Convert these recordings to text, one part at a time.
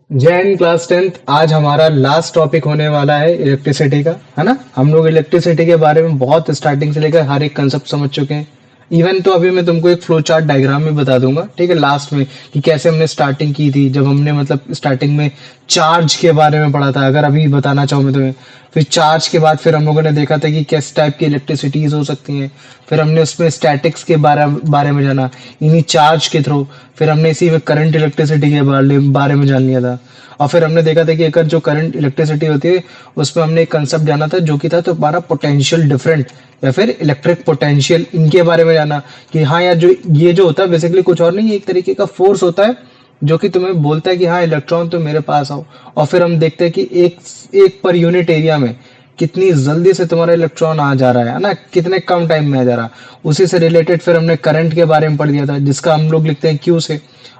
जय Hind class 10th। आज हमारा लास्ट टॉपिक होने वाला है इलेक्ट्रिसिटी का, है ना। हम लोग इलेक्ट्रिसिटी के बारे में बहुत स्टार्टिंग से लेकर हर एक कंसेप्ट समझ चुके हैं। इवन तो अभी मैं तुमको एक फ्लो चार्ट डायग्राम में बता दूंगा, ठीक है, लास्ट में, कि कैसे हमने स्टार्टिंग की थी। जब हमने मतलब स्टार्टिंग में चार्ज के बारे में पढ़ा था, अगर अभी बताना चाहूँ मैं तुम्हें। फिर चार्ज के बाद फिर हम लोगों ने देखा था कि किस टाइप की इलेक्ट्रिसिटीज हो सकती हैं। फिर हमने उसमें स्टैटिक्स के बारे में जाना, इन्हीं चार्ज के थ्रू। फिर हमने इसी में करंट इलेक्ट्रिसिटी के बारे में जान लिया था। और फिर हमने देखा था कि अगर जो करंट इलेक्ट्रिसिटी होती है, उसमें हमने एक कंसेप्ट जाना था जो कि था तुम्हारा पोटेंशियल डिफरेंट या फिर इलेक्ट्रिक पोटेंशियल, इनके बारे में जाना। कि हाँ यार, जो ये जो होता है बेसिकली कुछ और नहीं, एक तरीके का फोर्स होता है जो कि तुम्हें बोलता है कि हाँ इलेक्ट्रॉन तो मेरे पास आओ। और फिर हम देखते हैं कि एक एक पर यूनिट एरिया में कितनी जल्दी से तुम्हारा इलेक्ट्रॉन आ जा रहा है ना, कितने कम टाइम में आ जा रहा है। उसी से रिलेटेड फिर हमने करंट के बारे में पढ़ दिया था, जिसका हम लोग लिखते हैं क्यू से,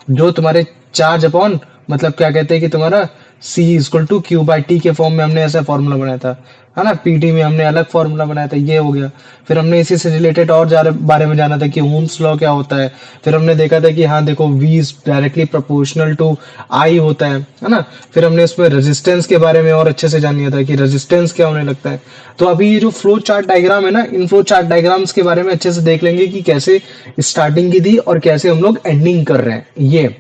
जो तुम्हारे चार्ज अपॉन मतलब क्या कहते हैं कि तुम्हारा C equal to Q by T के फॉर्म में हमने ऐसा फॉर्मूला बनाया था, है ना। पीटी में हमने अलग फॉर्मूला बनाया था, ये हो गया। फिर हमने इसी से रिलेटेड और बारे में जाना था कि ओम्स लॉ क्या होता है। फिर हमने देखा था कि हाँ देखो, V is directly proportional to I होता है ना। फिर हमने उसमें रेजिस्टेंस के बारे में और अच्छे से जान लिया था कि रेजिस्टेंस क्या होने लगता है। तो अभी ये जो फ्लो चार्ट डायग्राम है ना, इन फ्लो चार्ट डायग्राम्स के बारे में अच्छे से देख लेंगे कि कैसे स्टार्टिंग की थी और कैसे हम लोग एंडिंग कर रहे हैं ये।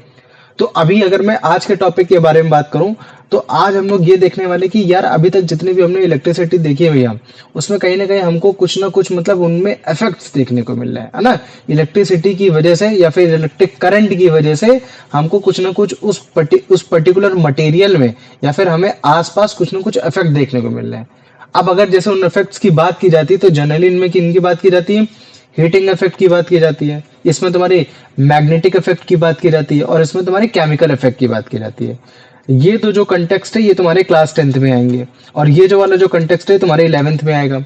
तो अभी अगर मैं आज के टॉपिक के बारे में बात करूं, तो आज हम लोग ये देखने वाले कि यार अभी तक जितनी भी हमने इलेक्ट्रिसिटी देखी है भैया, उसमें कहीं ना कहीं हमको कुछ ना कुछ मतलब उनमें इफेक्ट्स देखने को मिल रहे हैं, है ना। इलेक्ट्रिसिटी की वजह से या फिर इलेक्ट्रिक करंट की वजह से हमको कुछ ना कुछ उस पर्टिकुलर मटेरियल में या फिर हमें आसपास कुछ ना कुछ इफेक्ट देखने को मिल रहे हैं। अब अगर जैसे उन इफेक्ट्स की बात की जाती है, तो जनरली इनमें किन की बात की जाती है? हीटिंग इफेक्ट की बात की जाती है, इसमें तुम्हारी मैग्नेटिक इफेक्ट की बात की जाती है, और इसमें तुम्हारी केमिकल इफेक्ट की बात की जाती है। ये तो जो कंटेक्स्ट है ये तुम्हारे क्लास 10th में आएंगे, और ये जो वाला जो कंटेक्स्ट है तुम्हारे 11th में आएगा।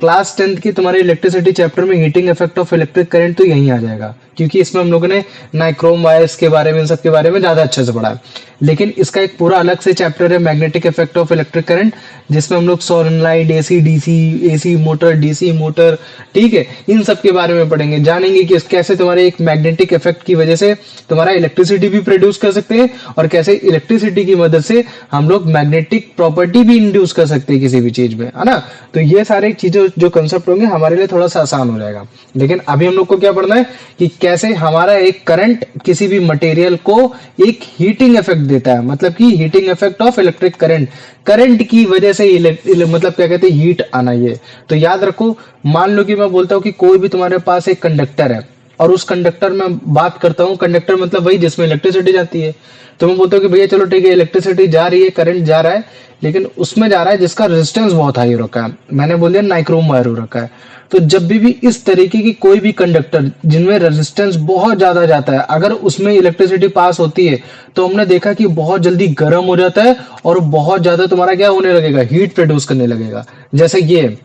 क्लास 10th की तुम्हारे इलेक्ट्रिसिटी चैप्टर में heating effect of electric current तो यहीं आ जाएगा, क्योंकि इसमें हम लोगों ने नाइक्रोम वायर्स के बारे में, इन सब के बारे में ज्यादा अच्छे से पढ़ा है। लेकिन इसका एक पूरा अलग से चैप्टर है, magnetic effect of electric current, जिसमें हम लोग solenoid, AC DC, AC motor, DC motor, ठीक है, इन सब के बारे में पढ़ेंगे, जानेंगे कि कैसे तुम्हारे एक मैग्नेटिक इफेक्ट की वजह से तुम्हारा इलेक्ट्रिसिटी भी प्रोड्यूस कर सकते हैं, और कैसे इलेक्ट्रिसिटी की मदद से हम लोग मैग्नेटिक प्रॉपर्टी भी इंड्यूस कर सकते हैं किसी भी चीज में, है ना। तो ये सारे चीजें जो कंसेप्ट होंगे हमारे लिए थोड़ा सा आसान हो जाएगा। लेकिन अभी हम लोग को क्या पढ़ना है कि कैसे हमारा एक करंट किसी भी मटेरियल को एक हीटिंग इफेक्ट देता है, मतलब कि heating effect of electric current, current की वजह से मतलब क्या कहते हैं, हीट आना। ये तो याद रखो। मान लो कि मैं बोलता हूँ कि कोई भी तुम्हारे पास एक कंडक्टर है, और उस कंडक्टर में बात करता हूँ, कंडक्टर मतलब वही जिसमें इलेक्ट्रिसिटी जाती है। तो मैं बोलता हूँ कि भैया चलो ठीक है, इलेक्ट्रिसिटी जा रही है, करंट जा रहा है, लेकिन उसमें जा रहा है जिसका रेजिस्टेंस बहुत हाई हो रखा है, मैंने बोल दिया नाइक्रोम वायर हो रखा है। तो जब भी इस तरीके की कोई भी कंडक्टर जिनमें रेजिस्टेंस बहुत ज्यादा जाता है, अगर उसमें इलेक्ट्रिसिटी पास होती है, तो हमने देखा कि बहुत जल्दी गर्म हो जाता है, और बहुत ज्यादा तुम्हारा क्या होने लगेगा, हीट प्रोड्यूस करने लगेगा। जैसे ये,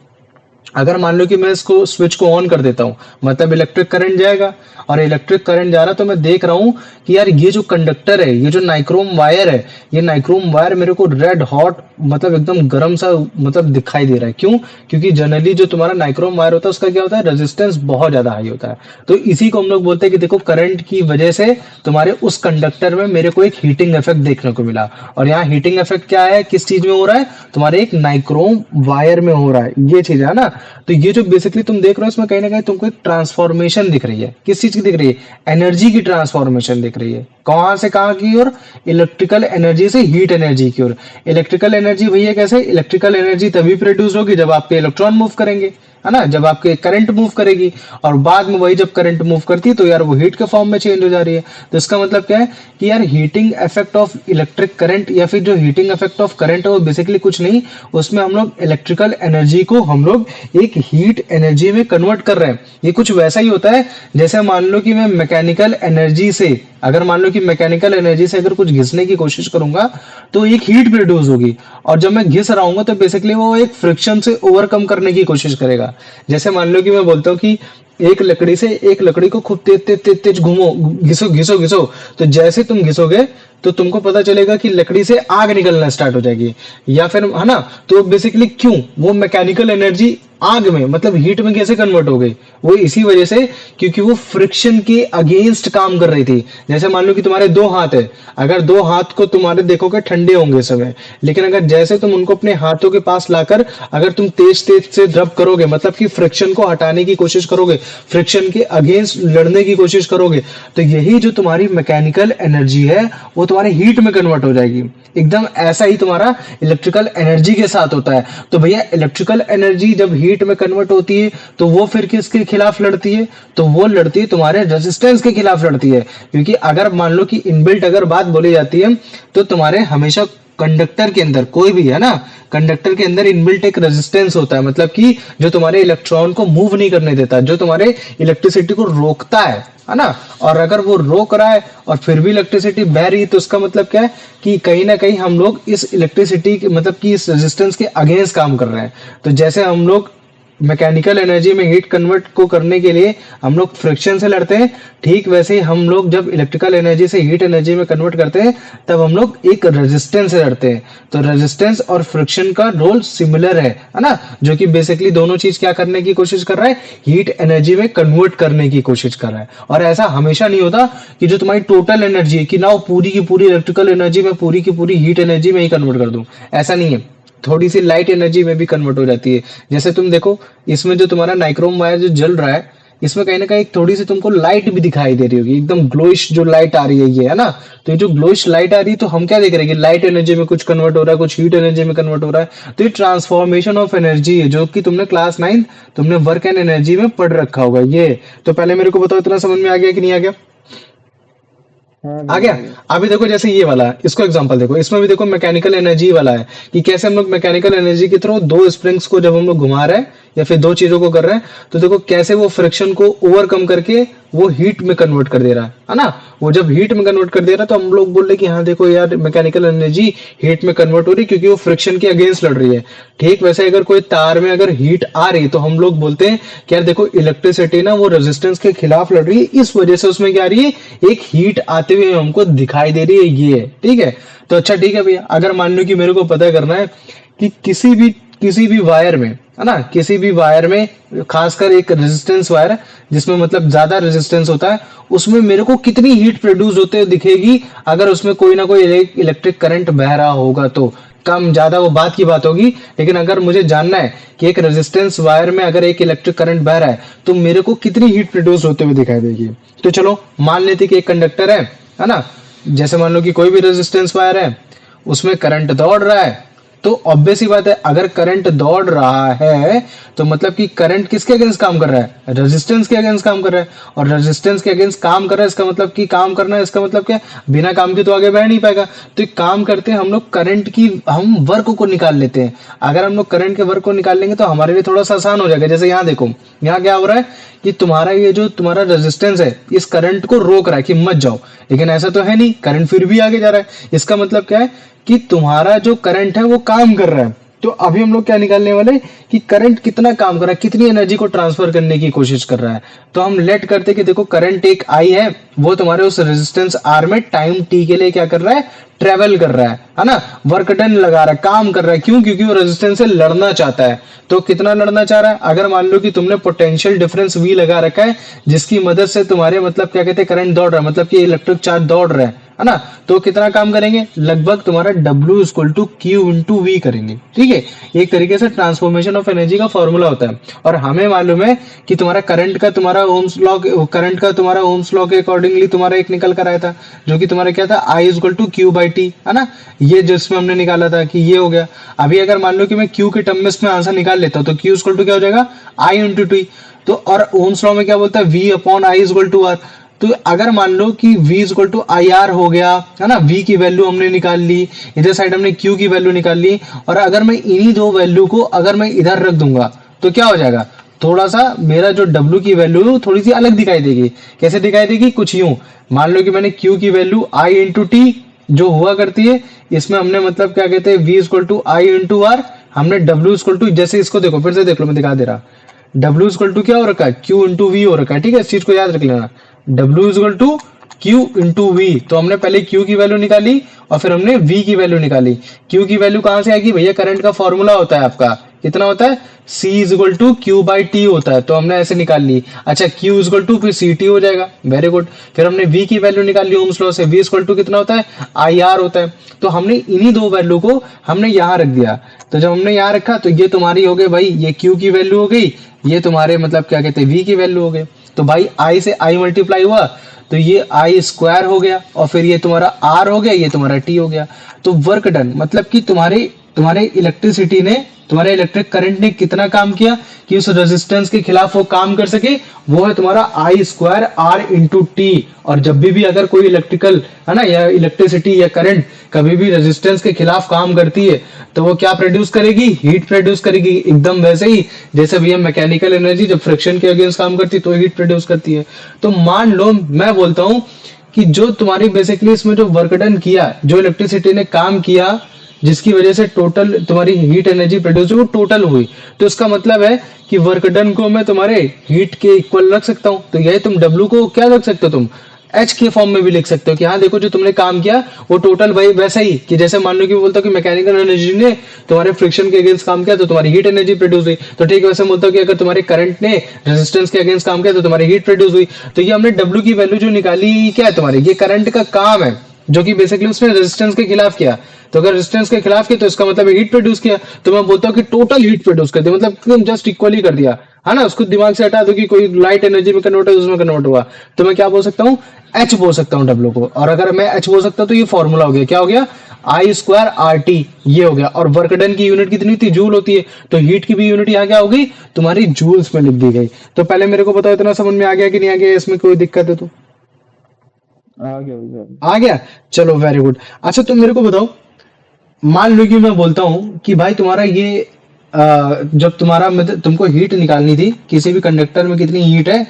अगर मान लो कि मैं इसको स्विच को ऑन कर देता हूं, मतलब इलेक्ट्रिक करंट जाएगा, और इलेक्ट्रिक करंट जा रहा है, तो मैं देख रहा हूं कि यार ये जो कंडक्टर है, ये जो नाइक्रोम वायर है, ये नाइक्रोम वायर मेरे को रेड हॉट मतलब एकदम गर्म सा मतलब दिखाई दे रहा है। क्यों? क्योंकि जनरली जो तुम्हारा नाइक्रोम वायर होता है उसका क्या होता है, रेजिस्टेंस बहुत ज्यादा हाई होता है। तो इसी को हम लोग बोलते हैं कि देखो, करंट की वजह से तुम्हारे उस कंडक्टर में मेरे को एक हीटिंग इफेक्ट देखने को मिला। और यहाँ हीटिंग इफेक्ट क्या है, किस चीज में हो रहा है, तुम्हारे एक नाइक्रोम वायर में हो रहा है, ये चीज है ना। तो ये जो बेसिकली तुम देख रहे हो, इसमें कहीं ना कहीं तुमको एक ट्रांसफॉर्मेशन दिख रही है। किस चीज की दिख रही है? एनर्जी की ट्रांसफॉर्मेशन दिख रही है। कहां से कहां की ओर? इलेक्ट्रिकल एनर्जी से हीट एनर्जी की ओर। इलेक्ट्रिकल एनर्जी भैया कैसे? इलेक्ट्रिकल एनर्जी तभी प्रोड्यूस होगी जब आपके इलेक्ट्रॉन मूव करेंगे, है ना, जब आपके करंट मूव करेगी। और बाद में वही जब करंट मूव करती है तो यार वो हीट के फॉर्म में चेंज हो जा रही है। तो इसका मतलब क्या है कि यार heating effect of electric current या फिर जो हीटिंग इफेक्ट ऑफ करंट है वो बेसिकली कुछ नहीं, उसमें हम लोग इलेक्ट्रिकल एनर्जी को हम लोग एक हीट एनर्जी में कन्वर्ट कर रहे हैं। ये कुछ वैसा ही होता है जैसे मान लो कि मैं मैकेनिकल एनर्जी से, अगर मान लो कि मैकेनिकल एनर्जी से अगर कुछ घिसने की कोशिश करूंगा तो एक हीट प्रोड्यूस होगी, और जब मैं घिस रहा हूँ तो बेसिकली वो एक फ्रिक्शन से ओवरकम करने की कोशिश करेगा। जैसे मान लो कि मैं बोलता हूँ कि एक लकड़ी से एक लकड़ी को खूब तेज तेज तेज तेज घूमो, घिसो घिसो घिसो, तो जैसे तुम घिसोगे तो तुमको पता चलेगा कि लकड़ी से आग निकलना स्टार्ट हो जाएगी, या फिर, है ना। तो बेसिकली क्यों? वो मैकेनिकल एनर्जी आग में मतलब हीट में कैसे कन्वर्ट हो गई? वो इसी वजह से क्योंकि वो फ्रिक्शन के अगेंस्ट काम कर रही थी। जैसे मान लो कि तुम्हारे दो हाथ है, अगर दो हाथ को तुम्हारे देखोगे ठंडे होंगे इस समय, लेकिन अगर जैसे तुम उनको अपने हाथों के पास लाकर अगर तुम तेज तेज से रब करोगे, मतलब कि फ्रिक्शन को हटाने की कोशिश करोगे, फ्रिक्शन के अगेंस्ट लड़ने की कोशिश करोगे, तो यही जो तुम्हारी मैकेनिकल एनर्जी है वो तुम्हारे हीट में कन्वर्ट हो जाएगी। एकदम ऐसा ही तुम्हारा इलेक्ट्रिकल एनर्जी के साथ होता है। तो भैया इलेक्ट्रिकल एनर्जी जब हीट में कन्वर्ट होती है तो वो फिर किसके खिलाफ लड़ती है? तो वो लड़ती है तुम्हारे रेजिस्टेंस के खिलाफ लड़ती है। क्योंकि अगर मान लो कि इनबिल्ट अगर बात बोली जाती है तो तुम्हारे हमेशा कंडक्टर के अंदर कोई भी है ना, कंडक्टर के अंदर इनबिल्ट एक रेजिस्टेंस होता है, मतलब कि जो तुम्हारे इलेक्ट्रॉन को मूव नहीं करने देता, जो तुम्हारे इलेक्ट्रिसिटी को रोकता है ना। और अगर वो रोक रहा है और फिर भी इलेक्ट्रिसिटी बह रही है तो उसका मतलब क्या है कि कहीं ना कहीं हम लोग इस इलेक्ट्रिसिटी मतलब कि इस रेजिस्टेंस के अगेंस्ट काम कर रहे हैं। तो जैसे हम लोग मैकेनिकल एनर्जी में हीट कन्वर्ट को करने के लिए हम लोग फ्रिक्शन से लड़ते हैं, ठीक वैसे ही हम लोग जब इलेक्ट्रिकल एनर्जी से हीट एनर्जी में कन्वर्ट करते हैं तब हम लोग एक रेजिस्टेंस से लड़ते हैं। तो रेजिस्टेंस और फ्रिक्शन का रोल सिमिलर है ना, जो कि बेसिकली दोनों चीज क्या करने की कोशिश कर रहा है, हीट एनर्जी में कन्वर्ट करने की कोशिश कर रहा है। और ऐसा हमेशा नहीं होता कि जो तुम्हारी टोटल एनर्जी है कि ना वो पूरी की पूरी इलेक्ट्रिकल एनर्जी में पूरी की पूरी हीट एनर्जी में ही कन्वर्ट कर दूं, ऐसा नहीं है। थोड़ी सी लाइट एनर्जी में भी कन्वर्ट हो जाती है। जैसे तुम देखो इसमें जो तुम्हारा नाइक्रोम वायर जो जल रहा है, इसमें कहीं ना कहीं थोड़ी सी तुमको लाइट भी दिखाई दे रही होगी, एकदम ग्लोइश जो लाइट आ रही है ये, है ना। तो ये जो ग्लोइश लाइट आ रही है तो हम क्या देख रहे हैं कि लाइट एनर्जी में कुछ कन्वर्ट हो रहा है, कुछ हीट एनर्जी में कन्वर्ट हो रहा है। तो ये ट्रांसफॉर्मेशन ऑफ एनर्जी है जो कि तुमने क्लास 9 तुमने वर्क एंड एनर्जी में पढ़ रखा होगा ये। तो पहले मेरे को बताओ इतना समझ में आ गया कि नहीं आ गया? हाँ आ भाई गया। आ गया। अभी देखो जैसे ये वाला है, इसको एग्जांपल देखो, इसमें भी देखो मैकेनिकल एनर्जी वाला है कि कैसे हम लोग मैकेनिकल एनर्जी के थ्रू दो स्प्रिंग्स को जब हम लोग घुमा रहे हैं या फिर दो चीजों को कर रहे हैं तो देखो कैसे वो फ्रिक्शन को ओवरकम करके वो हीट में कन्वर्ट कर दे रहा है ना। वो जब हीट में कन्वर्ट कर दे रहा है तो हम लोग बोल रहे कि हाँ देखो यार मैकेनिकल एनर्जी हीट में कन्वर्ट हो रही है क्योंकि वो फ्रिक्शन के अगेंस्ट लड़ रही है। ठीक वैसे अगर कोई तार में अगर हीट आ रही तो हम लोग बोलते हैं कि यार देखो इलेक्ट्रिसिटी ना वो रेजिस्टेंस के खिलाफ लड़ रही है, इस वजह से उसमें क्या आ रही है, एक हीट आते हुए हमको दिखाई दे रही है ये, ठीक है। तो अच्छा ठीक है भैया, अगर मान लो कि मेरे को पता करना है कि किसी भी वायर में, है ना, किसी भी वायर में खासकर एक रेजिस्टेंस वायर जिसमें मतलब ज्यादा रेजिस्टेंस होता है उसमें मेरे को कितनी हीट प्रोड्यूस होते हुए दिखेगी अगर उसमें कोई ना कोई इलेक्ट्रिक करंट बह रहा होगा तो। कम ज्यादा वो बात की बात होगी, लेकिन अगर मुझे जानना है कि एक रेजिस्टेंस वायर में अगर एक इलेक्ट्रिक करंट बह रहा है तो मेरे को कितनी हीट प्रोड्यूस होते हुए दिखाई देगी। तो चलो मान लेते कि एक कंडक्टर है ना, जैसे मान लो कि कोई भी रेजिस्टेंस वायर है उसमें करंट दौड़ रहा है। तो ऑब्वियस ही बात है अगर करंट दौड़ रहा है तो मतलब कि करंट किसके अगेंस्ट काम कर रहा है, रेजिस्टेंस के अगेंस्ट काम कर रहा है। और रेजिस्टेंस के अगेंस्ट काम कर रहा है इसका मतलब कि काम करना है, इसका मतलब क्या, बिना काम के तो आगे बढ़ नहीं पाएगा। तो एक काम करते हैं हम लोग करंट की हम वर्क को निकाल लेते हैं। अगर हम लोग करंट के वर्क को निकाल लेंगे तो हमारे लिए थोड़ा सा आसान हो जाएगा। जैसे यहाँ देखो, यहाँ क्या हो रहा है कि तुम्हारा ये जो तुम्हारा रेजिस्टेंस है इस करंट को रोक रहा है कि मत जाओ, लेकिन ऐसा तो है नहीं, करंट फिर भी आगे जा रहा है। इसका मतलब क्या है कि तुम्हारा जो करंट है वो काम कर रहा है। तो अभी हम लोग क्या निकालने वाले कि करंट कितना काम कर रहा है, कितनी एनर्जी को ट्रांसफर करने की कोशिश कर रहा है। तो हम लेट करते कि देखो करंट एक आई है, वो तुम्हारे उस रेजिस्टेंस आर में टाइम टी के लिए क्या कर रहा है, ट्रेवल कर रहा है ना, वर्क डन लगा रहा है, काम कर रहा है। क्यों? क्योंकि वो रेजिस्टेंस से लड़ना चाहता है। तो कितना लड़ना चाह रहा है, अगर मान लो कि तुमने पोटेंशियल डिफरेंस वी लगा रखा है जिसकी मदद से तुम्हारे मतलब क्या कहते हैं करंट दौड़ रहा है, मतलब कि इलेक्ट्रिक चार्ज दौड़ रहा है ना। तो कितना काम करेंगे, लगभग तुम्हारा W equal to Q into V करेंगे, ठीक है। एक तरीके से ट्रांसफॉर्मेशन ऑफ एनर्जी का फॉर्मूला होता है। और हमें मालूम है कि तुम्हारा करंट का तुम्हारा ओम्स लॉ, करंट का तुम्हारा ओम्स लॉ के अकॉर्डिंगली तुम्हारा एक निकल कर आया था जो कि तुम्हारा क्या था, I equal to Q by T, है ना। ये जिसमें हमने निकाला था कि ये हो गया। अभी अगर मान लो कि मैं क्यू के टर्म में इसमें आंसर निकाल लेता हूँ तो क्यू इक्वल टू क्या हो जाएगा, I इंटू टी। तो और ओम्स लॉ में क्या बोलता है, V upon I equal to R. तो अगर मान लो कि V equal to I R हो गया, है ना, V की वैल्यू हमने निकाल ली, इधर साइड हमने Q की वैल्यू निकाल ली, और अगर मैं इन्हीं दो वैल्यू को अगर मैं इधर रख दूंगा तो क्या हो जाएगा, थोड़ा सा मेरा जो W की वैल्यू थोड़ी सी अलग दिखाई देगी। कैसे दिखाई देगी, कुछ यूं, मान लो कि मैंने Q की वैल्यू I इंटू टी जो हुआ करती है, इसमें हमने मतलब क्या कहते हैं V equal to I into R, हमने W इक्वल टू, जैसे इसको देखो फिर से देख लो, मैं दिखा दे रहा, W इक्वल टू क्या हो रखा है, Q इंटू वी हो रखा है, ठीक है। इस चीज को याद रख लेना, W equal to Q into V. तो हमने पहले Q की वैल्यू निकाली और फिर हमने V की वैल्यू निकाली। Q की वैल्यू कहां से आएगी भैया, करंट का फॉर्मूला होता है आपका कितना होता है, C is equal to Q by T होता है, तो हमने ऐसे निकाल ली। अच्छा Q इज इक्वल टू फिर सी टी हो जाएगा, वेरी गुड। फिर हमने V की वैल्यू निकाल ली ओम्स लॉ से, V इज इक्वल टू कितना होता है, आई आर होता है। तो हमने इन्हीं दो वैल्यू को हमने यहाँ रख दिया। तो जब हमने यहाँ रखा तो ये तुम्हारी हो गई भाई, ये Q की वैल्यू हो गई, ये तुम्हारे मतलब क्या कहते हैं V की वैल्यू हो गई। तो भाई I से I मल्टीप्लाई हुआ तो ये आई स्क्वायर हो गया, और फिर ये तुम्हारा आर हो गया, ये तुम्हारा टी हो गया। तो वर्क डन मतलब कि तुम्हारे तुम्हारे इलेक्ट्रिसिटी ने, तुम्हारे इलेक्ट्रिक करंट ने कितना काम किया कि उस रेजिस्टेंस के खिलाफ वो काम कर सके, वो है तुम्हारा आई स्क्वायर आर इंटू टी। और जब भी अगर कोई इलेक्ट्रिकल है ना या इलेक्ट्रिसिटी या करंट कभी भी रेजिस्टेंस के खिलाफ काम करती है तो वो क्या प्रोड्यूस करेगी, हीट प्रोड्यूस करेगी। एकदम वैसे ही जैसे भैया मैकेनिकल एनर्जी जब फ्रिक्शन के अगेंस्ट काम करती है तो हीट प्रोड्यूस करती है। तो मान लो मैं बोलता हूं कि जो तुम्हारी बेसिकली इसमें जो वर्क डन किया, जो इलेक्ट्रिसिटी ने काम किया, जिसकी वजह से टोटल तुम्हारी हीट एनर्जी प्रोड्यूस हुई वो टोटल हुई, तो इसका मतलब है कि वर्क डन को मैं तुम्हारे हीट के इक्वल रख सकता हूं। तो यही तुम W को क्या रख सकते हो, तुम H के फॉर्म में भी लिख सकते हो कि हाँ देखो जो तुमने काम किया वो टोटल भाई वैसा ही, कि जैसे मान लो कि बोलता हूँ कि मैकेनिकल एनर्जी ने तुम्हारे फ्रिक्शन के अगेंस्ट काम किया तो तुम्हारी हीट एनर्जी प्रोड्यूस हुई, तो ठीक है वैसे बोलता हूँ कि अगर तुम्हारे करंट ने रेजिस्टेंस के अगेंस्ट काम किया तो तुम्हारी हीट प्रोड्यूस हुई। तो ये हमने W की वैल्यू जो निकाली क्या है तुम्हारी, ये करंट का काम है जो कि बेसिकली उसने रेजिस्टेंस के खिलाफ किया। तो अगर रेजिस्टेंस के खिलाफ किया तो इसका मतलब हीट प्रोड्यूस किया, तो मैं बोलता हूँ कि टोटल हीट प्रोड्यूस कर दिया, मतलब एकदम जस्ट इक्वली कर दिया, है ना। उसको दिमाग से हटा दो कि कोई लाइट एनर्जी में कन्वर्ट है उसमें कन्वर्ट हुआ, तो मैं क्या बोल सकता हूँ, H बोल सकता हूँ W को। और अगर मैं H बोल सकता हूँ तो ये फॉर्मूला हो गया, क्या हो गया, आई स्क्वायर आर टी, ये हो गया। और वर्क डन की यूनिट कितनी थी, जूल होती है, तो हीट की भी यूनिट यहाँ क्या होगी तुम्हारी जूल्स में लिख दी गई। तो पहले मेरे को बताओ इतना समझ में आ गया कि नहीं आ गया, इसमें कोई दिक्कत है तो आ गया भैया। आ गया। चलो वेरी गुड। अच्छा तुम मेरे को बताओ, मान लो कि मैं बोलता हूं कि भाई तुम्हारा ये जब तुम्हारा मतलब तुमको हीट निकालनी थी किसी भी कंडक्टर में कितनी हीट है,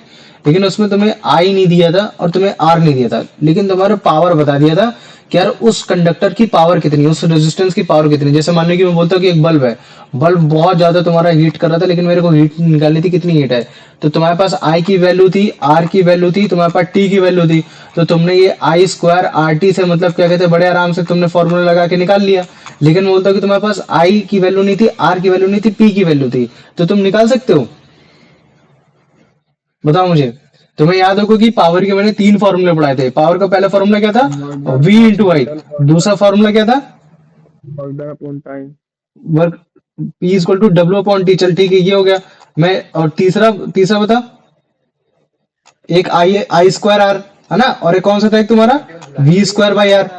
लेकिन उसमें तुम्हें आई नहीं दिया था और तुम्हें आर नहीं दिया था, लेकिन तुम्हारा पावर बता दिया था कि यार उस कंडक्टर की पावर कितनी है, उस रेजिस्टेंस की पावर कितनी है। जैसे मान लो कि मैं बोलता हूँ कि एक बल्ब है, बल्ब बहुत ज्यादा तुम्हारा हीट कर रहा था लेकिन मेरे को हीट निकालनी थी, कितनी हीट है, तो तुम्हारे पास आई की वैल्यू थी, आर की वैल्यू थी, तुम्हारे पास टी की वैल्यू थी। तो तुमने ये आई स्क्वायर आर टी से मतलब क्या कहते हैं बड़े आराम से तुमने फॉर्मूला लगा के निकाल लिया। लेकिन मैं बोलता हूँ कि तुम्हारे पास आई की वैल्यू नहीं थी, आर की वैल्यू नहीं थी, पी की वैल्यू थी, तो तुम निकाल सकते हो, बताओ मुझे। तुम्हें याद होगा कि पावर के मैंने तीन फॉर्मूले पढ़ाए थे। पावर का पहला फॉर्मूला क्या था, work V into I. Done work दूसरा फॉर्मूला क्या था, work done upon time. Work P equal to W upon T. चल ठीक है ये हो गया। मैं और तीसरा तीसरा बता, एक आई आई स्क्वायर आर है ना, और एक कौन सा था एक तुम्हारा V स्क्वायर बाई आर।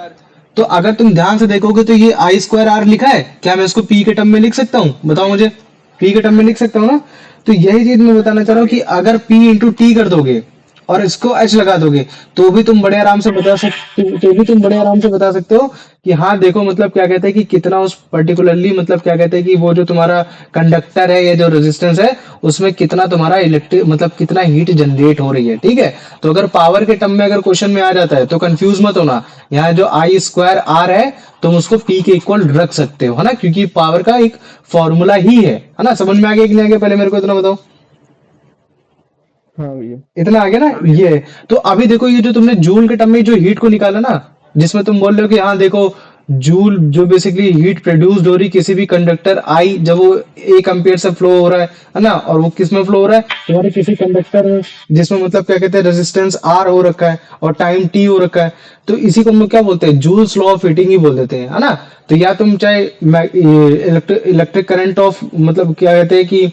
तो अगर तुम ध्यान से देखोगे तो ये आई स्क्वायर आर लिखा है, क्या मैं इसको P के टर्म में लिख सकता हूँ, बताओ मुझे। P के टर्म में लिख सकता हूँ ना। तो यही चीज मैं बताना चाह रहा हूँ कि अगर P इंटू टी कर दोगे और इसको H लगा दोगे तो भी तुम बड़े आराम से बता सकते, तो भी तुम बड़े आराम से बता सकते हो कि हाँ देखो मतलब क्या कहते हैं कि कितना उस पर्टिकुलरली मतलब क्या कहते हैं कि वो जो तुम्हारा कंडक्टर है या जो रेजिस्टेंस है उसमें कितना तुम्हारा इलेक्ट्रिक मतलब कितना हीट जनरेट हो रही है, ठीक है। तो अगर पावर के टर्म में अगर क्वेश्चन में आ जाता है तो कंफ्यूज मत होना, यहाँ जो आई स्क्वायर आर है तुम उसको पी के इक्वल रख सकते हो, है ना, क्योंकि पावर का एक फॉर्मूला ही है ना। समझ में आ गया कि नहीं आ गया, पहले मेरे को इतना बताओ। हाँ भैया। इतना आ गया ना ये। तो अभी देखो ये जो तुमने जूल के टर्म में जो हीट को निकाला ना, जिसमें तुम बोल रहे हो कि हाँ देखो जूल जो बेसिकली हीट प्रोड्यूस हो रही किसी भी कंडक्टर आई जब वो 1 एम्पियर से फ्लो हो रहा है ना, और वो किस में फ्लो हो रहा है तुम्हारे किसी कंडक्टर में जिसमें मतलब क्या कहते हैं रेजिस्टेंस आर हो रखा है और टाइम टी हो रखा है, तो इसी को हम लोग क्या बोलते हैं, जूल्स लॉ ऑफ हीटिंग ही बोल देते हैं, है ना। तो या तुम चाहे इलेक्ट्रिक करंट ऑफ मतलब क्या कहते हैं कि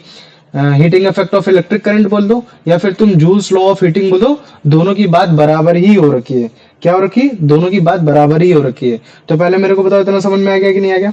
heating effect of electric current बोल दो, या फिर तुम जूल्स लॉ ऑफ हीटिंग बोल दो, दोनों की बात बराबर ही हो रखी है। क्या हो रखी है, दोनों की बात बराबर ही हो रखी है। तो पहले मेरे को बताओ इतना समझ में आ गया कि नहीं आ गया,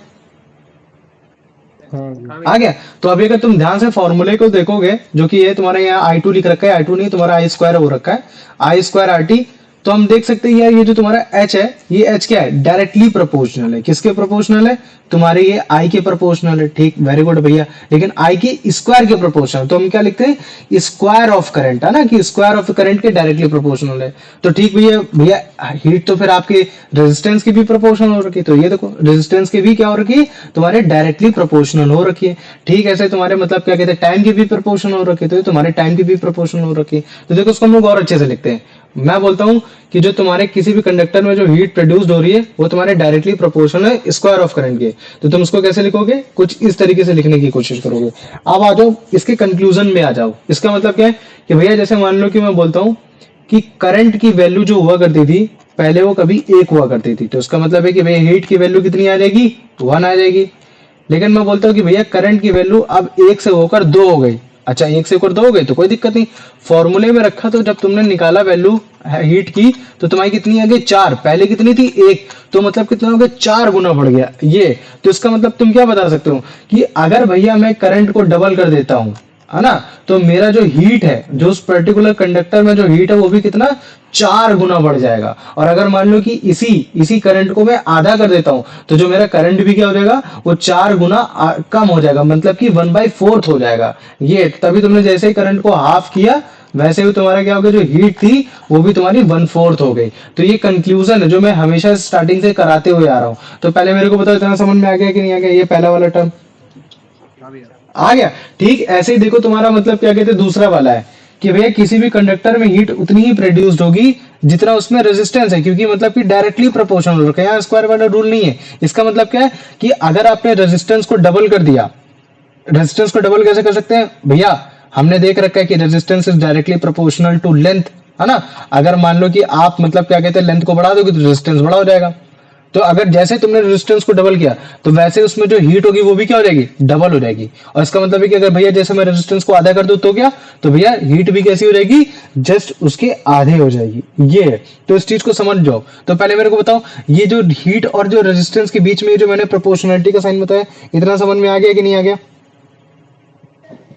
हाँ भैया। आ गया। तो अभी अगर तुम ध्यान से फॉर्मूले को देखोगे जो कि ये तुम्हारे यहाँ आई टू लिख रखा है, आई टू नहीं तुम्हारा आई स्क्वायर हो रखा है, आई स्क्वायर आर टी, तो हम देख सकते हैं यार ये जो तुम्हारा एच है ये एच क्या है, डायरेक्टली प्रोपोर्शनल है, किसके प्रोपोर्शनल है, तुम्हारे ये आई के प्रोपोर्शनल है, ठीक वेरी गुड भैया। लेकिन आई के स्क्वायर के प्रोपोर्शनल, तो हम क्या लिखते हैं स्क्वायर ऑफ करंट, है ना, कि स्क्वायर ऑफ करंट के डायरेक्टली प्रोपोर्शनल है। तो ठीक भैया भैया हीट तो फिर आपके रेजिस्टेंस की भी प्रोपोर्शनल हो रखी है, तो ये देखो रेजिस्टेंस की भी क्या हो रखी है तुम्हारे डायरेक्टली प्रोपोर्शनल हो रखी है। ठीक ऐसे तुम्हारे मतलब क्या कहते हैं टाइम की भी प्रोपोर्शनल हो रखी है, तो ये तुम्हारे टाइम की भी प्रोपोर्शनल हो रखी है। तो देखो उसको हम लोग और अच्छे से लिखते हैं, मैं बोलता हूँ कि जो तुम्हारे किसी भी कंडक्टर में जो हीट प्रोड्यूस्ड हो रही है वो तुम्हारे डायरेक्टली प्रोपोर्शनल है स्क्वायर ऑफ करंट के। तो तुम उसको कैसे लिखोगे, कुछ इस तरीके से लिखने की कोशिश करोगे। अब आ जाओ इसके कंक्लूजन में आ जाओ। इसका मतलब क्या है कि भैया जैसे मान लो कि मैं बोलता हूँ कि करंट की वैल्यू जो हुआ करती थी पहले वो कभी एक हुआ करती थी, तो उसका मतलब है कि भैया हीट की वैल्यू कितनी आ जाएगी, 1 आ जाएगी। लेकिन मैं बोलता हूँ कि भैया करंट की वैल्यू अब एक से होकर 2 हो गई। अच्छा, एक से होकर 2 हो गई तो कोई दिक्कत नहीं, फॉर्मूले में रखा तो जब तुमने निकाला वैल्यू हीट की तो तुम्हारी कितनी आ गई 4, पहले कितनी थी 1, तो मतलब कितना हो गया 4 गुना बढ़ गया ये। तो इसका मतलब तुम क्या बता सकते हो कि अगर भैया मैं करंट को डबल कर देता हूँ, है ना, तो मेरा जो हीट है, जो उस पर्टिकुलर कंडक्टर में जो हीट है वो भी कितना 4 गुना बढ़ जाएगा। और अगर मान लो कि इसी इसी करंट को मैं आधा कर देता हूं तो जो मेरा करंट भी क्या हो जाएगा, वो 4 गुना कम हो जाएगा, मतलब कि 1/4 हो जाएगा ये। तभी तुमने जैसे ही करंट को हाफ किया वैसे ही तुम्हारा क्या हो गया, जो हीट थी वो भी तुम्हारी 1/4 हो गई। तो ये कंक्लूजन है जो मैं हमेशा स्टार्टिंग से कराते हुए आ रहा हूँ। तो पहले मेरे को बताओ इतना समझ में आ गया कि नहीं आ गया, ये पहला वाला टर्म आ गया। ठीक ऐसे ही देखो तुम्हारा मतलब क्या कहते हैं दूसरा वाला है कि भैया किसी भी कंडक्टर में हीट उतनी ही प्रोड्यूस्ड होगी जितना उसमें रेजिस्टेंस है, क्योंकि मतलब कि डायरेक्टली प्रोपोर्शनल है, यहाँ स्क्वायर वाला रूल नहीं है। इसका मतलब क्या है कि अगर आपने रेजिस्टेंस को डबल कर दिया, रेजिस्टेंस को डबल कैसे कर सकते हैं भैया, हमने देख रखा है कि resistance is directly proportional to length, है ना। अगर मान लो कि आप मतलब क्या कहते हैं लेंथ को बढ़ा दोगे तो रेजिस्टेंस बड़ा हो जाएगा। तो अगर जैसे तुमने रेजिस्टेंस को डबल किया तो वैसे उसमें जो हीट होगी वो भी क्या हो जाएगी, डबल हो जाएगी। और इसका मतलब है कि अगर भैया जैसे मैं रेजिस्टेंस को आधा कर दूं तो क्या, तो भैया हीट भी कैसी हो जाएगी, जस्ट उसके आधे हो जाएगी। ये है, तो इस चीज को समझ जाओ। तो पहले मेरे को बताओ ये जो हीट और जो रेजिस्टेंस के बीच में जो मैंने प्रोपोर्शनलिटी का साइन बताया, इतना समझ में आ गया कि नहीं आ गया,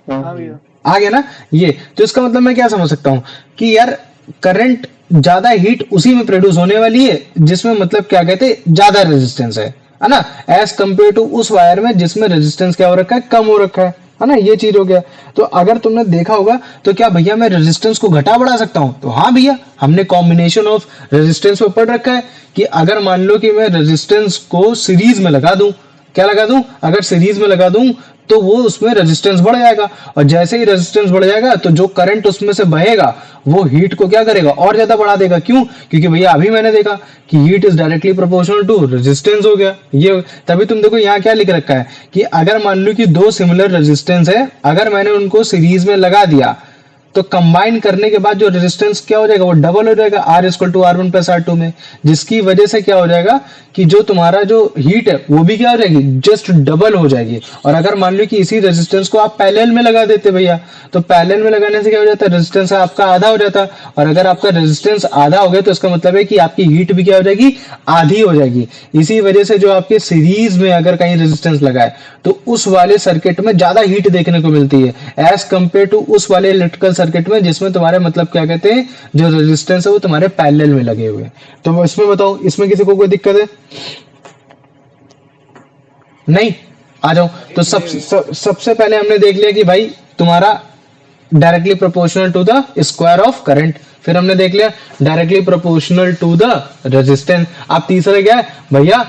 हाँ भैया। आ गया ना ये। तो इसका मतलब मैं क्या समझ सकता हूँ कि यार करंट ज्यादा हीट उसी में प्रोड्यूस होने वाली है जिसमें मतलब क्या कहते हैं ज्यादा रेजिस्टेंस है ना, एज कंपेयर टू उस वायर में जिसमें रेजिस्टेंस क्या हो रखा है, कम हो रखा है ना, ये चीज हो गया। तो अगर तुमने देखा होगा तो क्या भैया मैं रेजिस्टेंस को घटा बढ़ा सकता हूँ, तो हाँ भैया हमने कॉम्बिनेशन ऑफ रेजिस्टेंस में पढ़ रखा है कि अगर मान लो कि मैं रेजिस्टेंस को सीरीज में लगा दूं, क्या लगा दूं, अगर सीरीज में लगा दूं तो वो उसमें रेजिस्टेंस बढ़ जाएगा, और जैसे ही रेजिस्टेंस बढ़ जाएगा तो जो करंट उसमें से बहेगा वो हीट को क्या करेगा, और ज्यादा बढ़ा देगा। क्यों, क्योंकि भैया अभी मैंने देखा कि heat is directly proportional to resistance हो गया ये। तभी तुम देखो यहाँ क्या लिख रखा है कि अगर मान लो कि 2 सिमिलर रेजिस्टेंस है, अगर मैंने उनको सीरीज में लगा दिया तो कंबाइन करने के बाद जो रेजिस्टेंस क्या हो जाएगा, वो डबल हो जाएगा, R equal to R1 plus R2 में, जिसकी वजह से क्या हो जाएगा कि जो तुम्हारा जो हीट है वो भी क्या हो जाएगी, जस्ट डबल हो जाएगी। और अगर मान लो कि इसी रेजिस्टेंस को आप पैरेलल में लगा देते भैया, तो पैरेलल में लगाने से क्या हो जाता है, रेजिस्टेंस आपका आधा हो जाता है। और अगर आपका रेजिस्टेंस आधा हो गया तो इसका मतलब है कि आपकी हीट भी क्या हो जाएगी, आधी हो जाएगी। इसी वजह से जो आपके सीरीज में अगर कहीं रेजिस्टेंस लगा है तो उस वाले सर्किट में ज्यादा हीट देखने को मिलती है एज कंपेयर टू उस वाले इलेक्ट्रिकल सर्किट में जिसमें तुम्हारे मतलब क्या कहते हैं जो रेजिस्टेंस है वो तुम्हारे पैरेलल में लगे हुए हैं। तो इसमें बताओ, इसमें किसी को कोई दिक्कत है, नहीं, आ जाओ। तो सबसे पहले हमने देख लिया कि भाई तुम्हारा directly proportional to the square of current, फिर हमने देख लिया directly proportional to the resistance. अब तीसरा क्या है भैया,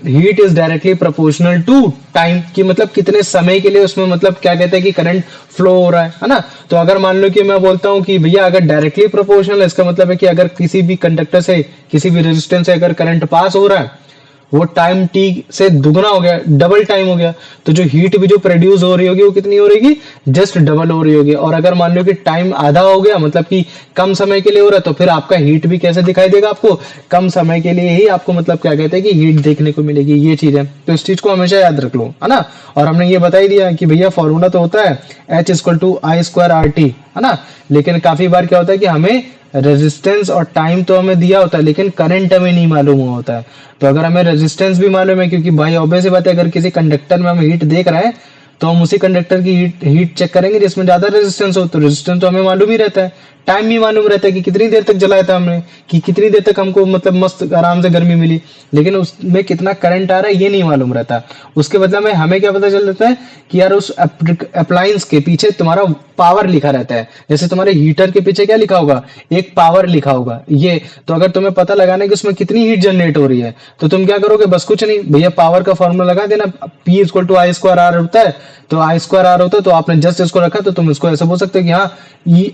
heat is directly proportional to time, की मतलब कितने समय के लिए उसमें मतलब क्या कहते हैं कि करंट फ्लो हो रहा है ना। तो अगर मान लो कि मैं बोलता हूं कि भैया अगर डायरेक्टली प्रोपोर्शनल है, इसका मतलब है कि अगर किसी भी कंडक्टर से किसी भी रेजिस्टेंस से अगर करंट पास हो रहा है वो टाइम टी से दुगना हो गया, डबल टाइम हो गया, तो जो हीट भी जो प्रोड्यूस हो रही होगी वो कितनी हो रही, जस्ट डबल हो रही होगी। और अगर मान लो कि टाइम आधा हो गया मतलब कि कम समय के लिए हो रहा है, तो फिर आपका हीट भी कैसे दिखाई देगा, आपको कम समय के लिए ही आपको मतलब क्या कहते हैं कि हीट देखने को मिलेगी। ये चीज है, तो इस चीज को हमेशा याद रख लो, है ना। और हमने ये बता ही दिया कि भैया फॉर्मूला तो होता है H equal to I square RT, है ना। लेकिन काफी बार क्या होता है कि हमें रेजिस्टेंस और टाइम तो हमें दिया होता है लेकिन करंट हमें नहीं मालूम हुआ होता है। तो अगर हमें रेजिस्टेंस भी मालूम है, क्योंकि भाई ऑब्वियस सी बात है अगर किसी कंडक्टर में हम हीट देख रहे हैं तो हम उसी कंडक्टर की हीट चेक करेंगे जिसमें ज्यादा रेजिस्टेंस हो, तो रेजिस्टेंस तो हमें मालूम ही रहता है, टाइम भी मालूम रहता है कि कितनी देर तक जलाया था हमने, कि कितनी देर तक हमको मतलब मस्त आराम से गर्मी मिली, लेकिन उसमें कितना करंट आ रहा है ये नहीं मालूम रहता। उसके बदले में हमें क्या पता चल जाता है कि यार उस अप्लायंस के पीछे तुम्हारा पावर लिखा रहता है। जैसे तुम्हारे हीटर के पीछे क्या लिखा होगा, एक पावर लिखा होगा ये। तो अगर तुम्हें पता लगाना है कि उसमें कितनी हीट जनरेट हो रही है तो तुम क्या करोगे, बस कुछ नहीं भैया पावर का फॉर्मूला लगा देना, P equal to I square R होता है, तो I स्क्वायर R होता है, तो आपने जस्ट इसको रखा तो तुम इसको ऐसे बोल सकते हो कि हाँ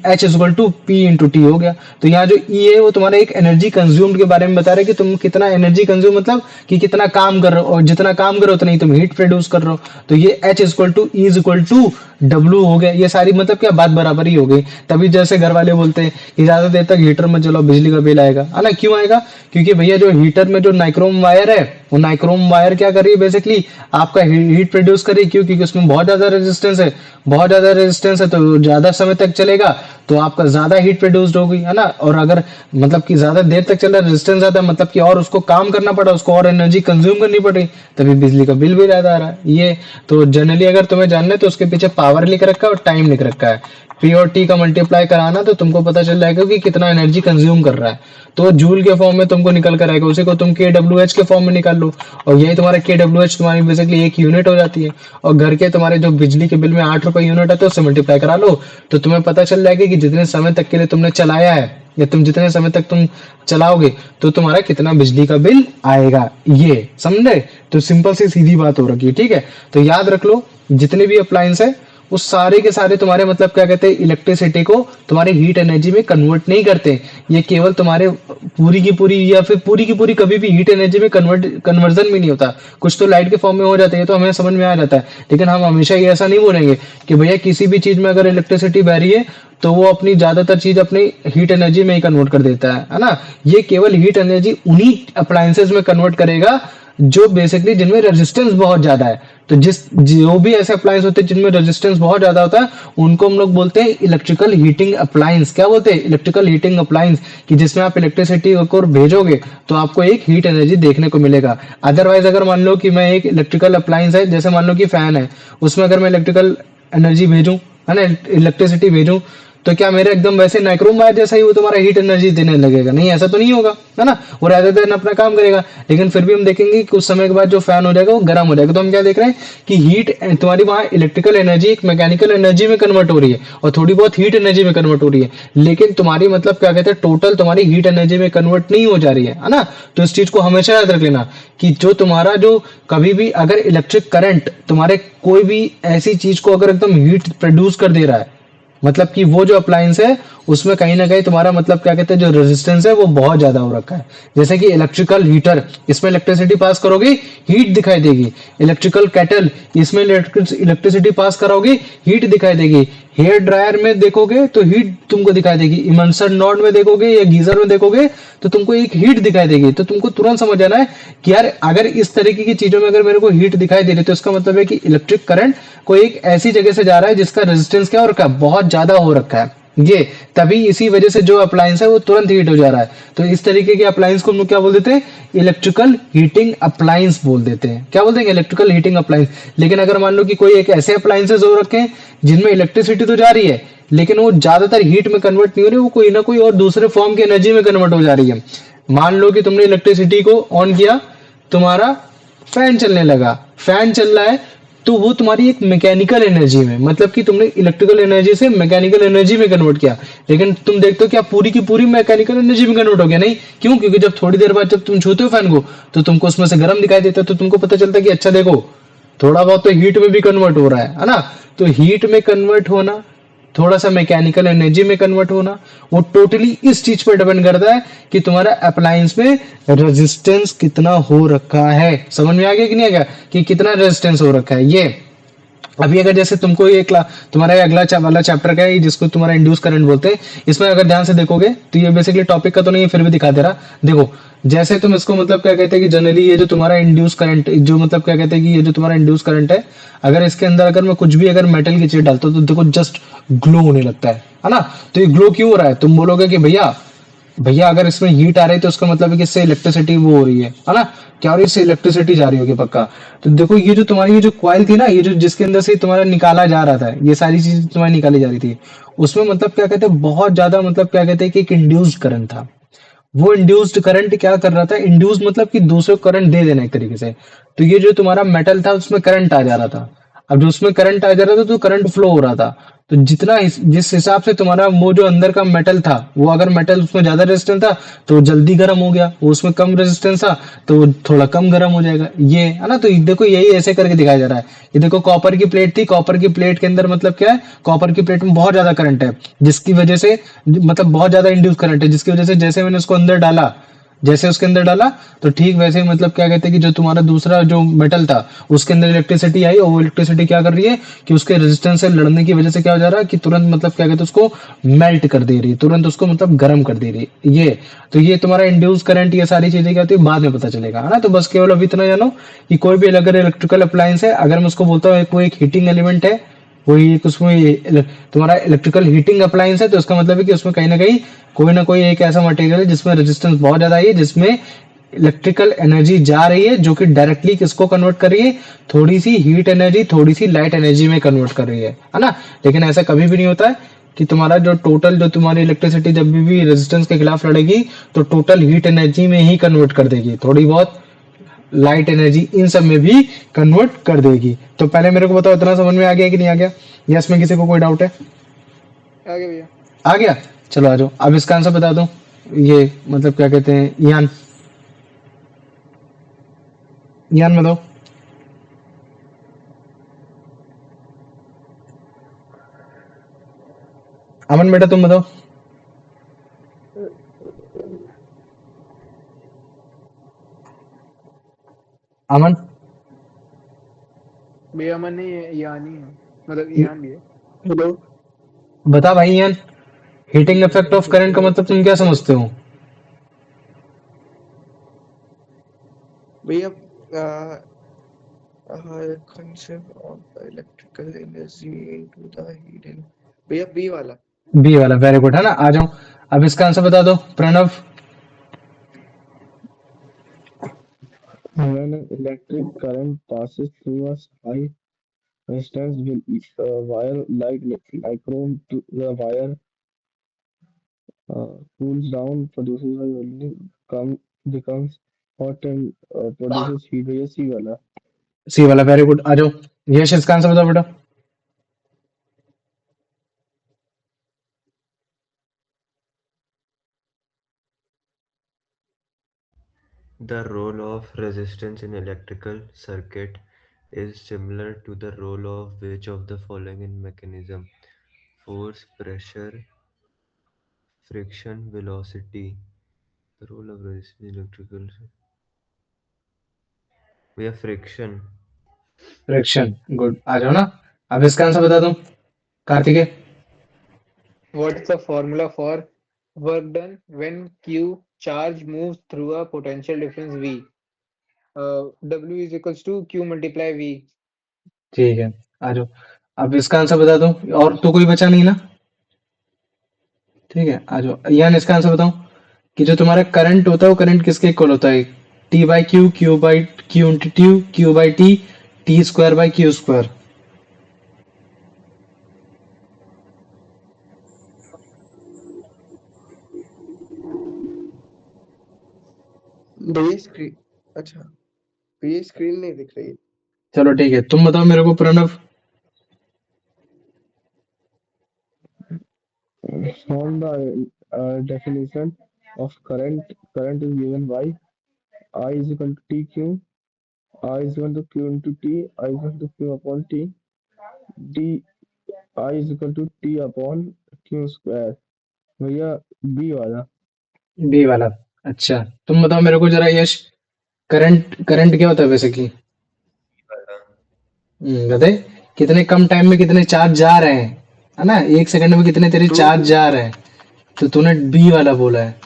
H equal to P into T हो गया। तो यहाँ जो E है वो तुम्हारा एक एनर्जी कंज्यूम्ड के बारे में बता रहा है कि तुम कितना एनर्जी कंज्यूम मतलब कि कितना काम कर रहे हो, और जितना काम करो उतना ही तुम हीट प्रोड्यूस कर रहे हो। तो ये H equal to E equal to W हो गया। ये सारी मतलब क्या बात बराबर ही हो गई। तभी जैसे घर वाले बोलते हैं कि ज्यादा देर तक हीटर में चलाओ बिजली का बिल आएगा, है ना। क्यों आएगा? क्योंकि भैया जो हीटर में जो नाइक्रोम वायर है, वो नाइक्रोम वायर क्या कर रही है बेसिकली आपका हीट प्रोड्यूस कर रही है। क्यों? क्योंकि उसमें बहुत ज्यादा रेजिस्टेंस है, बहुत ज्यादा रेजिस्टेंस है तो ज्यादा समय तक चलेगा तो आपका ज्यादा हीट प्रोड्यूस्ड होगी, है ना। और अगर मतलब कि ज्यादा देर तक चल रहा है, रेजिस्टेंस ज्यादा मतलब कि और उसको काम करना पड़ा, उसको और एनर्जी कंज्यूम करनी पड़ रही, तभी बिजली का बिल भी ज्यादा आ रहा है। ये तो जनरली अगर तुम्हें जानना है तो उसके पीछे पावर लिख रखा है और टाइम लिख रखा है। पी और टी का मल्टीप्लाई कराना तो तुमको पता चल जाएगा कि कितना एनर्जी कंज्यूम कर रहा है। तो जूल के फॉर्म में तुमको निकल कर आएगा, उसी को तुम के डब्ल्यू एच के फॉर्म में निकाल लो, और यही तुम्हारा के डब्ल्यू एच तुम्हारी बेसिकली एक यूनिट हो जाती है। और घर के तुम्हारे जो बिजली के बिल में 8 रुपए यूनिट है तो उससे मल्टीप्लाई करा लो, तो तुम्हें पता चल जाएगा कि जितने समय तक के लिए तुमने चलाया है या तुम जितने समय तक तुम चलाओगे तो तुम्हारा कितना बिजली का बिल आएगा। ये समझे? तो सिंपल सी सीधी बात हो रखी है, ठीक है। तो याद रख लो जितने भी अप्लायंस है वो सारे के सारे तुम्हारे मतलब क्या कहते हैं इलेक्ट्रिसिटी को तुम्हारे हीट एनर्जी में कन्वर्ट नहीं करते। ये केवल तुम्हारे पूरी की पूरी या फिर पूरी की पूरी कभी भी हीट एनर्जी में कन्वर्जन भी नहीं होता। कुछ तो लाइट के फॉर्म में हो जाता है, तो हमें समझ में आ जाता है, लेकिन हम हमेशा ये ऐसा नहीं बोलेंगे कि भैया किसी भी चीज में अगर इलेक्ट्रिसिटी बह रही है तो वो अपनी ज्यादातर चीज अपनी हीट एनर्जी में ही कन्वर्ट कर देता है ना। ये केवल हीट एनर्जी उन्हीं अप्लायंसेज में कन्वर्ट करेगा जो बेसिकली जिनमें रेजिस्टेंस बहुत ज्यादा है। तो जो भी ऐसे अप्लायंस होते हैं जिनमें रेजिस्टेंस बहुत ज्यादा होता है उनको हम लोग बोलते हैं इलेक्ट्रिकल हीटिंग अप्लायंस। क्या बोलते हैं? इलेक्ट्रिकल हीटिंग अप्लायंस, कि जिसमें आप इलेक्ट्रिसिटी को भेजोगे तो आपको एक हीट एनर्जी देखने को मिलेगा। अदरवाइज अगर मान लो कि मैं एक इलेक्ट्रिकल अप्लायंस है, जैसे मान लो कि फैन है, उसमें अगर मैं इलेक्ट्रिकल एनर्जी भेजूं, है ना, इलेक्ट्रिसिटी भेजूं, तो क्या मेरे एकदम वैसे नाइक्रोम वायर जैसा ही वो तुम्हारा हीट एनर्जी देने लगेगा? नहीं, ऐसा तो नहीं होगा, है ना। वो रादर देन अपना काम करेगा, लेकिन फिर भी हम देखेंगे कि कुछ समय के बाद जो फैन हो जाएगा वो गर्म हो जाएगा। तो हम क्या देख रहे हैं कि हीट तुम्हारी वहां इलेक्ट्रिकल एनर्जी एक मैकेनिकल एनर्जी में कन्वर्ट हो रही है और थोड़ी बहुत हीट एनर्जी में कन्वर्ट हो रही है, लेकिन तुम्हारी मतलब क्या कहते हैं टोटल तुम्हारी हीट एनर्जी में कन्वर्ट नहीं हो जा रही है ना। तो इस चीज को हमेशा याद रख लेना कि जो तुम्हारा जो कभी भी अगर इलेक्ट्रिक करंट तुम्हारे कोई भी ऐसी चीज को अगर एकदम हीट प्रोड्यूस कर दे रहा है, मतलब कि वो जो अप्लायंस है उसमें कहीं ना कहीं तुम्हारा मतलब क्या कहते हैं जो रेजिस्टेंस है वो बहुत ज्यादा हो रखा है। जैसे कि इलेक्ट्रिकल हीटर, इसमें इलेक्ट्रिसिटी पास करोगे हीट दिखाई देगी। इलेक्ट्रिकल केटल, इसमें इलेक्ट्रिसिटी पास कराओगे हीट दिखाई देगी। हेयर ड्रायर में देखोगे तो हीट तुमको दिखाई देगी। इमल्सन नॉड में देखोगे या गीजर में देखोगे तो तुमको एक हीट दिखाई देगी। तो तुमको तुरंत समझ आना है कि यार अगर इस तरीके की चीजों में अगर मेरे को हीट दिखाई दे रही है तो इसका मतलब है कि इलेक्ट्रिक करंट कोई एक ऐसी जगह से जा रहा है जिसका रेजिस्टेंस क्या हो रखा है, बहुत ज्यादा हो रखा है। ये तभी इसी वजह से जो अप्लायंस है वो तुरंत हीट हो जा रहा है। तो इस तरीके के अप्लायंस को हम लोग क्या बोल देते हैं? इलेक्ट्रिकल हीटिंग अप्लायंस बोल देते हैं। क्या बोलते हैं? Electrical heating appliance. लेकिन अगर मान लो कि कोई एक ऐसे अप्लायंसेस हो रखे हैं जिनमें इलेक्ट्रिसिटी तो जा रही है लेकिन वो ज्यादातर हीट में कन्वर्ट नहीं हो रही, वो कोई ना कोई और दूसरे फॉर्म की एनर्जी में कन्वर्ट हो जा रही है। मान लो कि तुमने इलेक्ट्रिसिटी को ऑन किया, तुम्हारा फैन चलने लगा, फैन चल रहा है तो वो तुम्हारी एक मैकेनिकल एनर्जी में, मतलब कि तुमने इलेक्ट्रिकल एनर्जी से मैकेनिकल एनर्जी में कन्वर्ट किया, लेकिन तुम देखते हो क्या पूरी की पूरी मैकेनिकल एनर्जी में कन्वर्ट हो गया? नहीं। क्यों? क्योंकि जब थोड़ी देर बाद जब तुम छूते हो फैन को तो तुमको उसमें से गर्म दिखाई देता है, तो तुमको पता चलता है कि अच्छा देखो थोड़ा बहुत तो हीट में भी कन्वर्ट हो रहा है ना। तो हीट में कन्वर्ट होना, थोड़ा सा मैकेनिकल एनर्जी में कन्वर्ट होना, वो टोटली इस चीज पर डिपेंड करता है कि तुम्हारा अप्लायंस में रेजिस्टेंस कितना हो रखा है। समझ में आ गया कि नहीं आ गया कि कितना रेजिस्टेंस हो रखा है? ये अभी अगर जैसे तुमको ये तुम्हारा ये अगला वाला चैप्टर का है जिसको तुम्हारा इंड्यूस करंट बोलते हैं, इसमें अगर ध्यान से देखोगे तो ये बेसिकली टॉपिक का तो नहीं है, फिर भी दिखा दे रहा। देखो जैसे तुम इसको मतलब क्या कहते हैं कि जनरली ये जो तुम्हारा इंड्यूस करंट, जो मतलब क्या कहते हैं कि ये जो तुम्हारा इंड्यूस करंट है, अगर इसके अंदर अगर मैं कुछ भी अगर मेटल की चीज डालता हूँ तो देखो जस्ट ग्लो होने लगता है ना। तो ये ग्लो क्यों हो रहा है? तुम बोलोगे कि भैया भैया अगर इसमें हीट आ रही है तो उसका मतलब है कि इससे इलेक्ट्रिसिटी वो हो रही है ना। क्या हो रही है? इससे इलेक्ट्रिसिटी जा रही होगी पक्का। तो देखो ये जो तुम्हारी ये जो कॉइल थी ना, ये जो जिसके अंदर से तुम्हारा निकाला जा रहा था, ये सारी चीज तुम्हारी निकाली जा रही थी, उसमें मतलब क्या कहते हैं बहुत ज्यादा मतलब क्या कहते हैं कि एक इंड्यूस्ड करंट था। वो इंड्यूस्ड करंट क्या कर रहा था? इंड्यूस मतलब कि दूसरे को करंट दे देना एक तरीके से। तो ये जो तुम्हारा मेटल था उसमें करंट आ जा रहा था। अब जो उसमें करंट आ जा रहा था तो करंट फ्लो हो रहा था, तो जिस हिसाब से तुम्हारा वो जो अंदर का मेटल था, वो अगर मेटल उसमें ज्यादा रेजिस्टेंस था तो वो जल्दी गर्म हो गया, वो उसमें कम रेजिस्टेंस था तो वो थोड़ा कम गर्म हो जाएगा, ये है ना। तो ये देखो यही ऐसे करके दिखाया जा रहा है। ये देखो कॉपर की प्लेट थी, कॉपर की प्लेट के अंदर मतलब क्या है, कॉपर की प्लेट में बहुत ज्यादा करंट है, जिसकी वजह से मतलब बहुत ज्यादा इंड्यूस करंट है, जिसकी वजह से जैसे मैंने उसको अंदर डाला, जैसे उसके अंदर डाला तो ठीक वैसे ही मतलब क्या कहते हैं कि जो तुम्हारा दूसरा जो मेटल था उसके अंदर इलेक्ट्रिसिटी आई, और वो इलेक्ट्रिसिटी क्या कर रही है कि उसके रेजिस्टेंस से लड़ने की वजह से क्या हो जा रहा है कि तुरंत मतलब क्या कहते हैं उसको मेल्ट कर दे रही है, तुरंत उसको मतलब गर्म कर दे रही है ये। तो ये तुम्हारा इंड्यूस करंट, ये सारी चीजें क्या होती है बाद में पता चलेगा, है ना। तो बस केवल अभी इतना जानो कि कोई भी अगर इलेक्ट्रिकल अप्लायंस है, अगर मैं उसको बोलता हूँ कोई एक हीटिंग एलिमेंट है, कोई एक उसमें तुम्हारा इलेक्ट्रिकल हीटिंग अप्लायंस है, तो इसका मतलब है कि उसमें कहीं ना कोई एक ऐसा मटेरियल है जिसमें रेजिस्टेंस बहुत ज्यादा है, जिसमें इलेक्ट्रिकल एनर्जी जा रही है, जो कि डायरेक्टली किसको कन्वर्ट कर रही है, थोड़ी सी हीट एनर्जी थोड़ी सी लाइट एनर्जी में कन्वर्ट कर रही है ना। लेकिन ऐसा कभी भी नहीं होता है कि तुम्हारा जो टोटल जो तुम्हारी इलेक्ट्रिसिटी जब भी रेजिस्टेंस के खिलाफ लड़ेगी तो टोटल हीट एनर्जी में ही कन्वर्ट कर देगी, थोड़ी बहुत लाइट एनर्जी इन सब में भी कन्वर्ट कर देगी। तो पहले मेरे को बताओ इतना समझ में आ गया कि नहीं आ गया, या इसमें किसी को कोई डाउट है? आगे भैया। आ गया। चलो आ जाओ, अब इसका आंसर बता दो। ये मतलब क्या कहते हैं, यान, यान बताओ। अमन बेटा तुम बताओ। अमन भैया मन नहीं है, ईयान ही है, मतलब ईयान भी है। हेलो। बता भाई यान, हीटिंग इफेक्ट ऑफ करंट का मतलब तुम क्या समझते हो? भैया concept of the electrical energy into the heating। भैया बी वाला। बी वाला, वेरी गुड, है ना। आ जाओ, अब इसका आंसर बता दो Pranav. When an electric current passes through a high resistance wire like chrome, to the wire cools down, produces a welding, becomes hot and produces heat। भैया सी वाला। सी वाला, वेरी गुड। आ जाओ यश, इसका आंसर बताओ बेटा। The role of resistance in electrical circuit is similar to the role of which of the following in mechanism: force, pressure, friction, velocity. The role of resistance in electrical. We have friction. Friction, good. आ जाओ ना, अब इसका answer बता दो Kartikeya. What is the formula for work done when Q charge moves through a potential difference V? W is equals to Q multiply V. ठीक है, आ जाओ, अब इसका आंसर बता दो। और तो कोई बचा नहीं ना? ठीक है, आ जाओ यान, इसका आंसर बताओ कि जो तुम्हारा करंट होता है वो करंट किसके इक्वल होता है? T by Q, Q by Q into two, Q by T, T square by Q square. भैया स्क्रीन, अच्छा भैया स्क्रीन नहीं दिख रही। चलो ठीक है, तुम बताओ मेरे को Pranav. From the definition of current is given by I is equal to TQ, I is equal to Q into T, I is equal to Q upon T, D, I is equal to T upon Q square। भैया B वाला। B वाला, अच्छा। तुम बताओ मेरे को जरा यश, current current क्या होता है बेसिकली? बताए, कितने कम टाइम में कितने चार्ज जा रहे हैं, है ना, एक सेकंड में कितने तेरे चार्ज जा रहे हैं। तो तूने बी वाला बोला है,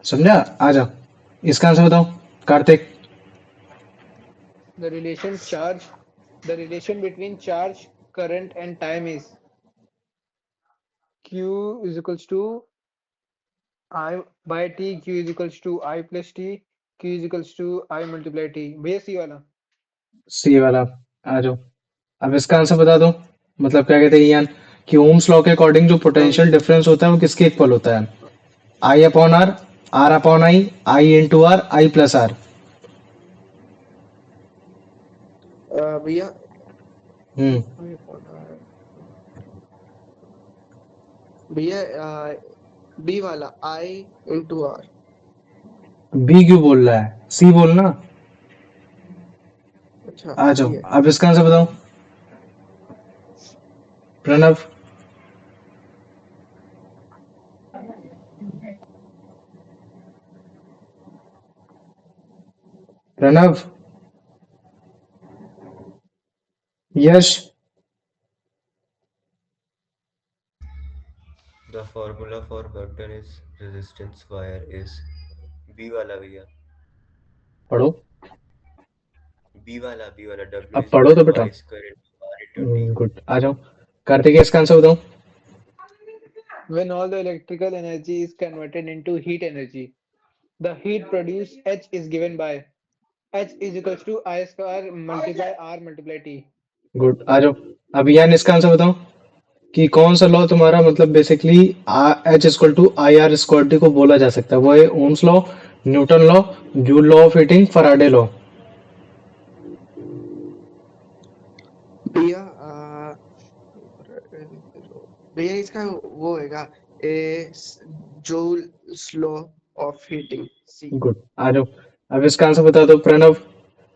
समझा। आ जाओ, इसका आंसर बताओ Kartik. The relation between charge, current, and time is Q is equals to I by T. Q is equals to I plus T. Q is equals to I multiply T. भैया C वाला। सी वाला, आ जाओ, अब इसका answer बता दो। मतलब क्या कहते हैं यान, कि ओम्स लॉ के अकॉर्डिंग जो पोटेंशियल डिफरेंस होता है वो किसके इक्वल होता है? I upon R, R upon I, I into R, I plus R. भैया हम्म। हमें पढ़ा है भैया बी वाला आई इंटू आर। बी क्यों बोल रहा है, सी बोलना। अच्छा आ सी जाओ, है। अब इसका आंसर बताओ प्रणव। प्रणव, यश। The formula for work done is resistance wire is B वाला भैया। पढ़ो। B वाला W अब is पढ़ो equal तो to बेटा। I square into R into T। Good, आ जाओ। कार्तिक, इसका आंसर बताओ। When all the electrical energy is converted into heat energy, the heat produced H is given by H is equals to I square multiply R multiply T. Good, आ जाओ। अब यान इसका answer बताओ कि कौन सा लॉ तुम्हारा मतलब basically H equal to I R square T को बोला जा सकता है। वो है Ohm's law, Newton law, Joule law of heating, Faraday law. भैया भैया इसका वो होगा A Joule's law of heating C. Good, आ जाओ। अब इसका आंसर बता दो प्रणव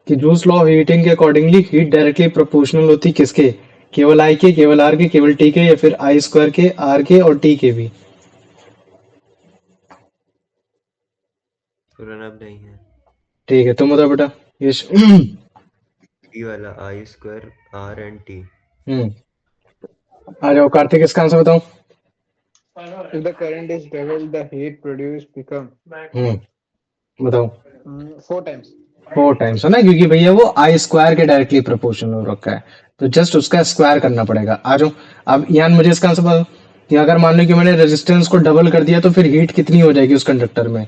कि जूस लॉ ऑफ हीटिंग के अकॉर्डिंगली हीट डायरेक्टली प्रोपोर्शनल होती किसके, केवल आई के, केवल आर के, केवल टी के, या फिर आई स्क्वायर के, आर के और टी के भी। प्रणव नहीं है। ठीक है, तुम बताओ बेटा। यश। B वाला I square R and T। हम्म। आ जाओ कार्तिक, इसका आंसर बताओ। If the current is double, the heat produced become बताओ। 4 times. 4 टाइम्स है ना, क्योंकि भैया वो आई स्क्वायर के डायरेक्टली प्रोपोर्शनल हो रखा है, तो जस्ट उसका स्क्वायर करना पड़ेगा। आ जाओ। अब यान मुझे इसका आंसर बताओ कि अगर मान लो कि मैंने रेजिस्टेंस को डबल कर दिया तो फिर हीट कितनी हो जाएगी उस कंडक्टर में।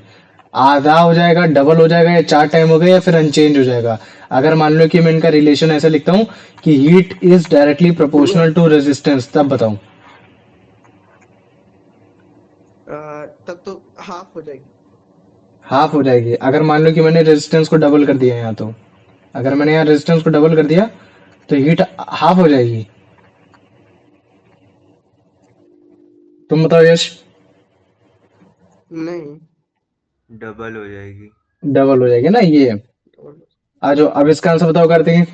आधा हो जाएगा, डबल हो जाएगा, या 4 टाइम हो गया, या फिर अनचेंज हो जाएगा। अगर मान लो कि मैं इनका रिलेशन ऐसे लिखता हूँ कि हीट इज डायरेक्टली भैया प्रोपोर्शनल टू रेजिस्टेंस, तब बताओ। तब तो हाफ हो जाएगी। हाफ हो जाएगी अगर मान लो कि मैंने रेजिस्टेंस को डबल कर दिया यहाँ तो। अगर मैंने यहाँ रेजिस्टेंस को डबल कर दिया तो हीट हाफ हो जाएगी। तुम बताओ यश। नहीं डबल हो जाएगी। डबल हो जाएगी ना ये। आ जाओ, अब इसका आंसर बताओ कार्तिक।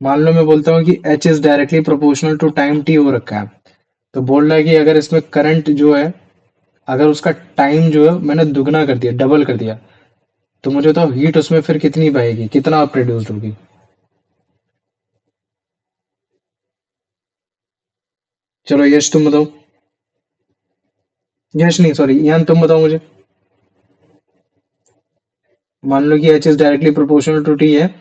मान लो मैं बोलता हूँ कि H is directly proportional to time T हो रखा है, तो बोल रहा है कि अगर इसमें करंट जो है, अगर उसका टाइम जो है मैंने दुगना कर दिया, डबल कर दिया, तो मुझे बताओ हीट उसमें फिर कितनी पाएगी, कितना प्रोड्यूस्ड होगी। चलो यश तुम बताओ। यश नहीं, सॉरी यान, तुम बताओ मुझे। मान लो कि H is directly proportional to T है,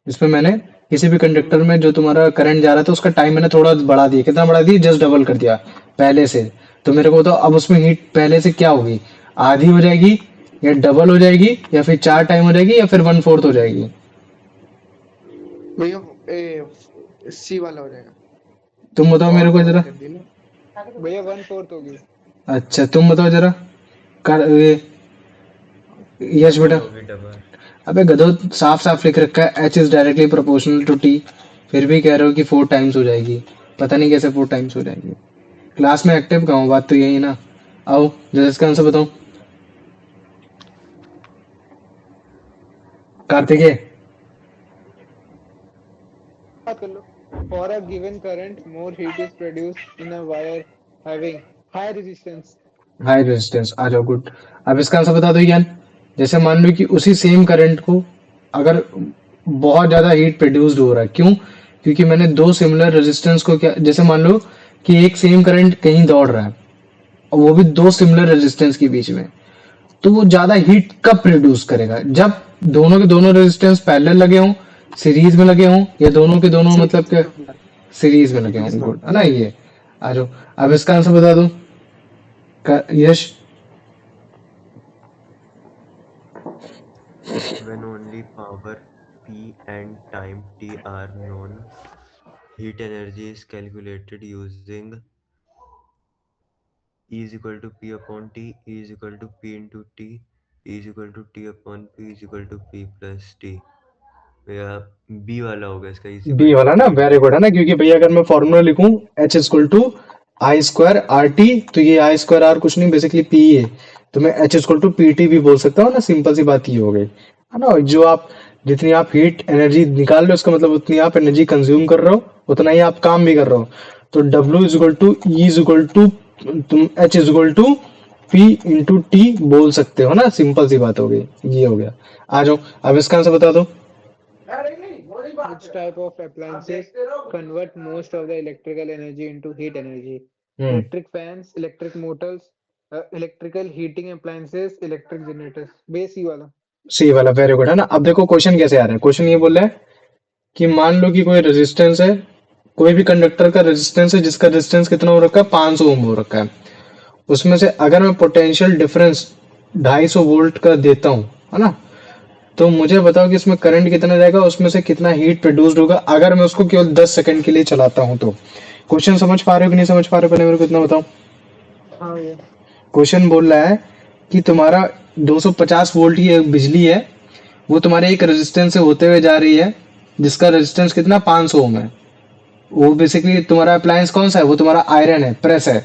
इसमें मैंने किसी भी कंडक्टर में जो तुम्हारा करंट जा रहा था उसका टाइम मैंने थोड़ा बढ़ा दिया, कितना बढ़ा दिया, जस्ट डबल कर दिया पहले से। तो मेरे को बताओ अब उसमें हीट पहले से क्या होगी, आधी हो जाएगी, या डबल हो जाएगी, या फिर 4 टाइम हो जाएगी, या फिर 1/4 हो जाएगी। भैया सी वाला हो जाएगा। तुम बताओ मेरे और को डबल जरा। कर दी ना। भैया 1/4 होगी। अच्छा तुम बताओ जरा। यश डबल बेटा। होगी डबल। अबे गधो, साफ साफ लिख रखा है H is directly proportional to T, फिर भी कह रहे हो कि 4 टाइम्स हो जाएगी। पता नहीं कैसे 4 टाइम्स हो जाएगी। क्लास में एक्टिव का हूँ, बात तो यही ना। आओ जरा इसका आंसर बताओ कार्तिकेय। बात कर लो। For a given current, more heat is produced in a wire having high resistance. High resistance, आ जाओ, गुड। अब इसका आंसर बता दो ज्ञान। जैसे मान लो कि उसी सेम करंट को अगर बहुत ज्यादा हीट प्रोड्यूस्ड हो रहा है, क्यों, क्योंकि मैंने दो सिमिलर रेजिस्टेंस को क्या, जैसे मान लो कि एक सेम करंट कहीं दौड़ रहा है और वो भी दो सिमिलर रेजिस्टेंस के बीच में, तो वो ज्यादा हीट कब प्रोड्यूस करेगा, जब दोनों के दोनों रेजिस्टेंस पैरेलल लगे हों, सीरीज में लगे हों, या दोनों के दोनों मतलब सीरीज के में होगा। सीरीज में लगे सीरीज हों। में गुड होगा। है ना ये। आ जाओ, अब इसका आंसर बता दो यश। When only power P and time T are known, heat energy is calculated using E is equal to P upon T, E is equal to P into T, E is equal to T upon P is equal to P plus T। भैया B वाला होगा इसका, is B equal to वाला ना, P। Very good है ना, क्योंकि भैया अगर मैं फॉर्मूला लिखूं H is equal to I square R T, तो ये आई स्क्वायर आर कुछ नहीं बेसिकली पी है, तो मैं H is equal to P T भी बोल सकता हूँ ना, सिंपल सी बात ये हो गई है ना। जो आप जितनी आप हीट एनर्जी निकाल रहे हो उसका मतलब उतनी आप एनर्जी कंज्यूम कर रहे हो, उतना ही आप काम भी कर रहे हो। तो W is equal to E is equal to तुम H is equal to P into T बोल सकते हो ना, सिंपल सी बात हो गई, ये हो गया। आ जाओ अब इसका आंसर बता दो। Which type of appliances convert most of the electrical energy into heat energy? Hmm, Electric fans, electric motors, electrical heating appliances, electric generators. Base E वाला। सी वाला, वेरी गुड है ना। अब देखो क्वेश्चन कैसे आ रहा है, क्वेश्चन ये बोल रहा है कि मान लो कि कोई रेजिस्टेंस है, कोई भी कंडक्टर का रेजिस्टेंस है जिसका रेजिस्टेंस कितना हो रखा है, 500 ओम हो रखा है। उसमें से अगर मैं पोटेंशियल डिफरेंस 250 वोल्ट का देता हूँ, है ना, तो मुझे बताओ कि इसमें करंट कितना जाएगा, उसमें से कितना हीट प्रोड्यूस्ड होगा अगर मैं उसको केवल 10 सेकंड के लिए चलाता हूँ तो। क्वेश्चन समझ पा रहे हो कि नहीं समझ पा रहे हो, पहले मेरे को इतना बताओ। हाँ भैया। क्वेश्चन बोल रहा है कि तुम्हारा 250 वोल्ट की एक बिजली है, वो तुम्हारे एक रेजिस्टेंस से होते हुए जा रही है जिसका रेजिस्टेंस कितना 500 ओम है। वो बेसिकली तुम्हारा अप्लायंस कौन सा है, वो तुम्हारा आयरन है, प्रेस है।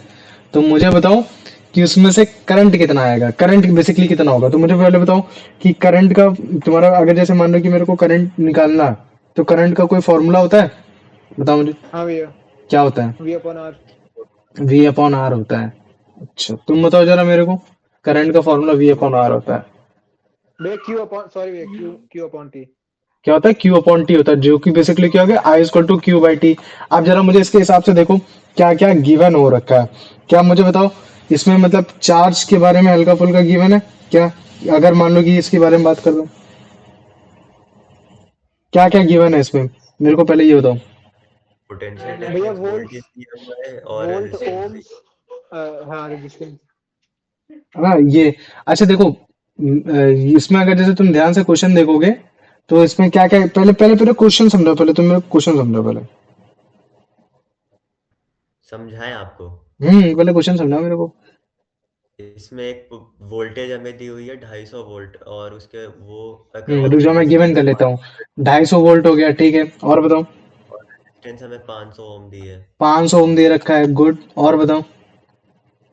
तो मुझे बताओ कि उसमें से करंट कितना आएगा, करंट बेसिकली कितना होगा। तो मुझे पहले बताओ कि करंट का तुम्हारा, अगर जैसे मान लो कि मेरे को करंट निकालना है, तो करंट का कोई फॉर्मूला होता है, बताओ मुझे हाँ भैया। क्या होता है। V upon R। V upon R होता है। अच्छा तुम बताओ जरा मेरे को, करंट का फॉर्मूला वी अपॉन आर होता है। भैया Q upon, sorry भैया, Q upon T। क्या होता है, क्यू अपॉन टी होता है, जो कि बेसिकली क्या हो गया, I equal to Q by T. आप जरा मुझे इसके हिसाब से देखो क्या क्या गिवन हो रखा है, क्या मुझे बताओ इसमें, मतलब चार्ज के बारे में हल्का फुल्का गिवन है क्या, अगर मान लो कि इसके बारे में बात कर लो, क्या क्या गिवन है इसमें, मेरे को पहले ये बताओ। पोटेंशियल भैया डिफरेंस वोल्ट, वोल्टेज दिया हुआ है और वोल्ट, रेजिस्टेंस। ओम्स, हाँ रेजिस्टेंस। है ना ये। अच्छा देखो इसमें अगर जैसे तुम ध्यान से क्वेश्चन देखोगे तो इसमें क्या क्या, पहले पहले पहले क्वेश्चन समझो, पहले तुम मेरे क्वेश्चन समझो पहले। समझाएं आपको। पहले क्वेश्चन समझाओ मेरे को। इसमें एक वोल्टेज हमें दी हुई है 250 वोल्ट, और उसके वो रुक अक्रॉस जाओ मैं गिवन रेजिस्टेंस कर लेता हूँ। 250 वोल्ट हो गया, ठीक है, और बताओ। और रेजिस्टेंस हमें 500 ओम दी है। 500 ओम दे रखा है, गुड, और बताओ।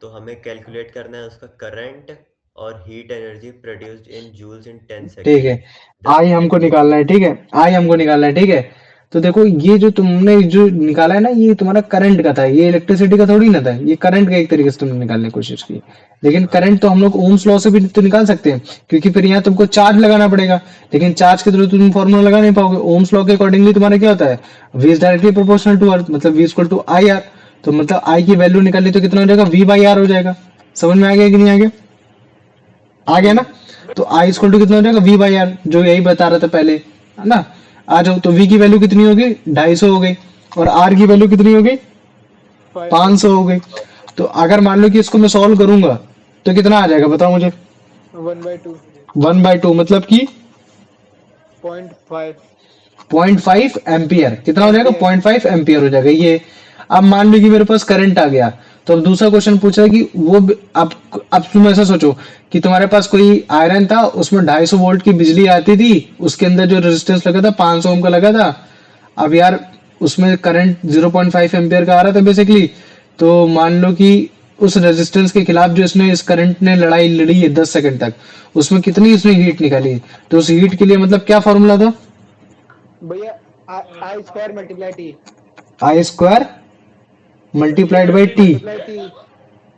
तो हमें कैलकुलेट करना है उसका करंट और heat energy produced in joules in 10 ठीक है, सेकेंड। 10 आई हमको सेकेंड। निकालना है, ठीक है, आई हमको निकालना है, ठीक है। तो देखो ये जो तुमने जो निकाला है ना, ये तुम्हारा करंट का था, ये इलेक्ट्रिसिटी का थोड़ी ना था, ये करंट का एक तरीके से तुमने निकालने की कोशिश की। लेकिन हाँ। करंट तो हम लोग ओम्स लॉ से भी तो निकाल सकते हैं, क्योंकि फिर यहाँ तुमको चार्ज लगाना पड़ेगा, लेकिन चार्ज के थ्रू तुम फॉर्मूला लगा नहीं पाओगे। ओम्स लॉ के अकॉर्डिंगली तुम्हारा क्या होता है, V is directly proportional to R, मतलब V equal to I R. तो मतलब आई की वैल्यू निकाली तो कितना हो जाएगा, वी बाई आर हो जाएगा। समझ में आ गया कि नहीं आ गया, आ गया ना। तो आई इक्वल टू कितना हो जाएगा, वी बाई आर, जो यही बता रहा था पहले, है ना। आ जाओ, तो वी की वैल्यू कितनी हो गई, 250 हो गई, और आर की वैल्यू कितनी हो गई, 500। 500 हो गई। तो अगर मान लो कि इसको मैं सॉल्व करूंगा तो कितना आ जाएगा बताओ मुझे। 1/2। 1/2 मतलब कि 0.5 0.5 एम्पियर, कितना हो जाएगा, एम्पियर। 0.5 एम्पियर हो जाएगा ये। अब मान लो कि मेरे पास करंट आ गया, तो अब दूसरा क्वेश्चन पूछ रहा है कि अब तुम ऐसा सोचो कि तुम्हारे पास कोई आयरन था, उसमें 250 वोल्ट की बिजली आती थी, उसके अंदर जो रेजिस्टेंस लगा था 500 ओम का लगा था। अब यार उसमें करंट 0.5 एम्पियर का आ रहा था बेसिकली। तो मान लो कि उस रेजिस्टेंस के खिलाफ जो इसने इस करंट ने लड़ाई लड़ी है 10 सेकंड तक, उसमें कितनी इसने हीट निकाली। तो उस हीट के लिए मतलब क्या फॉर्मूला था, भैया I square multiply T। I square multiplied by T. Multiply T।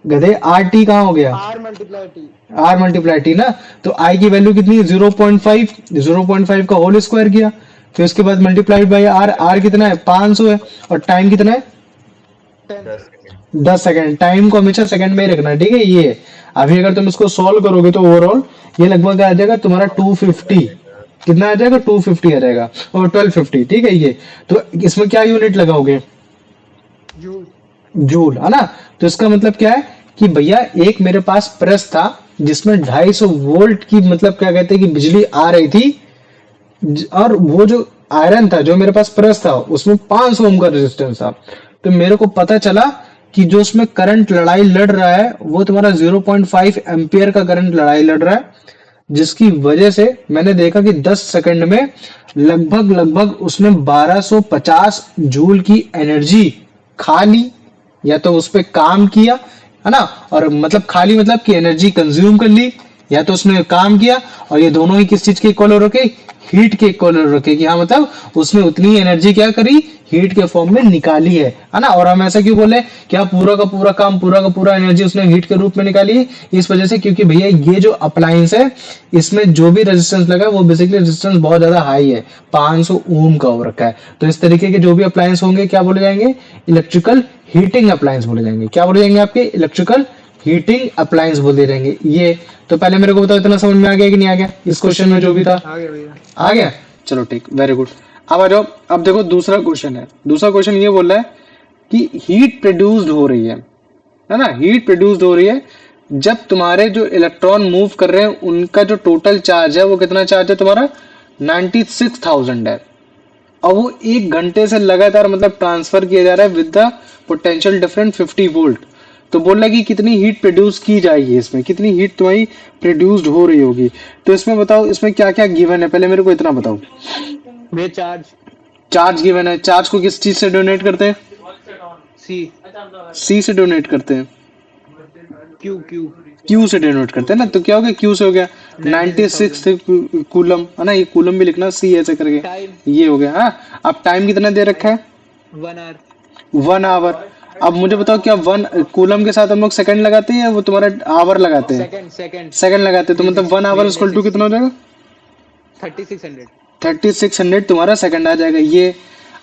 गधे आर टी कहाँ हो गया, R multiply T। R multiply T ना। तो आई की वैल्यू कितनी है, 0.5, 0.5 का होल स्क्वायर किया, फिर उसके बाद मल्टीप्लाइड बाई आर, आर कितना है 500 है, और टाइम कितना है 10। 10 सेकेंड। 10 सेकंड। टाइम को हमेशा सेकंड में ही रखना है, ठीक है ये। अभी अगर तुम इसको सॉल्व करोगे तो ओवरऑल ये लगभग आ जाएगा तुम्हारा 250, कितना आ जाएगा 250 आ जाएगा, और 1250, ठीक है ये। तो इसमें क्या यूनिट लगाओगे, जूल। जूल, है ना। तो इसका मतलब क्या है कि भैया एक मेरे पास प्रेस था जिसमें 250 वोल्ट की, मतलब क्या कहते हैं कि बिजली आ रही थी, और वो जो आयरन था जो मेरे पास प्रेस था उसमें 500 ओम का रेजिस्टेंस था। तो मेरे को पता चला कि जो उसमें करंट लड़ाई लड़ रहा है वो तुम्हारा 0.5 एम्पियर का करंट लड़ाई लड़ रहा है। जिसकी वजह से मैंने देखा कि 10 सेकंड में लगभग लगभग उसने 1250 जूल की एनर्जी खा ली, या तो उस पे काम किया, है ना, और मतलब खाली मतलब कि एनर्जी कंज्यूम कर ली, या तो उसने काम किया। और ये दोनों ही किस चीज के इक्वल हो रखे, हीट के इक्वल हो रखे, कि हाँ मतलब उसने उतनी एनर्जी क्या करी, हीट के फॉर्म में निकाली है ना। और हम ऐसा क्यों बोले कि हाँ पूरा का पूरा काम, पूरा का पूरा एनर्जी उसने हीट के रूप में निकाली है, इस वजह से क्योंकि भैया ये जो अप्लायंस है इसमें जो भी रेजिस्टेंस लगा है वो बेसिकली रेजिस्टेंस बहुत ज्यादा हाई है, 500 ओम का हो रखा है। तो इस तरीके के जो भी अप्लायंस होंगे क्या बोले जाएंगे, इलेक्ट्रिकल हीटिंग अप्लायंस बोले जाएंगे। क्या बोले जाएंगे आपके, इलेक्ट्रिकल हीटिंग अप्लायंस बोले जाएंगे। ये तो पहले मेरे को बताओ इतना समझ में आ गया कि नहीं आ गया, इस क्वेश्चन में जो भी था आ गया भैया। आ गया। चलो ठीक, वेरी गुड। अब आ जाओ, अब देखो दूसरा क्वेश्चन है। दूसरा क्वेश्चन ये बोल रहा है कि हीट प्रोड्यूस्ड हो रही है ना, हीट प्रोड्यूस्ड हो रही है जब तुम्हारे जो इलेक्ट्रॉन मूव कर रहे हैं उनका जो टोटल चार्ज है वो कितना चार्ज है तुम्हारा, 96,000 है। और वो 1 घंटे से लगातार मतलब ट्रांसफर किया जा रहा है with the potential difference 50 volt. तो बोल रहा है कि कितनी हीट प्रोड्यूस की जाएगी, इसमें कितनी हीट तुम्हारी प्रोड्यूस्ड हो रही होगी। तो इसमें बताओ इसमें क्या क्या गिवन है, पहले मेरे को इतना बताओ। वे चार्ज चार्ज गिवन है, चार्ज को किस चीज से डोनेट करते हैं, सी सी से डोनेट करते हैं, क्यू क्यू क्यू से डोनेट करते हैं ना। तो क्या हो गया, क्यू से हो गया 96 कूलम, है ना, ये कूलम भी लिखना सी ऐसे करके, टाइम ये हो गया। हाँ अब टाइम कितना दे रखा है, 1 आवर 1 आवर। अब मुझे बताओ क्या 1 कूलम के साथ हम लोग सेकंड लगाते हैं या वो तुम्हारा आवर लगाते हैं, सेकंड सेकंड सेकंड लगाते हैं। तो मतलब 1 आवर इक्वल टू कितना हो जाएगा, 3600 3600 तुम्हारा सेकंड आ जाएगा ये।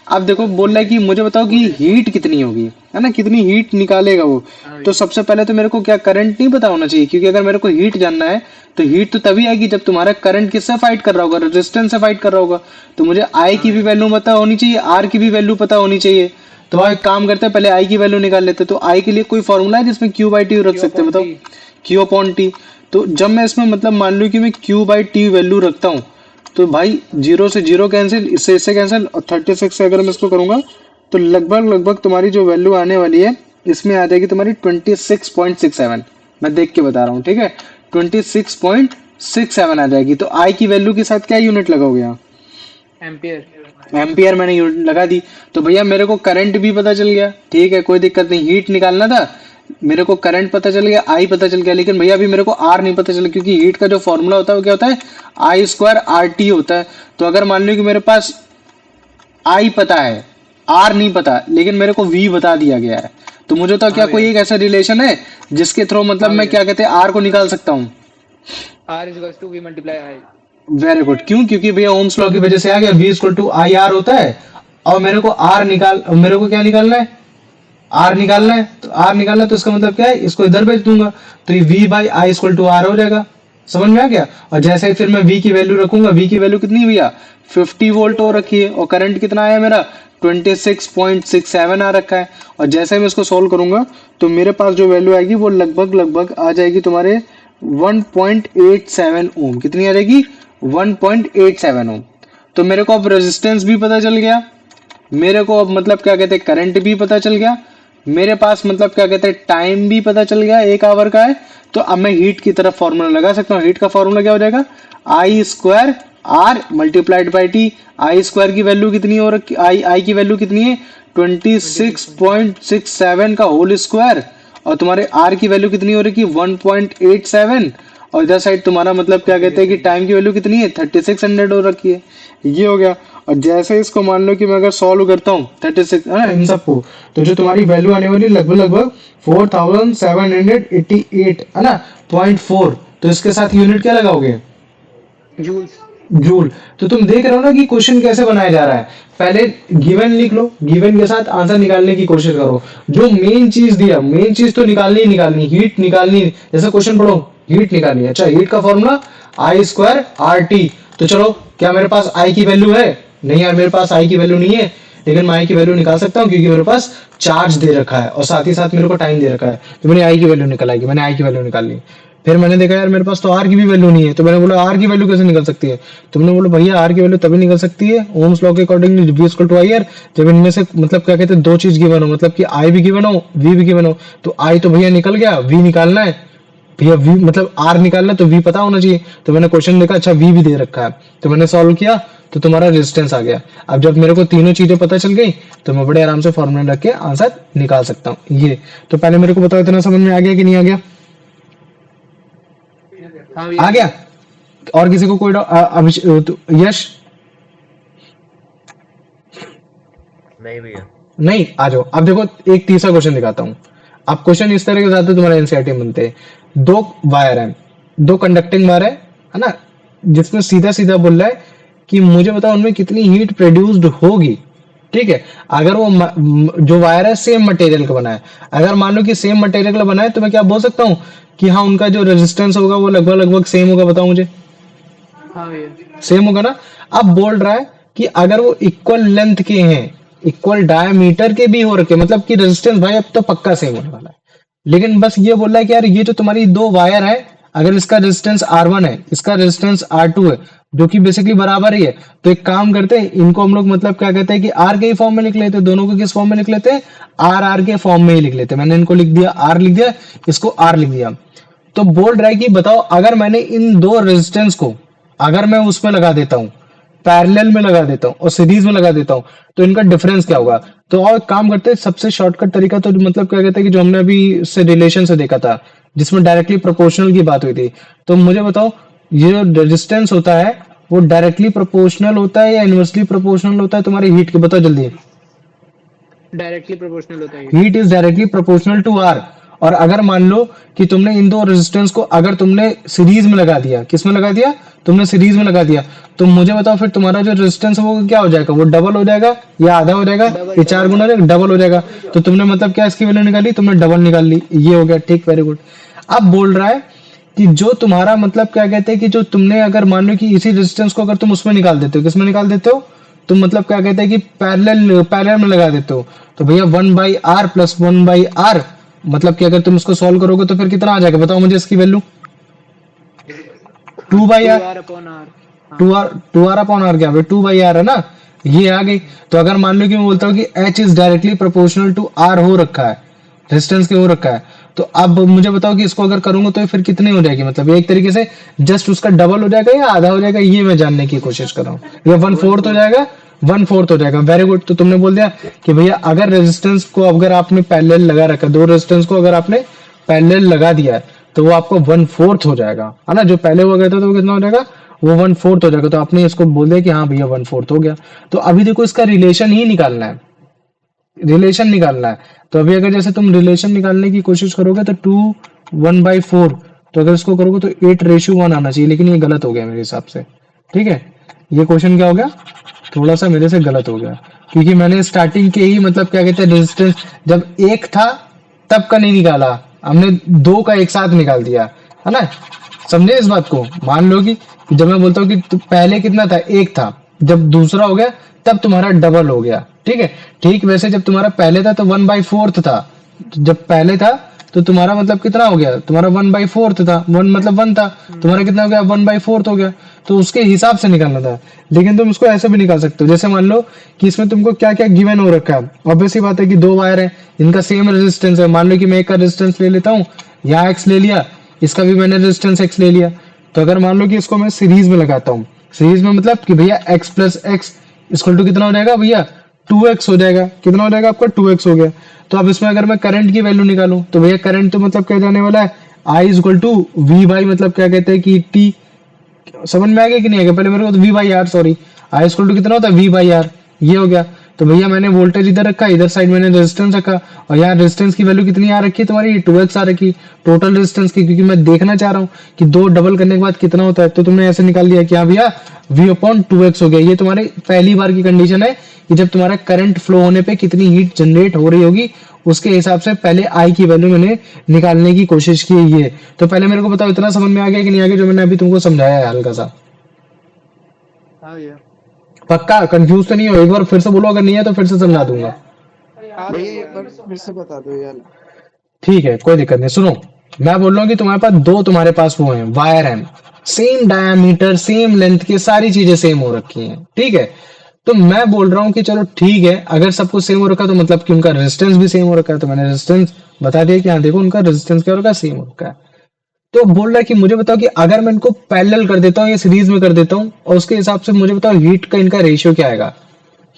अब देखो बोल रहा है कि मुझे बताओ कि हीट कितनी होगी, है ना, कितनी हीट निकालेगा वो। तो सबसे पहले तो मेरे को क्या करंट नहीं पता होना चाहिए, क्योंकि अगर मेरे को हीट जानना है तो हीट तो तभी आएगी जब तुम्हारा करंट किससे फाइट कर रहा होगा, रेजिस्टेंस से फाइट कर रहा होगा। तो मुझे आई की भी वैल्यू पता होनी चाहिए, आर की भी वैल्यू पता होनी चाहिए। तो भाई एक काम करते हैं, पहले आई की वैल्यू निकाल लेते हैं। तो आई के लिए कोई फॉर्मूला है जिसमें क्यू बाई टी रख सकते हैं, बताओ, क्यू अपॉन टी। तो जब मैं इसमें मतलब मान लूं कि मैं क्यू बाई टी वैल्यू रखता हूँ तो भाई 0 से 0 कैंसिल, इससे कैंसिल, और 36 से अगर मैं इसको करूंगा तो लगभग लगभग तुम्हारी जो वैल्यू आने वाली है इसमें आ जाएगी तुम्हारी 26.67। मैं देख के बता रहा हूँ, ठीक है, 26.67 आ जाएगी। तो आई की वैल्यू के साथ क्या यूनिट लगाओगे यहाँ, एम्पियर एम्पियर मैंने यूनिट लगा दी। तो भैया मेरे को करंट भी पता चल गया, ठीक है, कोई दिक्कत नहीं। हीट निकालना था, मेरे को करंट पता चल गया, आई पता चल गया, लेकिन भैया अभी मेरे को आर नहीं पता चला, क्योंकि हीट का जो फॉर्मूला होता है वो क्या होता है, आई स्क्वायर आर टी होता है। तो अगर मान लो कि मेरे पास आई पता है, आर नहीं पता, लेकिन मेरे को वी बता दिया गया है, तो मुझे तो क्या कोई एक ऐसा रिलेशन है जिसके थ्रू मतलब मैं क्या कहते हैं आर को निकाल सकता हूँ। R is equals to V multiply I. Very good, क्यों, क्योंकि भैया ओम्स लॉ की वजह से आ गया, V equal to I R होता है। और मेरे को आर निकाल, मेरे को क्या निकालना है, आर निकालना है। तो आर निकालना है तो इसका मतलब क्या है, इसको इधर भेज दूंगा तो ये V by I equal to R हो जाएगा। समझ में आ गया। और जैसे ही फिर मैं वी की वैल्यू रखूंगा, वी की वैल्यू कितनी है भैया, 50 वोल्ट हो रखी है, और करंट कितना आया मेरा 26.67 आ रखा है। और जैसे मैं इसको सोल्व करूंगा तो मेरे पास जो वैल्यू आएगी वो लगभग लगभग आ जाएगी तुम्हारे 1.87 ओम। कितनी आ जाएगी, 1.87 ओम। तो मेरे को अब रेजिस्टेंस भी पता चल गया, मेरे को अब मतलब क्या कहते हैं करंट भी पता चल गया, मेरे पास मतलब क्या कहते हैं टाइम भी पता चल गया, 1 आवर का है। तो अब मैं हीट की तरफ फॉर्मूला लगा सकता हूँ। हीट का फॉर्मूला क्या हो जाएगा, I square R multiplied by T. I square की वैल्यू कितनी हो रखी, आई की वैल्यू कितनी है 26.67 का होल स्क्वायर, और तुम्हारे आर की वैल्यू कितनी हो रही है 1.87, और इधर साइड तुम्हारा मतलब क्या कहते हैं कि टाइम की वैल्यू कितनी है 3600 हो रखी है। ये हो गया। और जैसे इसको मान लो कि मैं अगर सॉल्व करता हूँ 36 है ना इन सबको, तो जो तुम्हारी वैल्यू आने वाली लगभग लगभग 4788 है ना 0.4। तो इसके साथ यूनिट क्या लगाओगे, जूल्स। जूल। तो तुम देख रहे हो ना कि क्वेश्चन कैसे बनाया जा रहा है। पहले गिवन लिख लो, गिवन के साथ आंसर निकालने की कोशिश करो। जो मेन चीज दिया, मेन चीज तो निकालनी ही निकालनी, हीट निकालनी। जैसे क्वेश्चन पढ़ो, हीट निकालनी। अच्छा, हीट का formula I square R T. तो चलो, क्या मेरे पास आई की वैल्यू है, नहीं यार मेरे पास आई की वैल्यू नहीं है, लेकिन मैं आई की वैल्यू निकाल सकता हूँ क्योंकि मेरे पास चार्ज दे रखा है और साथ ही साथ मेरे को टाइम दे रखा है। तो मैंने आई की वैल्यू निकाल आएगी, मैंने आई की वैल्यू निकाल ली। फिर मैंने देखा यार मेरे पास तो आर की भी वैल्यू नहीं है, तो मैंने बोला आर की वैल्यू कैसे निकल सकती है। तुमने बोला भैया आर की वैल्यू तभी निकल सकती है ओम्स लॉ के accordingly, V equal to I R, जब इनमें से मतलब क्या कहते हैं दो चीज गिवन हो, मतलब कि आई भी गिवन हो वी भी गिवन हो। तो आई तो भैया निकल गया, वी निकालना है, भैया V मतलब R निकालना तो V पता होना चाहिए। तो मैंने क्वेश्चन देखा, अच्छा V भी दे रखा है, तो मैंने सॉल्व किया, तो तुम्हारा रेजिस्टेंस आ गया। अब जब मेरे को तीनों चीजें पता चल गई, तो मैं बड़े आराम से फॉर्मूला रख के आंसर निकाल सकता हूँ। ये तो पहले मेरे को बताओ, इतना समझ में आ गया कि नहीं आ गया? हाँ आ भैया। गया? और किसी को कोई यश? नहीं भैया। नहीं, आ जाओ। अब देखो, एक तीसरा क्वेश्चन दिखाता हूँ। अब क्वेश्चन इस तरह के साथ तुम्हारा एनसीईआरटी में बनते हैं। दो वायर है, दो कंडक्टिंग वायर है ना, जिसमें सीधा सीधा बोल रहा है कि मुझे बताओ उनमें कितनी हीट प्रोड्यूस्ड होगी। ठीक है, अगर वो जो वायर है सेम मटेरियल का बना है, अगर मान लो कि सेम मटेरियल का बना है, तो मैं क्या बोल सकता हूँ कि हाँ उनका जो रेजिस्टेंस होगा वो लगभग लगभग सेम होगा। बताओ मुझे, हाँ भैया। सेम होगा ना? अब बोल रहा है कि अगर वो इक्वल लेंथ के हैं, इक्वल डायमीटर के भी हो रखे, मतलब कि रेजिस्टेंस भाई अब तो पक्का सेम होने वाला है। लेकिन बस ये बोल रहा है कि यार ये जो तुम्हारी दो वायर है, अगर इसका रेजिस्टेंस R1 है, इसका रेजिस्टेंस R2 है, जो कि बेसिकली बराबर ही है, तो एक काम करते हैं, इनको हम लोग मतलब क्या कहते हैं कि R के ही फॉर्म में लिख लेते हैं। दोनों को किस फॉर्म में लिख लेते हैं? R के फॉर्म में ही लिख लेते हैं। मैंने इनको लिख दिया R लिख दिया, इसको R लिख दिया। तो बोल रहा है कि बताओ अगर मैंने इन दो रेजिस्टेंस को अगर मैं उसमें लगा देता हूँ, पैरेलल में लगा देता हूँ और सीरीज में लगा देता हूँ, तो इनका डिफरेंस क्या होगा? तो और काम करते हैं, सबसे शॉर्टकट तरीका तो मतलब क्या कहते हैं कि जो हमने अभी से रिलेशन से देखा था, जिसमें डायरेक्टली प्रोपोर्शनल की बात हुई थी। तो मुझे बताओ, ये जो रेजिस्टेंस होता है वो डायरेक्टली प्रोपोर्शनल होता है या इनवर्सली प्रोपोर्शनल होता है तुम्हारी हीट के? बताओ जल्दी। डायरेक्टली प्रोपोर्शनल होता है। Heat is directly proportional to R. और अगर मान लो कि तुमने इन दो रेजिस्टेंस को अगर तुमने सीरीज में लगा दिया, किस में लगा दिया? तुमने सीरीज में लगा दिया, तो मुझे बताओ फिर तुम्हारा जो रेजिस्टेंस है वो क्या हो जाएगा? वो डबल हो जाएगा या आधा हो जाएगा? डबल ये चार गुना हो जाएगा, डबल हो जाएगा। तो तुमने मतलब क्या इसकी वैल्यू निकाली? तुमने डबल निकाल ली। ये हो गया, ठीक, वेरी गुड। अब बोल रहा है कि जो तुम्हारा मतलब क्या कहते हैं कि जो तुमने अगर मान लो कि इसी रेजिस्टेंस को अगर तुम उसमें निकाल देते हो, किसमें निकाल देते हो? तुम मतलब क्या कहते हैं कि पैरेलल पैरेलल में लगा देते हो, तो भैया 1/r प्लस 1/r, मतलब कि अगर तुम इसको सॉल्व करोगे तो फिर कितना आ जाएगा? बताओ मुझे इसकी वैल्यू। 2/r। 2r/r। हाँ। 2r अपॉन आर क्या? 2/r है ना, ये आ गई। तो अगर मान लो कि मैं बोलता हूँ कि h is directly proportional to r हो रखा है, रेजिस्टेंस के हो रखा है, तो अब मुझे बताओ कि इसको अगर करूंगा तो फिर कितनी हो जाएगी? मतलब एक तरीके से जस्ट उसका डबल हो जाएगा या आधा हो जाएगा, ये मैं जानने की कोशिश कर रहा हूँ। या 1/4 हो जाएगा? 1/4 हो जाएगा, वेरी गुड। तो तुमने बोल दिया कि भैया अगर रेजिस्टेंस को अगर आपने पैरेलल लगा रखा, दो रेजिस्टेंस को अगर आपने पैरेलल लगा दिया है, तो वो आपको 1/4 हो जाएगा, है ना? जो पहले हुआ गया था तो वो कितना हो जाएगा? वो 1/4 हो जाएगा। तो आपने इसको बोल दिया कि हाँ भैया 1/4 हो गया। तो अभी देखो इसका रिलेशन ही निकालना है, रिलेशन निकालना है। तो अभी अगर जैसे तुम रिलेशन निकालने की कोशिश करोगे तो 2 1/4, तो अगर इसको करोगे तो 8:1 आना चाहिए, लेकिन ये गलत हो गया मेरे हिसाब से। ठीक है, ये क्वेश्चन क्या हो गया? थोड़ा सा मेरे से गलत हो गया, क्योंकि मैंने स्टार्टिंग के ही मतलब क्या कहते हैं रेजिस्टेंस जब एक था तब का नहीं निकाला, हमने दो का एक साथ निकाल दिया, है ना? समझे इस बात को? मान लो कि जब मैं बोलता हूँ कि पहले कितना था? एक था, जब दूसरा हो गया तब तुम्हारा डबल हो गया। ठीक है, ठीक वैसे जब तुम्हारा पहले था तो 1/4 था, तो जब पहले था तो तुम्हारा मतलब कितना हो गया? तुम्हारा 1/4 था, 1 मतलब 1 था, तुम्हारा कितना हो गया? 1/4 हो गया। तो उसके हिसाब से निकालना था। लेकिन तुम इसको ऐसे भी निकाल सकते हो, जैसे मान लो कि इसमें तुमको क्या क्या गिवन हो रखा है। ऑब्वियस सी बात है कि दो वायर है, इनका सेम रेजिस्टेंस है। मान लो कि मैं एक का रेजिस्टेंस ले लेता हूँ, यहाँ x ले लिया, इसका भी मैंने रेजिस्टेंस x ले लिया। तो अगर मान लो कि इसको मैं सीरीज में लगाता हूँ, सीरीज में मतलब कि भैया x plus x equal to कितना हो जाएगा भैया? 2x हो जाएगा। कितना हो जाएगा आपका? 2x हो गया। तो अब इसमें अगर मैं करंट की वैल्यू निकालूं, तो भैया करंट तो मतलब क्या जाने वाला है? I equal to V by मतलब क्या कहते हैं कि t। समझ में आ गया कि नहीं आ गया? पहले मेरे को तो V by R, sorry, I equal to कितना होता है? V by R. ये हो गया। तो भैया मैंने वोल्टेज इधर रखा, इधर साइड मैंने रेजिस्टेंस रखा, और यहाँ रेजिस्टेंस की वैल्यू कितनी आ रखी है तुम्हारी? 2x आ रखी टोटल रेजिस्टेंस की, क्योंकि मैं देखना चाह रहा हूँ कि दो डबल करने के बाद कितना होता है। तो तुमने ऐसे निकाल लिया कि हाँ भैया v/2x हो गया। ये तुम्हारे पहली बार की कंडीशन है कि जब तुम्हारा करंट फ्लो होने पे कितनी हीट जनरेट हो रही होगी, उसके हिसाब से पहले आई की वैल्यू मैंने निकालने की कोशिश की है। ये तो पहले मेरे को बताओ इतना समझ में आ गया कि नहीं आ गया जो मैंने अभी तुमको समझाया है हल्का सा? हाँ भैया। पक्का कंफ्यूज तो नहीं हो? एक बार फिर से बोलो, अगर नहीं है तो फिर से समझा दूंगा। हाँ भैया भैया। एक बार फिर से बता दो यार। ठीक है, कोई दिक्कत नहीं। सुनो, मैं बोल रहा हूँ कि तुम्हारे पास दो, तुम्हारे पास वो हैं वायर हैं, सेम डायमीटर सेम लेंथ की, सारी चीजें सेम हो रखी हैं। ठीक है, तो मैं बोल रहा हूँ कि चलो ठीक है, अगर सब कुछ सेम हो रखा है तो मतलब कि उनका रेजिस्टेंस भी सेम हो रखा है। तो मैंने रेजिस्टेंस बता दिया कि हाँ देखो उनका रेजिस्टेंस क्या हो रखा है? सेम हो रखा है। तो बोल रहा है कि मुझे बताओ कि अगर मैं इनको पैरेलल कर देता हूँ या सीरीज में कर देता हूँ और उसके हिसाब से मुझे बताओ हीट का इनका रेशियो क्या आएगा।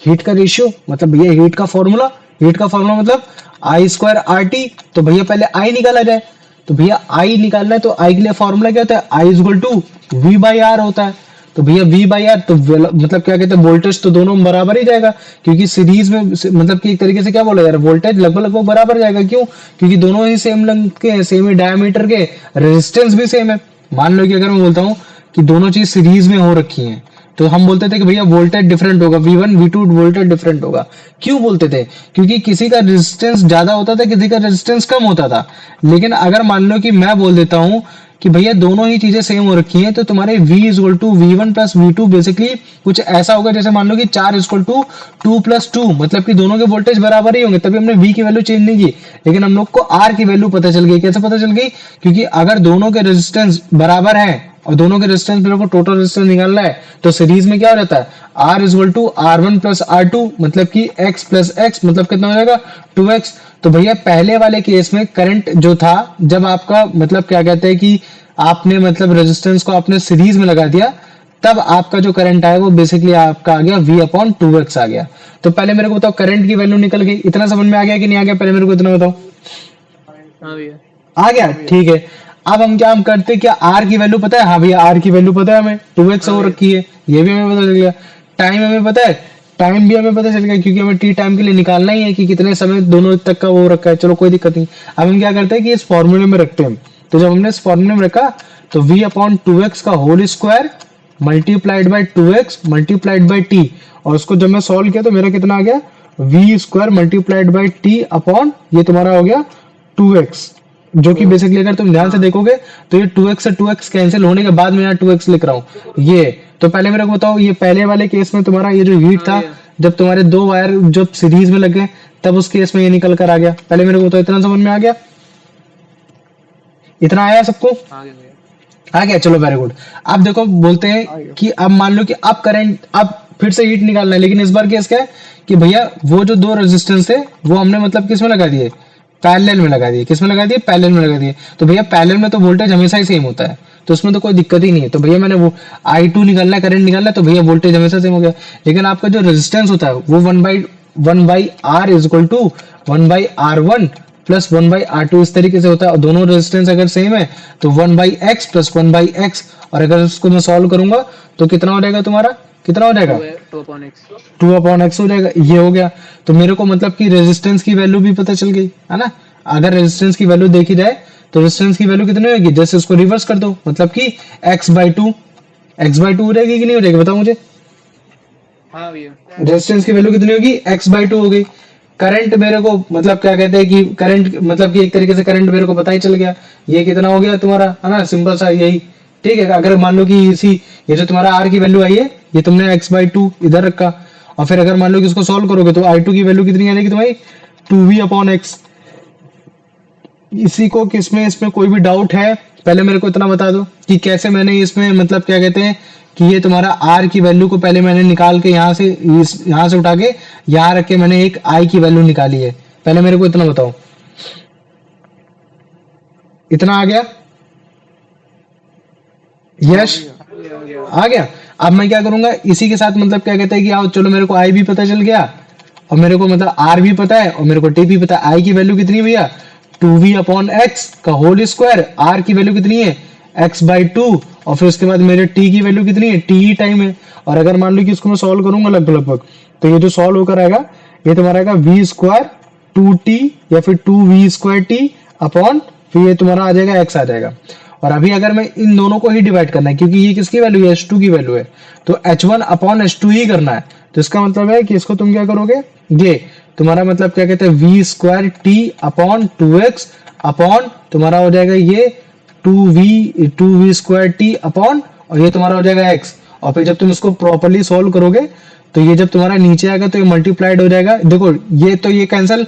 हीट का रेशियो मतलब भैया हीट का फॉर्मूला मतलब आई स्क्वायर आर टी। तो भैया पहले आई निकाला जाए। तो भैया आई निकालना है तो आई के लिए फॉर्मूला क्या होता है, I equal to V by R होता है। तो भैया वी बाई आर तो मतलब क्या कहते हैं वोल्टेज तो दोनों बराबर ही जाएगा, क्योंकि सीरीज में मतलब कि एक तरीके से क्या बोला जा रहा है वोल्टेज लगभग लगभग बराबर जाएगा। क्यों? क्योंकि दोनों ही सेम लेंथ के हैं, सेम ही डायमीटर के, रेजिस्टेंस भी सेम है। मान लो कि अगर मैं बोलता हूँ कि दोनों चीज सीरीज में हो रखी हैं तो हम बोलते थे कि भैया वोल्टेज डिफरेंट होगा, V1 V2 वोल्टेज डिफरेंट होगा। क्यों बोलते थे? क्योंकि किसी का रेजिस्टेंस ज्यादा होता था, किसी का रेजिस्टेंस कम होता था। लेकिन अगर मान लो कि मैं बोल देता हूं कि भैया दोनों ही चीजें सेम हो रखी हैं तो तुम्हारे V equal to V1 plus V2 basically कुछ ऐसा होगा जैसे मान लो कि 4 इक्वल टू 2 प्लस 2, मतलब कि दोनों के वोल्टेज बराबर ही होंगे। तभी हमने V की वैल्यू चेंज नहीं की, लेकिन हम लोग को R की वैल्यू पता चल गई। कैसे पता चल गई? क्योंकि अगर दोनों के रेजिस्टेंस बराबर है और दोनों के रेजिस्टेंस मेरे को टोटल रेजिस्टेंस निकालना है तो सीरीज में क्या हो जाता है, R equal to R1 plus R2 मतलब कि X प्लस X मतलब कितना हो जाएगा 2X। तो भैया पहले वाले केस में करंट जो था, जब आपका मतलब क्या कहते हैं कि आपने मतलब रेजिस्टेंस को आपने सीरीज में लगा दिया, तब आपका जो करंट आया वो बेसिकली आपका आ गया V अपॉन 2X आ गया। तो पहले मेरे को बताओ करंट की वैल्यू निकल गई। इतना समझ में आ गया कि नहीं आ गया? पहले मेरे को इतना बताओ। हाँ भैया। आ गया, ठीक है। अब हम क्या हम करते हैं, क्या आर की वैल्यू पता है? हाँ भैया आर की वैल्यू पता है हमें, 2x हो रखी है, ये भी हमें पता चल गया। टाइम हमें पता है, टाइम भी हमें पता चल गया क्योंकि हमें टी टाइम के लिए निकालना ही है कि कितने समय दोनों तक का वो रखा है। चलो कोई दिक्कत नहीं। अब हम क्या करते हैं कि इस फॉर्मूले में रखते हैं। तो जब हमने इस फॉर्मूले में रखा तो v अपॉन 2x का whole square multiplied by 2x multiplied by T, और उसको जब मैं सॉल्व किया तो मेरा कितना आ गया, v square multiplied by T upon ये तुम्हारा हो गया 2x, जो कि बेसिकली अगर तुम ध्यान से देखोगे तो ये 2x से 2x कैंसिल होने के बाद मैं यहाँ 2x लिख रहा हूँ ये। तो पहले मेरे को बताओ, ये पहले वाले केस में तुम्हारा ये जो हीट था, जब तुम्हारे दो वायर जब सीरीज में लगे तब उस केस में ये निकल कर आ गया। पहले मेरे को बताओ, इतना समझ में आ गया? इतना आया सबको? आगे भैया। आ गया, चलो वेरी गुड। अब देखो बोलते हैं कि अब मान लो कि अब करंट, अब फिर से हीट निकालना है, लेकिन इस बार केस क्या है कि भैया वो जो दो रेजिस्टेंस थे वो हमने मतलब किस में लगा दिए, पैरेलल में लगा दिए। किस में लगा दिए? पैरेलल में लगा दिए। तो भैया पैरेलल में तो वोल्टेज हमेशा ही सेम होता है, तो उसमें तो कोई दिक्कत ही नहीं है। तो भैया मैंने वो I2 निकालना है, करंट निकालना है, तो भैया वोल्टेज हमेशा सेम हो गया। लेकिन आपका जो रेजिस्टेंस होता है वो one by R is equal to 1/R1 plus 1/R2 इस तरीके से होता है। और दोनों रेजिस्टेंस अगर सेम है तो 1/x प्लस 1/x, और अगर उसको मैं सॉल्व करूंगा तो कितना हो जाएगा तुम्हारा, कितना हो जाएगा 2 अपॉन एक्स हो जाएगा। ये हो गया। तो मेरे को मतलब कि रेजिस्टेंस की वैल्यू भी पता चल गई है ना। अगर रेजिस्टेंस की वैल्यू देखी जाए तो रेजिस्टेंस की वैल्यू कितनी होगी, जैसे इसको रिवर्स कर दो मतलब कि x/2 हो जाएगी कि नहीं हो जाएगी, बताओ मुझे। हाँ भैया। रेजिस्टेंस की वैल्यू कितनी होगी, x/2 हो गई। करंट मेरे को मतलब क्या कहते हैं कि करंट मतलब कि एक तरीके से करंट मेरे को पता ही चल गया, ये कितना हो गया तुम्हारा, है ना, सिंपल सा यही। ठीक है, अगर मान लो कि इसी ये जो तुम्हारा r की वैल्यू आई है ये तुमने x/2 इधर रखा, और फिर अगर मान लो कि इसको सॉल्व करोगे तो I2 की वैल्यू कितनी आ जाएगी तुम्हारी 2v अपॉन x। इसी को किसमें इसमें कोई भी डाउट है पहले मेरे को इतना बता दो कि कैसे मैंने इसमें मतलब क्या कहते हैं कि ये तुम्हारा r की वैल्यू को पहले मैंने निकाल के यहाँ से उठा के यहाँ रख के मैंने एक i की वैल्यू निकाली है। पहले मेरे को इतना बताओ, इतना आ गया? यश आ गया। अब मैं क्या करूंगा इसी के साथ मतलब क्या कहते हैं कि आओ चलो मेरे को i भी पता चल गया और मेरे को मतलब r भी पता है और मेरे को t भी पता है। i की वैल्यू कितनी है भैया 2v अपॉन x का होल स्क्वायर, r की वैल्यू कितनी है x/2, और फिर उसके बाद मेरे t की वैल्यू कितनी है, t ही टाइम है। और अगर मान लो कि इसको मैं सॉल्व करूंगा लगभग तो ये जो सॉल्व होकर आएगा ये तुम्हारा आएगा v स्क्वायर 2t या फिर 2v स्क्वायर t अपॉन फिर ये तुम्हारा आ जाएगा x आ जाएगा। और अभी अगर मैं इन दोनों को ही डिवाइड करना है क्योंकि ये किसकी वैल्यू है, h2 की वैल्यू है, तो h1 अपॉन h2 ही करना है। तो इसका मतलब है कि इसको तुम क्या करोगे, ये तुम्हारा मतलब क्या कहते हैं v square t upon 2x upon तुम्हारा हो जाएगा ये 2v स्क्वायर t अपॉन, और ये तुम्हारा हो जाएगा x। और फिर जब तुम इसको प्रॉपर्ली सॉल्व करोगे तो ये जब तुम्हारा नीचे आएगा तो ये मल्टीप्लाइड हो जाएगा। देखो ये तो ये कैंसिल,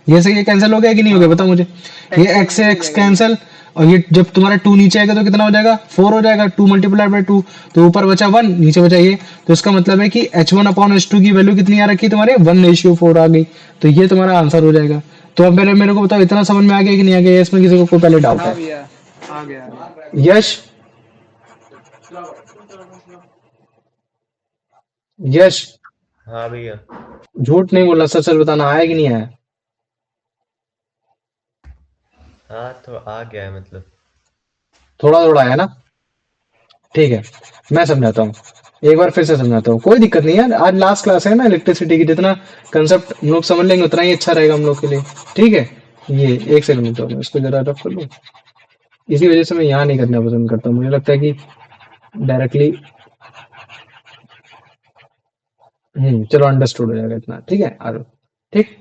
ये से ये कैंसिल हो गया कि नहीं हो गया बताओ मुझे, ये x से x कैंसिल, और ये जब तुम्हारा 2 नीचे आएगा तो कितना हो जाएगा 4 हो जाएगा, 2 मल्टीप्लाइड बाय 2, तो ऊपर बचा 1 नीचे बचा ये। तो इसका मतलब है कि h1 अपॉन h2 की वैल्यू कितनी आ रखी है तुम्हारे 1:4 आ गई। तो ये तुम्हारा आंसर हो जाएगा। तो अब पहले मेरे को बताओ इतना समझ में आ गया कि नहीं आ गया, इसमें किसी को कोई पहले डाउट हाँ है? भैया आ आ गया। यश, यश, हाँ भैया। झूठ नहीं बोलना, सच सच बताना, आया कि नहीं आया? हाँ तो आ गया है मतलब। थोड़ा थोड़ा आया ना? ठीक है, मैं समझाता हूँ, एक बार फिर से समझाता हूँ, कोई दिक्कत नहीं है, आज लास्ट क्लास है ना इलेक्ट्रिसिटी की, जितना कंसेप्ट हम लोग समझ लेंगे उतना ही अच्छा रहेगा हम लोग के लिए। ठीक है, ये एक सेकंड, तो मैं इसको जरा रफ कर लूँ, इसी वजह से मैं यहाँ नहीं करना पसंद करता हूँ, मुझे लगता है कि डायरेक्टली, चलो अंडरस्टूड हो जाएगा इतना। ठीक है, आ जाओ। ठीक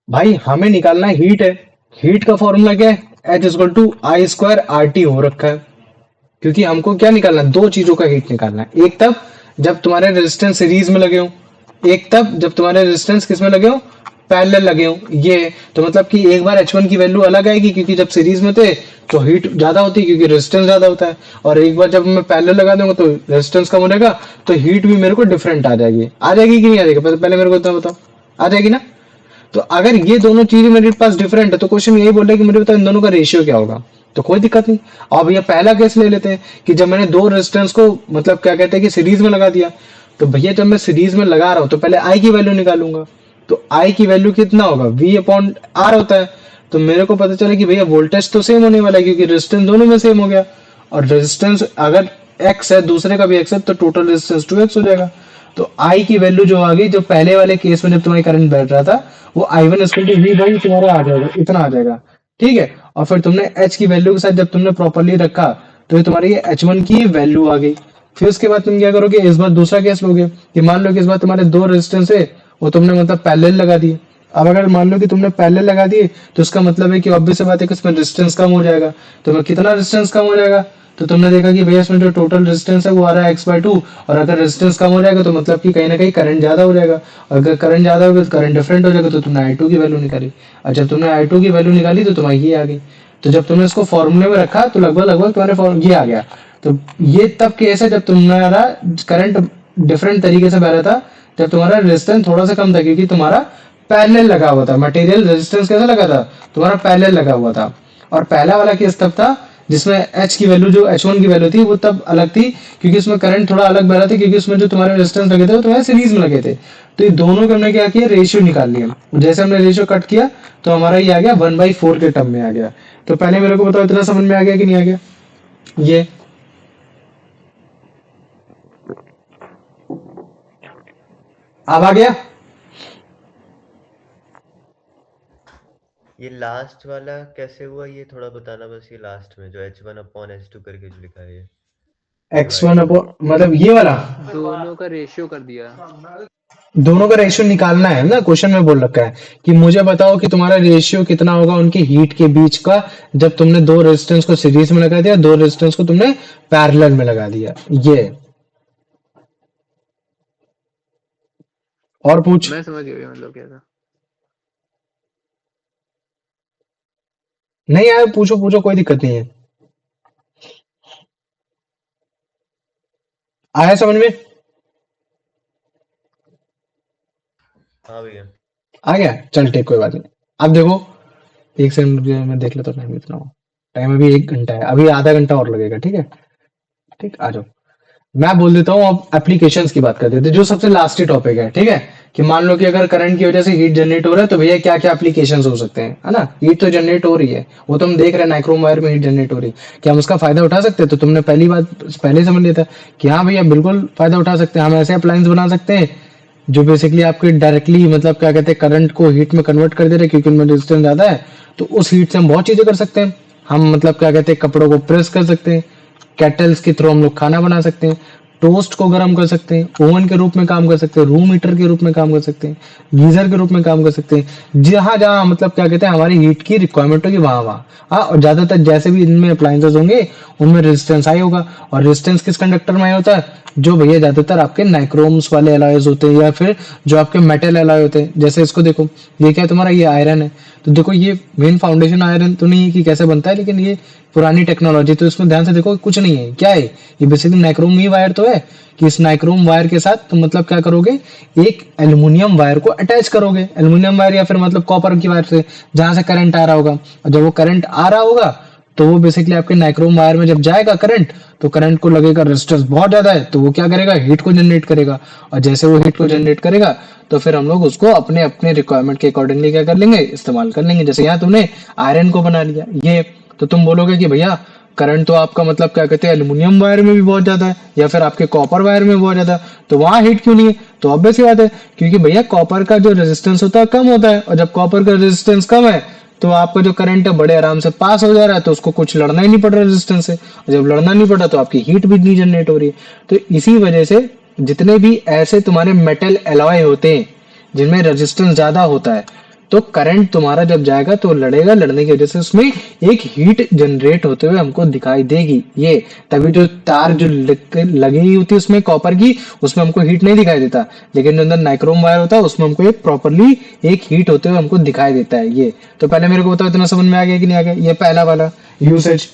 भाई, हमें निकालना है हीट है, हीट का फॉर्मूला क्या है? H equal to I square R T हो रखा है, क्योंकि हमको क्या निकालना है, दो चीजों का हीट निकालना है, एक तब जब तुम्हारे रेजिस्टेंस सीरीज में लगे हो, एक तब जब तुम्हारे रेजिस्टेंस किस में लगे हो, पैरेलल लगे हो। ये तो मतलब कि एक बार H1 की वैल्यू अलग आएगी, क्योंकि जब सीरीज में थे तो हीट ज्यादा होती है क्योंकि रेजिस्टेंस ज्यादा होता है, और एक बार जब मैं पैरेलल लगा दूंगा तो रेजिस्टेंस कम हो जाएगा, तो हीट भी मेरे को डिफरेंट आ जाएगी कि नहीं आ जाएगी? पहले मेरे को इतना बताओ, आ जाएगी ना? तो अगर ये दोनों चीजें मेरे पास डिफरेंट है तो क्वेश्चन यही बोल रहा है कि मुझे बताओ इन दोनों का रेशियो क्या होगा। तो कोई दिक्कत नहीं। अब ये पहला केस ले लेते हैं कि जब मैंने दो रेजिस्टेंस को मतलब क्या कहते हैं कि सीरीज में लगा दिया, तो भैया जब मैं सीरीज में लगा रहा हूं तो पहले आई की वैल्यू निकालूंगा, तो आई की वैल्यू कितना होगा, वी अपॉन आर होता है। तो मेरे को पता चला कि भैया वोल्टेज तो सेम होने वाला है क्योंकि रेजिस्टेंस दोनों में सेम हो गया, और रेजिस्टेंस अगर एक्स है, दूसरे का भी एक्स है, तो टोटल रेजिस्टेंस 2x हो जाएगा। तो आई की वैल्यू जो आ गई, जो पहले वाले केस में जब तुम्हारी करंट बैठ रहा था, वो I one equal to V by तुम्हारा आ जाएगा, इतना आ जाएगा। ठीक है, और फिर तुमने एच की वैल्यू के साथ जब तुमने प्रॉपरली रखा, तो ये तुम्हारी ये एच वन की वैल्यू आ गई। फिर उसके बाद तुम क्या करोगे, इस बार दूसरा केस लोगे कि मान लो कि इस बार तुम्हारे दो रेजिस्टेंस है, वो तुमने मतलब पैरेलल लगा दिए। अब अगर मान लो कि तुमने पैरेलल लगा दिए, तो इसका मतलब है कि ऑब्वियस सी बात है कि इसमें रेजिस्टेंस कम हो जाएगा। तो मैं कितना रेजिस्टेंस कम हो जाएगा, तो तुमने देखा कि भैया इसमें जो टोटल रेजिस्टेंस है वो आ रहा है x/2, और अगर रेजिस्टेंस कम हो जाएगा तो मतलब कि कहीं ना कहीं करंट ज्यादा हो जाएगा, और अगर करंट ज्यादा होगा तो करंट डिफरेंट हो जाएगा, तो तुमने I2 की वैल्यू निकाली, और जब तुमने I2 की वैल्यू निकाली तो तुम्हारी ये आ गई। तो जब तुमने इसको फॉर्मूले में रखा तो लगभग लगभग तुम्हारे ये आ गया। तो ये तब केस है जब तुम्हारा करंट डिफरेंट तरीके से बह रहा था, जब तुम्हारा रेजिस्टेंस थोड़ा सा कम था, क्योंकि तुम्हारा पैरेलल लगा हुआ था, मटेरियल रेजिस्टेंस कैसा लगा था, तुम्हारा पैरेलल लगा हुआ था। और पहला वाला केस तब था जिसमें एच की वैल्यू, जो H1 की वैल्यू थी, वो तब अलग थी क्योंकि उसमें करंट थोड़ा अलग बह रहा था, क्योंकि उसमें जो तुम्हारे रेजिस्टेंस लगे थे वो तुम्हारे सीरीज में लगे थे। तो ये दोनों के हमने क्या किया, रेशियो निकाल लिया। जैसे हमने रेशियो कट किया तो हमारा ये आ गया 1/4 के टर्म में आ गया। तो पहले मेरे को बताओ इतना समझ में आ गया कि नहीं आ गया? ये अब आ गया? ये लास्ट वाला कैसे हुआ, ये थोड़ा बताना बस, ये लास्ट में जो H1/H2 करके जो लिखा है ये x1 डिवाइड। अपॉन मतलब ये वाला, दोनों का रेशियो कर दिया। दोनों का रेशियो निकालना है ना, क्वेश्चन में बोल रखा है कि मुझे बताओ कि तुम्हारा रेशियो कितना होगा उनकी हीट के बीच का, जब तुमने दो रेजिस्टेंस को सीरीज में लगा दिया, दो रेजिस्टेंस को तुमने पैरेलल में लगा दिया। ये और पूछ, मैं समझ गया मतलब क्या था। नहीं आया पूछो पूछो, कोई दिक्कत नहीं है। आया समझ में? हाँ भैया। आ गया, चल ठीक, कोई बात नहीं। अब देखो, एक सेकंड मैं देख लेता हूँ टाइम कितना हो। टाइम अभी 1 घंटा है, अभी आधा घंटा और लगेगा। ठीक है, ठीक, आ जाओ। मैं बोल देता हूँ, अब एप्लीकेशंस की बात कर देते हैं, जो सबसे लास्ट ही टॉपिक है। ठीक है, कि मान लो कि अगर करंट की वजह से हीट जनरेट हो रहा है तो भैया क्या क्या एप्लीकेशंस हो सकते हैं, है ना? हीट तो जनरेट हो रही है, वो तो हम देख रहे हैं, नाइक्रोम वायर में हीट जनरेट हो रही है, क्या हम उसका फायदा उठा सकते हैं? तो तुमने पहली बात पहले समझ लिया था कि हाँ भैया बिल्कुल फायदा उठा सकते हैं। हम ऐसे अप्लायंस बना सकते हैं जो बेसिकली आपके डायरेक्टली मतलब क्या कहते हैं, करंट को हीट में कन्वर्ट कर दे रहे हैं, क्योंकि उनमें रेजिस्टेंस ज्यादा है। तो उस हीट से हम बहुत चीजें कर सकते हैं। हम मतलब क्या कहते हैं, कपड़ों को प्रेस कर सकते हैं, केटल्स के थ्रू हम लोग खाना बना सकते हैं, टोस्ट को गर्म कर सकते हैं, ओवन के रूप में काम कर सकते हैं, रूम हीटर के रूप में काम कर सकते हैं, गीजर के रूप में काम कर सकते हैं, जहां जहां मतलब क्या कहते हैं हमारी हीट की रिक्वायरमेंट होगी वहां वहां। हाँ, और ज्यादातर जैसे भी इनमें अप्लायंसेस होंगे उनमें रेजिस्टेंस हाई होगा, और रेजिस्टेंस किस कंडक्टर में हाई होता है? जो भैया ज्यादातर आपके नाइक्रोम्स वाले एलॉयज होते हैं, या फिर जो आपके मेटल एलॉय होते हैं। जैसे इसको देखो, ये क्या है तुम्हारा, ये आयरन है। तो देखो ये मेन फाउंडेशन आयरन तो नहीं है कि कैसे बनता है, लेकिन ये पुरानी टेक्नोलॉजी, तो इसमें ध्यान से देखो कुछ नहीं है। क्या है ये? बेसिकली नाइक्रोम ही वायर तो है, कि इस नाइक्रोम वायर के साथ तुम मतलब क्या करोगे, एक एल्युमिनियम वायर को अटैच करोगे, एल्युमिनियम वायर या फिर मतलब कॉपर की वायर से, जहां से करंट आ रहा होगा। और जब वो करंट आ रहा होगा तो वो बेसिकली आपके नाइक्रोम वायर में जब जाएगा करंट, तो करंट को लगेगा रेजिस्टेंस बहुत ज्यादा है, तो वो क्या करेगा, हीट को जनरेट करेगा। और जैसे वो हीट को जनरेट करेगा तो फिर हम लोग उसको अपने अपने रिक्वायरमेंट के अकॉर्डिंगली क्या कर लेंगे, इस्तेमाल कर लेंगे। जैसे यहाँ तुमने आयरन को बना लिया, ये तो तुम बोलोगे कि भैया करंट तो आपका मतलब क्या कहते हैं एल्यूमिनियम वायर में भी बहुत ज्यादा है, या फिर आपके कॉपर वायर में बहुत ज्यादा है, तो वहां हीट क्यों नहीं है? तो ऑब्वियस सी बात है, क्योंकि भैया कॉपर का जो रेजिस्टेंस होता है कम होता है, और जब कॉपर का रेजिस्टेंस कम है तो आपका जो करंट है बड़े आराम से पास हो जा रहा है, तो उसको कुछ लड़ना ही नहीं पड़ रहा रेजिस्टेंस से, और जब लड़ना नहीं पड़ रहा तो आपकी हीट भी नहीं जनरेट हो रही है। तो इसी वजह से जितने भी ऐसे तुम्हारे मेटल एलॉय होते हैं जिनमें रेजिस्टेंस ज्यादा होता है, तो करंट तुम्हारा जब जाएगा तो लड़ेगा, लड़ने की वजह से उसमें एक हीट जनरेट होते हुए हमको दिखाई देगी। ये तभी जो तार जो लगी हुई होती है उसमें कॉपर की, उसमें हमको हीट नहीं दिखाई देता, लेकिन जो अंदर नाइक्रोम वायर होता है उसमें हमको एक प्रॉपरली एक हीट होते हुए हमको दिखाई देता है। ये तो पहले मेरे को बताओ इतना समझ में आ गया कि नहीं आ गया? ये पहला वाला यूसेज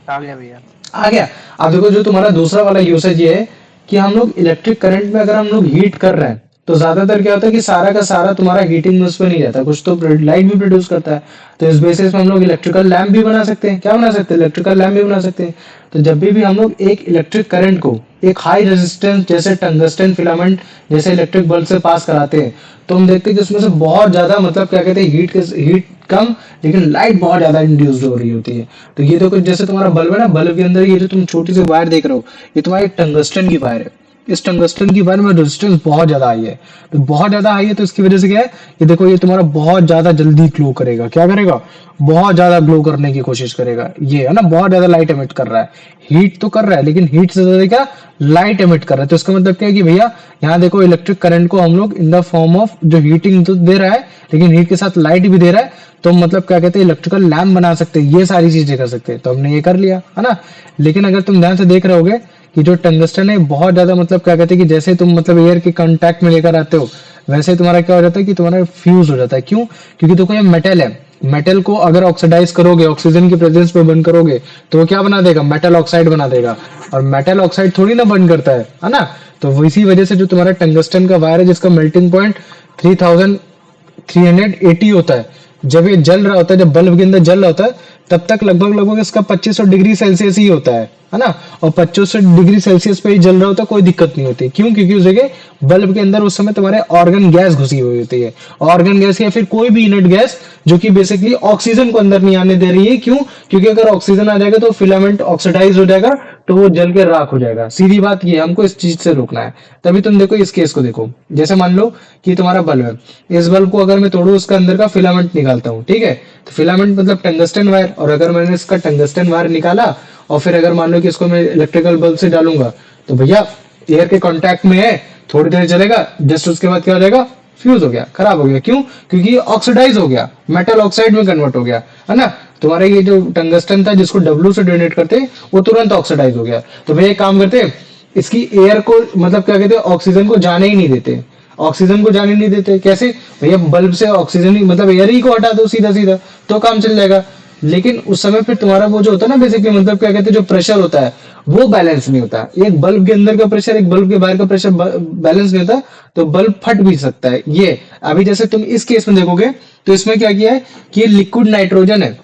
आ गया भैया। आ गया। अब देखो जो तुम्हारा दूसरा वाला यूसेज ये है कि हम लोग इलेक्ट्रिक करंट में अगर हम लोग हीट कर रहे हैं तो ज्यादातर क्या होता है कि सारा का सारा तुम्हारा हीटिंग में उस पर नहीं जाता, कुछ तो लाइट भी प्रोड्यूस करता है। तो इस बेसिस पे हम लोग इलेक्ट्रिकल लैम्प भी बना सकते हैं। क्या बना सकते हैं? इलेक्ट्रिकल लैम्प भी बना सकते हैं। तो जब भी हम लोग एक इलेक्ट्रिक करंट को एक हाई रेजिस्टेंस जैसे टंगस्टन फिलामेंट जैसे इलेक्ट्रिक बल्ब से पास कराते हैं, तो हम देखते हैं कि उसमें से बहुत ज्यादा मतलब क्या कहते हैं हीट कम लेकिन लाइट बहुत ज्यादा इंड्यूस्ड हो रही होती है। तो ये देखो जैसे तुम्हारा बल्ब है ना, बल्ब के अंदर ये जो तुम छोटी सी वायर देख रहे हो, ये तुम्हारी टंगस्टन की वायर है। इस टंगस्टन की वायर में रेजिस्टेंस बहुत ज्यादा हाई है, तो बहुत ज्यादा हाई है, तो इसकी वजह से क्या है, ये देखो ये तुम्हारा बहुत ज्यादा जल्दी ग्लो करेगा। क्या करेगा? बहुत ज्यादा ग्लो करने की कोशिश करेगा। ये है ना, बहुत ज्यादा लाइट एमिट कर रहा है, हीट तो कर रहा है लेकिन हीट से ज्यादा क्या लाइट एमिट कर रहा है। तो इसका मतलब क्या है कि भैया यहाँ देखो इलेक्ट्रिक करंट को हम लोग इन द फॉर्म ऑफ जो हीटिंग तो दे रहा है लेकिन हीट के साथ लाइट भी दे रहा है, तो मतलब क्या कहते हैं इलेक्ट्रिकल लैम्प बना सकते हैं, ये सारी चीजें कर सकते हैं। तो हमने ये कर लिया है ना। लेकिन अगर तुम ध्यान से देख रहे होगे कि जो टंगस्टन है बहुत ज्यादा मतलब क्या कहते हैं कि जैसे तुम मतलब एयर के कांटेक्ट में लेकर आते हो वैसे तुम्हारा क्या हो जाता है कि तुम्हारा फ्यूज हो जाता है। क्यों? क्योंकि देखो ये मेटल है, मेटल को अगर ऑक्सीडाइज करोगे, ऑक्सीजन की प्रेजेंस में बर्न करोगे, तो वो क्या बना देगा? मेटल ऑक्साइड बना देगा। और मेटल ऑक्साइड थोड़ी ना बर्न करता है ना। तो इसी वजह से जो तुम्हारा टंगस्टन का वायर है जिसका मेल्टिंग पॉइंट 3380 होता है, जब ये जल रहा होता है, जब बल्ब के अंदर जल रहा होता है, तब तक लगभग इसका 2500 डिग्री सेल्सियस ही होता है ना। और 2500 डिग्री सेल्सियस पे ही जल रहा होता है, कोई दिक्कत नहीं होती। क्यों? क्योंकि उस जगह बल्ब के अंदर उस समय तुम्हारे ऑर्गन गैस घुसी हुई होती है, ऑर्गन गैस या फिर कोई भी इनर्ट गैस जो कि बेसिकली ऑक्सीजन को अंदर नहीं आने दे रही है। क्यों? क्योंकि अगर ऑक्सीजन आ जाएगा तो फिलामेंट ऑक्सीडाइज हो जाएगा, तो वो जल के राख हो जाएगा। सीधी बात ये, हमको इस चीज से रोकना है। तभी तुम देखो इस केस को देखो, जैसे मान लो कि तुम्हारा बल्ब है, इस बल्ब को अगर मैं तोड़ू उसका अंदर का फिलामेंट निकालता हूँ, ठीक है, तो फिलामेंट मतलब टंगस्टन वायर, और अगर मैंने इसका टंगस्टन वायर निकाला और फिर अगर मान लो कि इसको मैं इलेक्ट्रिकल बल्ब से डालूंगा, तो भैया एयर के कांटेक्ट में है, थोड़ी देर चलेगा, जस्ट उसके बाद क्या हो जाएगा? फ्यूज हो गया, खराब हो गया। क्यों? क्योंकि ये ऑक्सीडाइज हो गया, मेटल ऑक्साइड में कन्वर्ट हो गया, है ना। तुम्हारे ये जो टंगस्टन था जिसको डब्ल्यू से डोनेट करते वो तुरंत ऑक्सीडाइज हो गया। तो भैया एक काम करते, इसकी एयर को मतलब क्या कहते हैं ऑक्सीजन को जाने ही नहीं देते, ऑक्सीजन को जाने नहीं देते। कैसे? भैया बल्ब से ऑक्सीजन ही मतलब एयर ही को हटा दो सीधा सीधा, तो काम चल जाएगा। लेकिन उस समय फिर तुम्हारा वो जो होता है ना बेसिकली मतलब क्या कहते हैं जो प्रेशर होता है वो बैलेंस नहीं होता। एक बल्ब के अंदर का प्रेशर एक बल्ब के बाहर का प्रेशर बैलेंस नहीं होता, तो बल्ब फट भी सकता है। ये अभी जैसे तुम इस केस में देखोगे तो इसमें क्या किया है कि ये लिक्विड नाइट्रोजन है।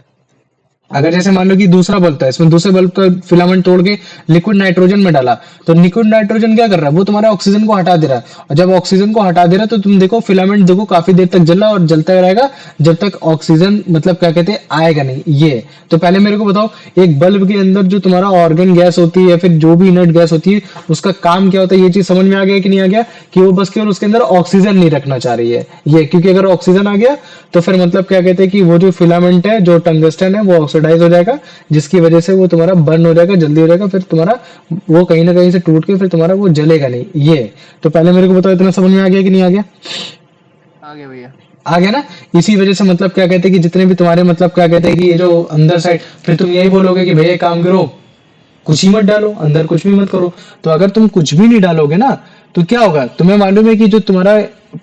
अगर जैसे मान लो कि दूसरा बल्ब था, इसमें दूसरे बल्ब का फिलामेंट तोड़ के लिक्विड नाइट्रोजन में डाला, तो लिक्विड नाइट्रोजन क्या कर रहा है? वो तुम्हारे ऑक्सीजन को हटा दे रहा है, और जब ऑक्सीजन को हटा दे रहा है तो तुम देखो फिलामेंट देखो काफी देर तक जला और जलता रहेगा जब तक ऑक्सीजन मतलब क्या कहते हैं आएगा नहीं। ये तो पहले मेरे को बताओ, एक बल्ब के अंदर जो तुम्हारा ऑर्गन गैस होती है या फिर जो भी इनर्ट गैस होती है उसका काम क्या होता है? ये चीज समझ में आ गया कि नहीं आ गया? कि वो बस केवल उसके अंदर ऑक्सीजन नहीं रखना चाह रही है ये, क्योंकि अगर ऑक्सीजन आ गया तो फिर मतलब क्या कहते हैं कि वो जो फिलामेंट है जो टंगस्टन है वो ऑक्सीडाइज हो जाएगा, जिसकी वजह से वो तुम्हारा बर्न हो जाएगा, जल्दी हो जाएगा, फिर तुम्हारा वो कहीं ना कहीं से टूट के फिर तुम्हारा वो जलेगा नहीं। ये तो पहले मेरे को बताओ इतना समझ में आ गया कि नहीं आ गया? आ गया भैया। आ गया ना। इसी वजह से मतलब क्या कहते हैं कि जितने भी तुम्हारे मतलब क्या कहते हैं कि ये जो अंदर साइड, फिर तुम यही बोलोगे कि भैया काम करो कुछ ही मत डालो अंदर, कुछ भी मत करो। तो अगर तुम कुछ भी नहीं डालोगे ना तो क्या होगा? तुम्हें मालूम है कि जो तुम्हारा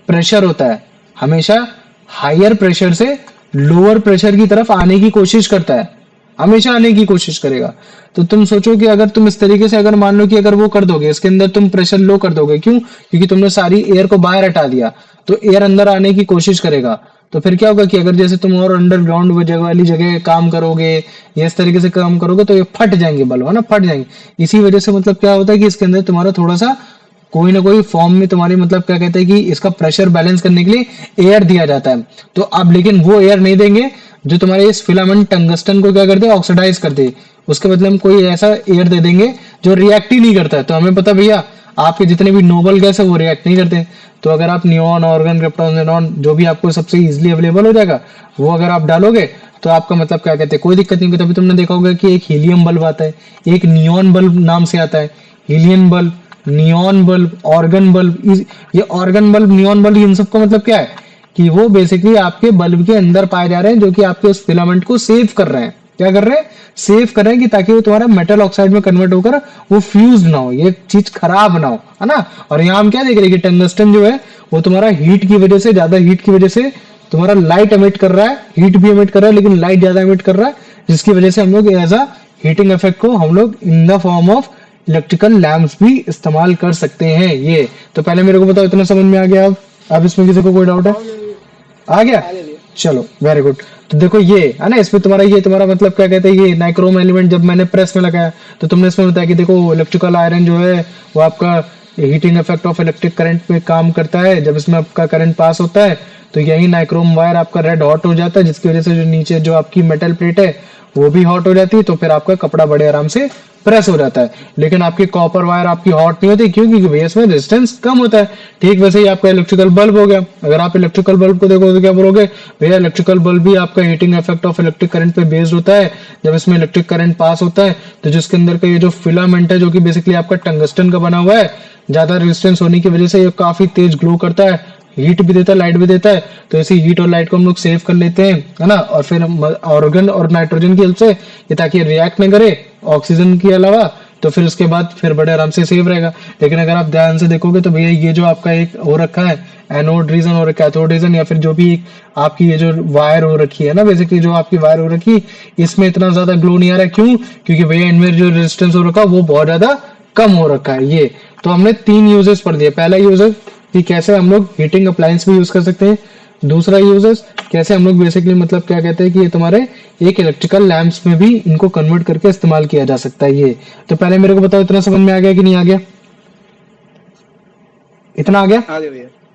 प्रेशर होता है हमेशा हायर प्रेशर से लोअर प्रेशर की तरफ आने की कोशिश करता है, हमेशा आने की कोशिश करेगा। तो तुम सोचो कि अगर तुम इस तरीके से अगर मान लो कि अगर वो कर दोगे, इसके अंदर तुम प्रेशर लो कर दोगे, क्यों? क्योंकि तुमने सारी एयर को बाहर हटा दिया, तो एयर अंदर आने की कोशिश करेगा। तो फिर क्या होगा कि अगर जैसे तुम और अंडरग्राउंड वो जगह वाली जगह काम करोगे या इस तरीके से काम करोगे तो ये फट जाएंगे बल्ब, है ना, फट जाएंगे। इसी वजह से मतलब क्या होता है कि इसके अंदर तुम्हारा थोड़ा सा कोई ना कोई फॉर्म में तुम्हारी मतलब क्या कहते हैं कि इसका प्रेशर बैलेंस करने के लिए एयर दिया जाता है। तो अब लेकिन वो एयर नहीं देंगे जो तुम्हारे इस फिलामेंट टंगस्टन को क्या करते हैं, ऑक्सीडाइज करते हैं। उसके बदले हम कोई ऐसा एयर दे देंगे जो रिएक्ट ही नहीं करता है। तो हमें पता भैया आपके जितने भी नोबल गैस है वो रिएक्ट नहीं करते। तो अगर आप नियॉन, ऑर्गन, क्रिप्टॉन, ज़ेनॉन जो भी आपको सबसे इजीली अवेलेबल हो जाएगा वो अगर आप डालोगे तो आपका मतलब क्या कहते हैं कोई दिक्कत नहीं होगी। तभी तुमने देखा होगा कि एक हीलियम बल्ब आता है, एक नियॉन बल्ब नाम से आता है, helium bulb, neon bulb, organ bulb. ये ऑर्गन बल्ब, नियॉन बल्ब, इन सब का मतलब क्या है कि वो बेसिकली आपके बल्ब के अंदर पाए जा रहे हैं जो कि आपके उस फिलामेंट को सेव कर रहे हैं। क्या कर रहे हैं, सेव कर रहे हैं कि ताकि वो तुम्हारा मेटल ऑक्साइड में कन्वर्ट होकर वो फ्यूज ना हो, ये चीज खराब ना हो, है ना। और यहाँ हम क्या देख रहे हैं कि टंगस्टन जो है वो तुम्हारा हीट की वजह से, ज्यादा हीट की वजह से तुम्हारा लाइट एमिट कर रहा है, हीट भी एमिट कर रहा है लेकिन लाइट ज्यादा एमिट कर रहा है, जिसकी वजह से हम लोग एज अ हीटिंग इफेक्ट को हम लोग in the form of electrical lamps भी इस्तेमाल कर सकते हैं। ये तो पहले मेरे को बताओ, इतना समझ में आ गया? अब इसमें किसी को कोई डाउट है? आ गया, चलो वेरी गुड। तो देखो ये है ना, इसमें तुम्हारा ये तुम्हारा मतलब क्या कहते हैं, ये नाइक्रोम एलिमेंट जब मैंने प्रेस में लगाया तो तुमने इसमें बताया कि देखो इलेक्ट्रिकल आयरन जो है वो आपका heating effect of electric current पे काम करता है। जब इसमें आपका करंट पास होता है तो यही नाइक्रोम वायर आपका रेड हॉट हो जाता है, जिसकी वजह से जो नीचे जो आपकी मेटल प्लेट है वो भी हॉट हो जाती है। तो फिर आपका कपड़ा बड़े आराम से प्रेस हो जाता है। लेकिन आपकी कॉपर वायर आपकी हॉट नहीं होती, क्यों? क्योंकि भैया इसमें रेजिस्टेंस कम होता है। ठीक वैसे ही आपका इलेक्ट्रिकल बल्ब हो गया। अगर आप इलेक्ट्रिकल बल्ब को देखो तो क्या बोलोगे, भैया इलेक्ट्रिकल बल्ब भी आपका heating effect of electric current पे बेस्ड होता है। जब इसमें इलेक्ट्रिक करंट पास होता है तो जिसके अंदर का ये जो फिलामेंट है जो कि बेसिकली आपका टंगस्टन का बना हुआ है, ज्यादा रेजिस्टेंस होने की वजह से ये काफी तेज ग्लो करता है, हीट भी देता है, लाइट भी देता है। तो ऐसी हीट और लाइट को हम लोग सेव कर लेते हैं, है ना। और फिर ऑर्गन और नाइट्रोजन की हेल्प से ये ताकि रिएक्ट न करे ऑक्सीजन के अलावा, तो फिर उसके बाद फिर बड़े आराम से सेव रहेगा। लेकिन अगर आप ध्यान से देखोगे तो भैया ये जो आपका एक हो रखा है एनोड रीजन और कैथोड रीजन, या फिर जो भी एक आपकी ये जो वायर हो रखी है ना, बेसिकली जो आपकी वायर हो रखी है, इसमें इतना ज्यादा ग्लो नहीं आ रहा है। क्यों? क्योंकि भैया इनमें जो रेजिस्टेंस हो रखा है वो बहुत ज्यादा कम हो रखा है। ये तो हमने 3 यूजेस पढ़ दिए। पहला यूजेस कि कैसे हम लोग हीटिंग अप्लायंस भी यूज कर सकते हैं। दूसरा यूजेस कैसे हम लोग बेसिकली मतलब क्या कहते हैं कि ये तुम्हारे एक इलेक्ट्रिकल लैंप्स में भी इनको कन्वर्ट करके इस्तेमाल किया जा सकता है। ये तो पहले मेरे को बताओ, इतना समझ में आ गया कि नहीं आ गया? इतना आ गया?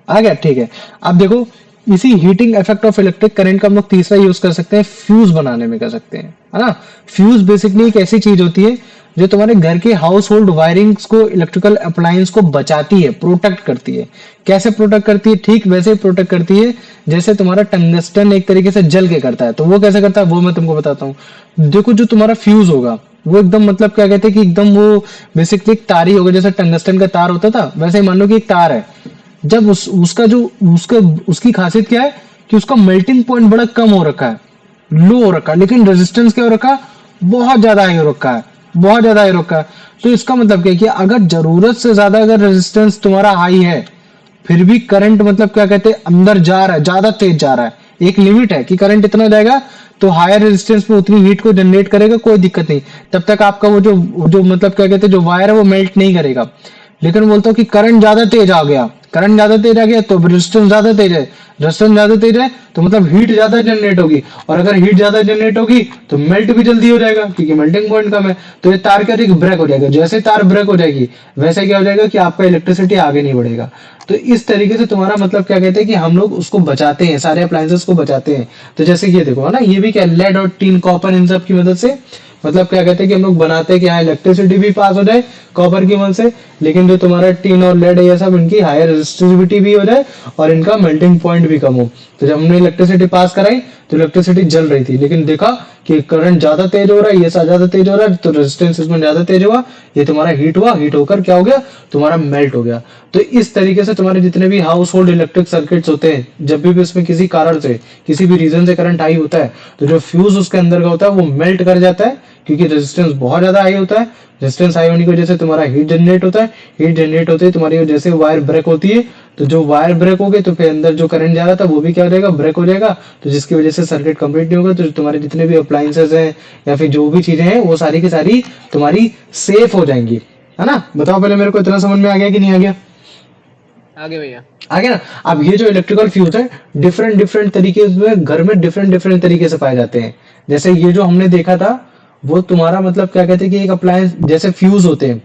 आ गया, ठीक है। अब देखो इसी heating effect of electric current का हम लोग तीसरा यूज कर सकते हैं, फ्यूज बनाने में कर सकते हैं, है ना। फ्यूज बेसिकली एक ऐसी चीज होती है जो तुम्हारे घर के हाउस होल्ड वायरिंग्स को, इलेक्ट्रिकल अप्लायंस को बचाती है, प्रोटेक्ट करती है। कैसे प्रोटेक्ट करती है? ठीक वैसे ही प्रोटेक्ट करती है जैसे तुम्हारा टंगस्टन एक तरीके से जल के करता है। तो वो कैसे करता है वो मैं तुमको बताता हूँ। देखो जो तुम्हारा फ्यूज होगा वो एकदम मतलब क्या कहते हैं कि एकदम वो बेसिकली एक तार ही होगा, जैसे टंगस्टन का तार होता था वैसे ही मान लो कि एक तार है। जब उसका जो उसकी खासियत क्या है कि उसका मेल्टिंग पॉइंट बड़ा कम हो रखा है, लो हो रखा है, लेकिन रेजिस्टेंस क्या हो रखा है, बहुत ज्यादा हाई हो रखा है, बहुत ज्यादा हाई हो रखा है। तो इसका मतलब क्या है कि अगर जरूरत से ज्यादा अगर रेजिस्टेंस तुम्हारा हाई है फिर भी करंट मतलब क्या कहते हैं अंदर जा रहा है, ज्यादा तेज जा रहा है, एक लिमिट है कि करंट इतना जाएगा तो हायर रेजिस्टेंस में उतनी हीट को जनरेट करेगा, कोई दिक्कत नहीं, तब तक आपका वो जो मतलब क्या कहते हैं जो वायर है वो मेल्ट नहीं करेगा। लेकिन बोलता हूँ कि करंट ज्यादा तेज आ गया, करंट ज्यादा तेज आ गया तो रेजिस्टेंस ज्यादा तेज है, रेजिस्टेंस ज्यादा तेज है तो मतलब हीट ज्यादा जनरेट होगी, और अगर हीट ज्यादा जनरेट होगी तो मेल्ट भी जल्दी हो जाएगा क्योंकि मेल्टिंग पॉइंट कम है। तो ये तार क्या ब्रेक हो जाएगा, जैसे तार ब्रेक हो जाएगी वैसे क्या हो जाएगा कि आपका इलेक्ट्रिसिटी आगे नहीं बढ़ेगा। तो इस तरीके से तुम्हारा मतलब क्या कहते हैं कि हम लोग उसको बचाते हैं, सारे अप्लायंसेस को बचाते हैं। तो जैसे ये देखो है ना, ये भी क्या लेड और टीन कॉपर इन सब की मदद से मतलब क्या कहते हैं कि हम लोग बनाते हैं कि हाँ इलेक्ट्रिसिटी भी पास हो जाए कॉपर की मदद से, लेकिन जो तुम्हारा टीन और लेड है ये सब इनकी हायर रेजिस्टिविटी भी हो जाए और इनका मेल्टिंग पॉइंट भी कम हो। तो जब हमने इलेक्ट्रिसिटी पास कराई तो इलेक्ट्रिसिटी जल रही थी, लेकिन देखा कि करंट ज्यादा तेज हो रहा है, ये ज्यादा तेज हो रहा है तो रेजिस्टेंस इसमें ज्यादा तेज हुआ, ये तुम्हारा हीट हुआ, हीट होकर क्या हो गया तुम्हारा मेल्ट हो गया। तो इस तरीके से तुम्हारे जितने भी हाउस होल्ड इलेक्ट्रिक सर्किट्स होते हैं, जब भी उसमें किसी कारण से किसी भी रीजन से करंट हाई होता है तो जो फ्यूज उसके अंदर का होता है वो मेल्ट कर जाता है क्योंकि रेजिस्टेंस बहुत ज्यादा हाई होता है। रेजिस्टेंस हाई होने की वजह से तुम्हारा हीट जनरेट होता है, हीट जनरेट होते ही तुम्हारी जैसे वायर ब्रेक होती है, तो जो वायर ब्रेक हो गई तो फिर अंदर जो करंट जा रहा था वो भी क्या हो जाएगा, ब्रेक हो जाएगा। तो जिसकी वजह से सर्किट कंप्लीट नहीं होगा, तो तुम्हारे जितने भी अप्लायंसेस हैं या फिर जो भी चीजें हैं वो सारी की सारी तुम्हारी सेफ हो जाएंगी, है ना। बताओ पहले मेरे को, इतना समझ में आ गया कि नहीं आ गया? आगे भैया। आ गया ना। अब ये जो इलेक्ट्रिकल फ्यूज है डिफरेंट डिफरेंट तरीके से घर में डिफरेंट डिफरेंट तरीके से पाए जाते हैं। जैसे ये जो हमने देखा था वो तुम्हारा मतलब क्या कहते हैं कि एक अप्लायंस जैसे फ्यूज होते हैं।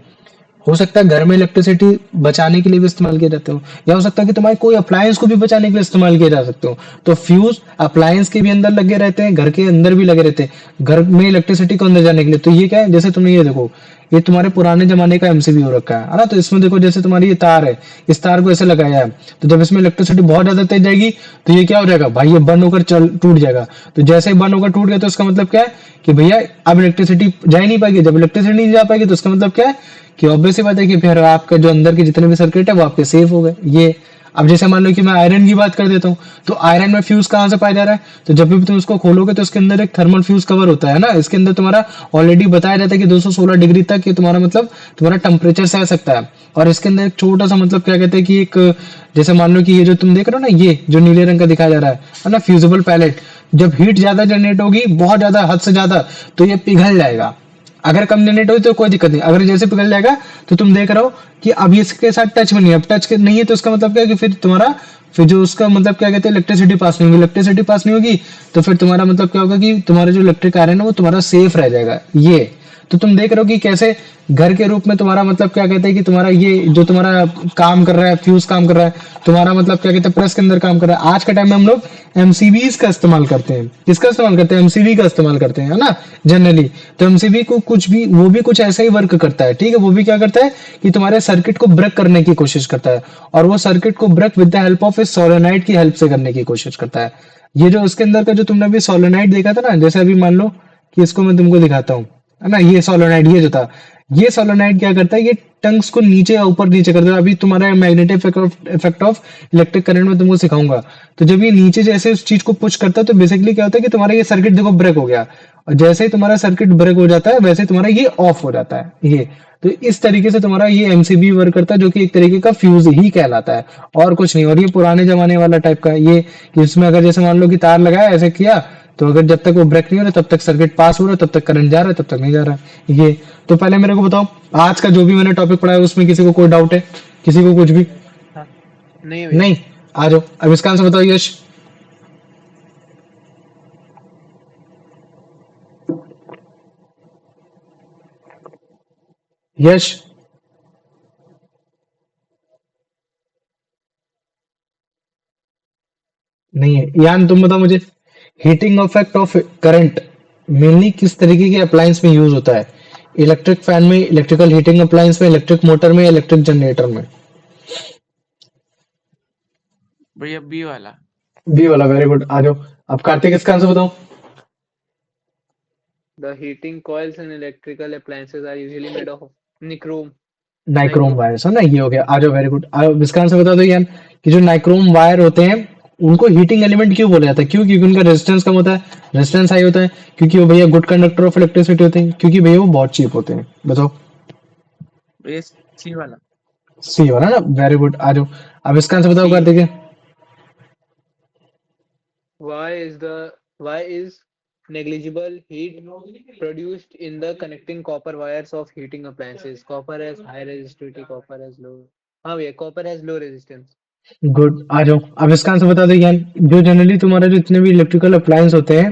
हो सकता है घर में इलेक्ट्रिसिटी बचाने के लिए भी इस्तेमाल किए जाते हो या हो सकता है कि तुम्हारे कोई अप्लायंस को भी बचाने के लिए इस्तेमाल किए जा सकते हो। तो फ्यूज अप्लायंस के भी अंदर लगे रहते हैं घर के अंदर भी लगे रहते हैं घर में इलेक्ट्रिसिटी को अंदर जाने के लिए। तो ये क्या है जैसे तुमने ये देखो ये तुम्हारे पुराने जमाने का एमसीबी हो रखा है ना। तो इसमें देखो जैसे तुम्हारी ये तार है इस तार को ऐसे लगाया है तो जब इसमें इलेक्ट्रिसिटी बहुत ज्यादा तेज जाएगी तो ये क्या हो जाएगा भाई ये बंद होकर चल टूट जाएगा। तो जैसे ही बंद होकर टूट गया तो इसका मतलब क्या है कि भैया अब इलेक्ट्रिसिटी जा ही नहीं पाएगी। जब इलेक्ट्रिसिटी नहीं जा पाएगी तो इसका मतलब क्या है कि ऑब्वियस सी बात है कि फिर आपका जो अंदर के जितने भी सर्किट है वो आपके सेफ हो गए। ये अब जैसे मान लो कि मैं आयरन की बात कर देता हूँ तो आयरन में फ्यूज कहाँ से पाया जा रहा है। तो जब भी तुम उसको खोलोगे तो इसके अंदर एक थर्मल फ्यूज कवर होता है ना। इसके अंदर तुम्हारा ऑलरेडी बताया जाता है कि 216 डिग्री तक ये तुम्हारा मतलब तुम्हारा टेम्परेचर सह सकता है। और इसके अंदर एक छोटा सा मतलब क्या कहते हैं कि एक जैसे मान लो कि ये जो तुम देख रहे हो ना ये जो नीले रंग का दिखाया जा रहा है ना फ्यूजिबल पैलेट। जब हीट ज्यादा जनरेट होगी बहुत ज्यादा हद से ज्यादा तो ये पिघल जाएगा। अगर कम जनरेट हुई तो कोई दिक्कत नहीं। अगर जैसे पिघल जाएगा तो तुम देख रहे हो कि अब इसके साथ टच में नहीं है। अब टच नहीं है तो इसका मतलब क्या है कि फिर तुम्हारा फिर जो उसका मतलब क्या कहते हैं इलेक्ट्रिसिटी पास नहीं होगी। इलेक्ट्रिसिटी पास नहीं होगी तो फिर तुम्हारा मतलब क्या होगा कि तुम्हारा जो इलेक्ट्रिक आयरन है वो तुम्हारा सेफ रह जाएगा। ये तो तुम देख रहे हो कि कैसे घर के रूप में तुम्हारा मतलब क्या कहते हैं कि तुम्हारा ये जो तुम्हारा काम कर रहा है फ्यूज काम कर रहा है तुम्हारा मतलब क्या कहते हैं प्रेस के अंदर काम कर रहा है। आज के टाइम में हम लोग एमसीबीज का इस्तेमाल करते हैं। किसका इस्तेमाल करते हैं एमसीबी का इस्तेमाल करते हैं है ना जनरली। तो एमसीबी को कुछ भी वो भी कुछ ऐसा ही वर्क करता है। ठीक है वो भी क्या करता है कि तुम्हारे सर्किट को ब्रेक करने की कोशिश करता है और वो सर्किट को break with the help of a solenoid की हेल्प से करने की कोशिश करता है। ये जो इसके अंदर का जो तुमने अभी सोलेनाइड देखा था ना जैसे अभी मान लो कि इसको मैं तुमको दिखाता हूँ है ना। ये सोलोनाइड ये जो था ये सोलोनाइड क्या करता है ये टंग्स को नीचे या ऊपर नीचे करता है। अभी तुम्हारा magnetic effect of electric current में तुमको सिखाऊंगा। तो जब ये नीचे जैसे उस चीज को पुश करता है तो बेसिकली क्या होता है कि तुम्हारा ये सर्किट देखो ब्रेक हो गया और जैसे ही तुम्हारा सर्किट ब्रेक हो जाता है वैसे ही तुम्हारा ये ऑफ हो जाता है। ये तो इस तरीके से तुम्हारा ये एमसीबी वर्क करता है जो कि एक तरीके का फ्यूज ही कहलाता है और कुछ नहीं। और ये पुराने जमाने वाला टाइप का ये कि इसमें अगर जैसे मान लो कि तार लगाया ऐसे किया तो अगर जब तक वो ब्रेक नहीं हो रहा तब तक सर्किट पास हो रहा है तब तक करंट जा रहा है तब तक नहीं जा रहा है। ये तो पहले मेरे को बताओ आज का जो भी मैंने टॉपिक पढ़ा है उसमें किसी को कोई डाउट है किसी को कुछ भी हाँ नहीं भैया। नहीं। आ जाओ अब इसका आंसर बताओ यश। यश नहीं है। यान तुम बताओ मुझे heating effect of current mainly किस तरीके के अप्लायंस में यूज होता है। इलेक्ट्रिक फैन में इलेक्ट्रिकल हीटिंग अप्लायंस में इलेक्ट्रिक मोटर में इलेक्ट्रिक जनरेटर में। भैया बी वाला। बी वाला वेरी गुड। आ जाओ अब कार्तिक इसका आंसर बताओ। The heating coils in electrical appliances are usually made of nichrome. Nichrome Nichrome. Wires है ना ये हो गया। आ जाओ वेरी गुड। इसका आंसर बता दो यार कि जो नाइक्रोम वायर होते हैं उनको हीटिंग एलिमेंट क्यों बोला जाता है। क्यों क्योंकि उनका रेजिस्टेंस कम होता है रेजिस्टेंस हाई होता है क्योंकि वो भैया गुड कंडक्टर ऑफ इलेक्ट्रिसिटी होते हैं क्योंकि भैया वो बहुत चीप होते हैं। बताओ। भैया सी वाला। सी हो रहा है ना वेरी गुड। आ जाओ अब इसका आंसर बताओ सी। Kartik. Why is negligible heat produced in the connecting copper wires of heating appliances? Copper has high resistivity, copper has low. हाँ भैया copper has low resistance. Good. आ जाओ अब इसका आंसर बता दो यार जो जनरली तुम्हारे जो इतने भी इलेक्ट्रिकल अप्लायंस होते हैं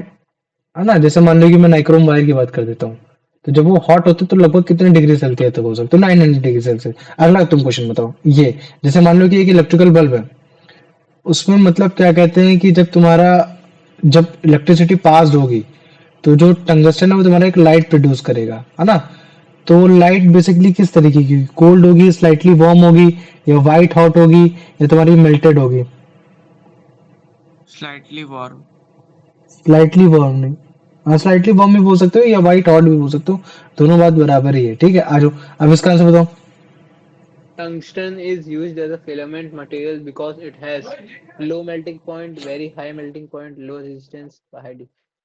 है ना। जैसे मान लो कि मैं नाइक्रोम वायर की बात कर देता हूँ तो जब वो हॉट होते हैं तो लगभग कितने डिग्री सेल्सियस तक हो सकते हैं 900 डिग्री सेल्सियस। अगला तुम क्वेश्चन बताओ ये जैसे मान लो कि एक इलेक्ट्रिकल बल्ब है उसमें मतलब क्या कहते हैं कि जब तुम्हारा जब इलेक्ट्रिसिटी पास होगी तो जो टंगस्टन है वो तुम्हारा एक लाइट प्रोड्यूस करेगा है ना। तो लाइट बेसिकली किस तरीके की कोल्ड होगी स्लाइटली वार्म होगी या वाइट हॉट होगी या तुम्हारी मेल्टेड होगी। Slightly warm. स्लाइटली वार्म नहीं। हाँ स्लाइटली वार्म भी बोल सकते हो या वाइट हॉट भी बोल सकते हो दोनों बात बराबर ही है। ठीक है आ जाओ अब इसका आंसर बताओ। Tungsten is used as a filament material because it has low melting point, very high melting point, low resistance,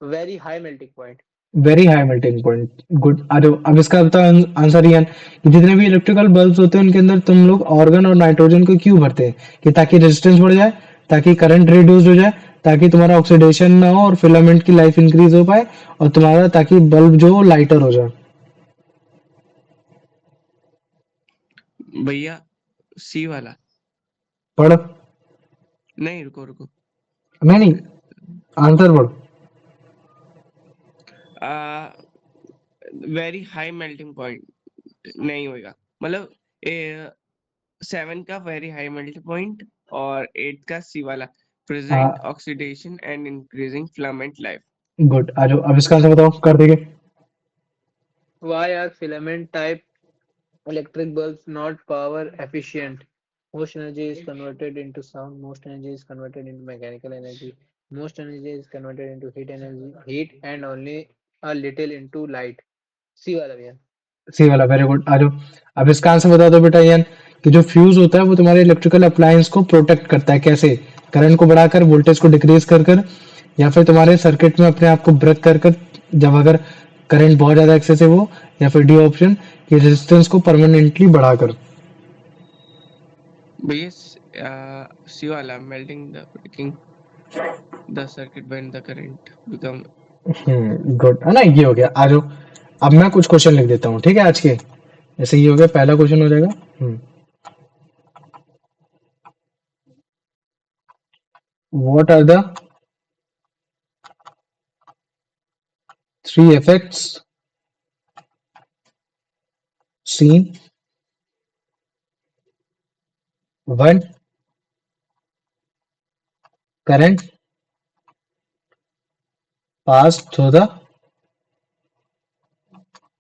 very high melting point. Very high melting point good. आ जाओ अब इसका बताओ आंसर यान कि जितने भी इलेक्ट्रिकल बल्ब्स होते हैं उनके अंदर तुम लोग ऑर्गन और नाइट्रोजन को क्यों भरते हैं कि ताकि रेजिस्टेंस बढ़ जाए ताकि करंट रिड्यूस हो जाए ताकि तुम्हारा ऑक्सीडेशन ना हो और फिलामेंट की लाइफ इंक्रीज हो पाए और तुम्हारा ताकि बल्ब जो लाइटर हो जाए। भैया सी वाला। पढ़। नहीं, रुको रुको। नहीं नहीं, आंसर पढ़। वेरी हाई मेल्टिंग पॉइंट नहीं होगा, मतलब 7 का वेरी हाई मेल्टिंग पॉइंट और 8 का सी वाला present oxidation and increasing filament life. Good, आ जाओ अब इसका आंसर बताओ, कर देंगे। Why are filament type electric bulbs not power efficient? Most energy is converted into sound. Most energy is converted into mechanical energy. Most energy is converted into heat energy. Heat and only a little into light. सी वाला भैया। C वाला, very good, आ जाओ। अब इसका answer बता दो बेटा यान, कि जो फ्यूज होता है वो तुम्हारे इलेक्ट्रिकल अप्लायंस को प्रोटेक्ट करता है, कैसे? करंट को बढ़ाकर, वोल्टेज को डिक्रीज कर कर, या फिर तुम्हारे सर्किट में अपने आप को ब्रेक कर कर, जब अगर करंट बहुत ज्यादा एक्सेसिव हो, या फिर डी ऑप्शन की रेजिस्टेंस को परमानेंटली बढ़ाकर। भैया सी वाला melting the breaking the circuit when the current become. Good है ना, ये हो गया। आ जाओ अब मैं कुछ क्वेश्चन लिख देता हूँ, ठीक है, आज के। जैसे ये हो गया, पहला क्वेश्चन हो जाएगा। What are the 3 effects seen when current pass through the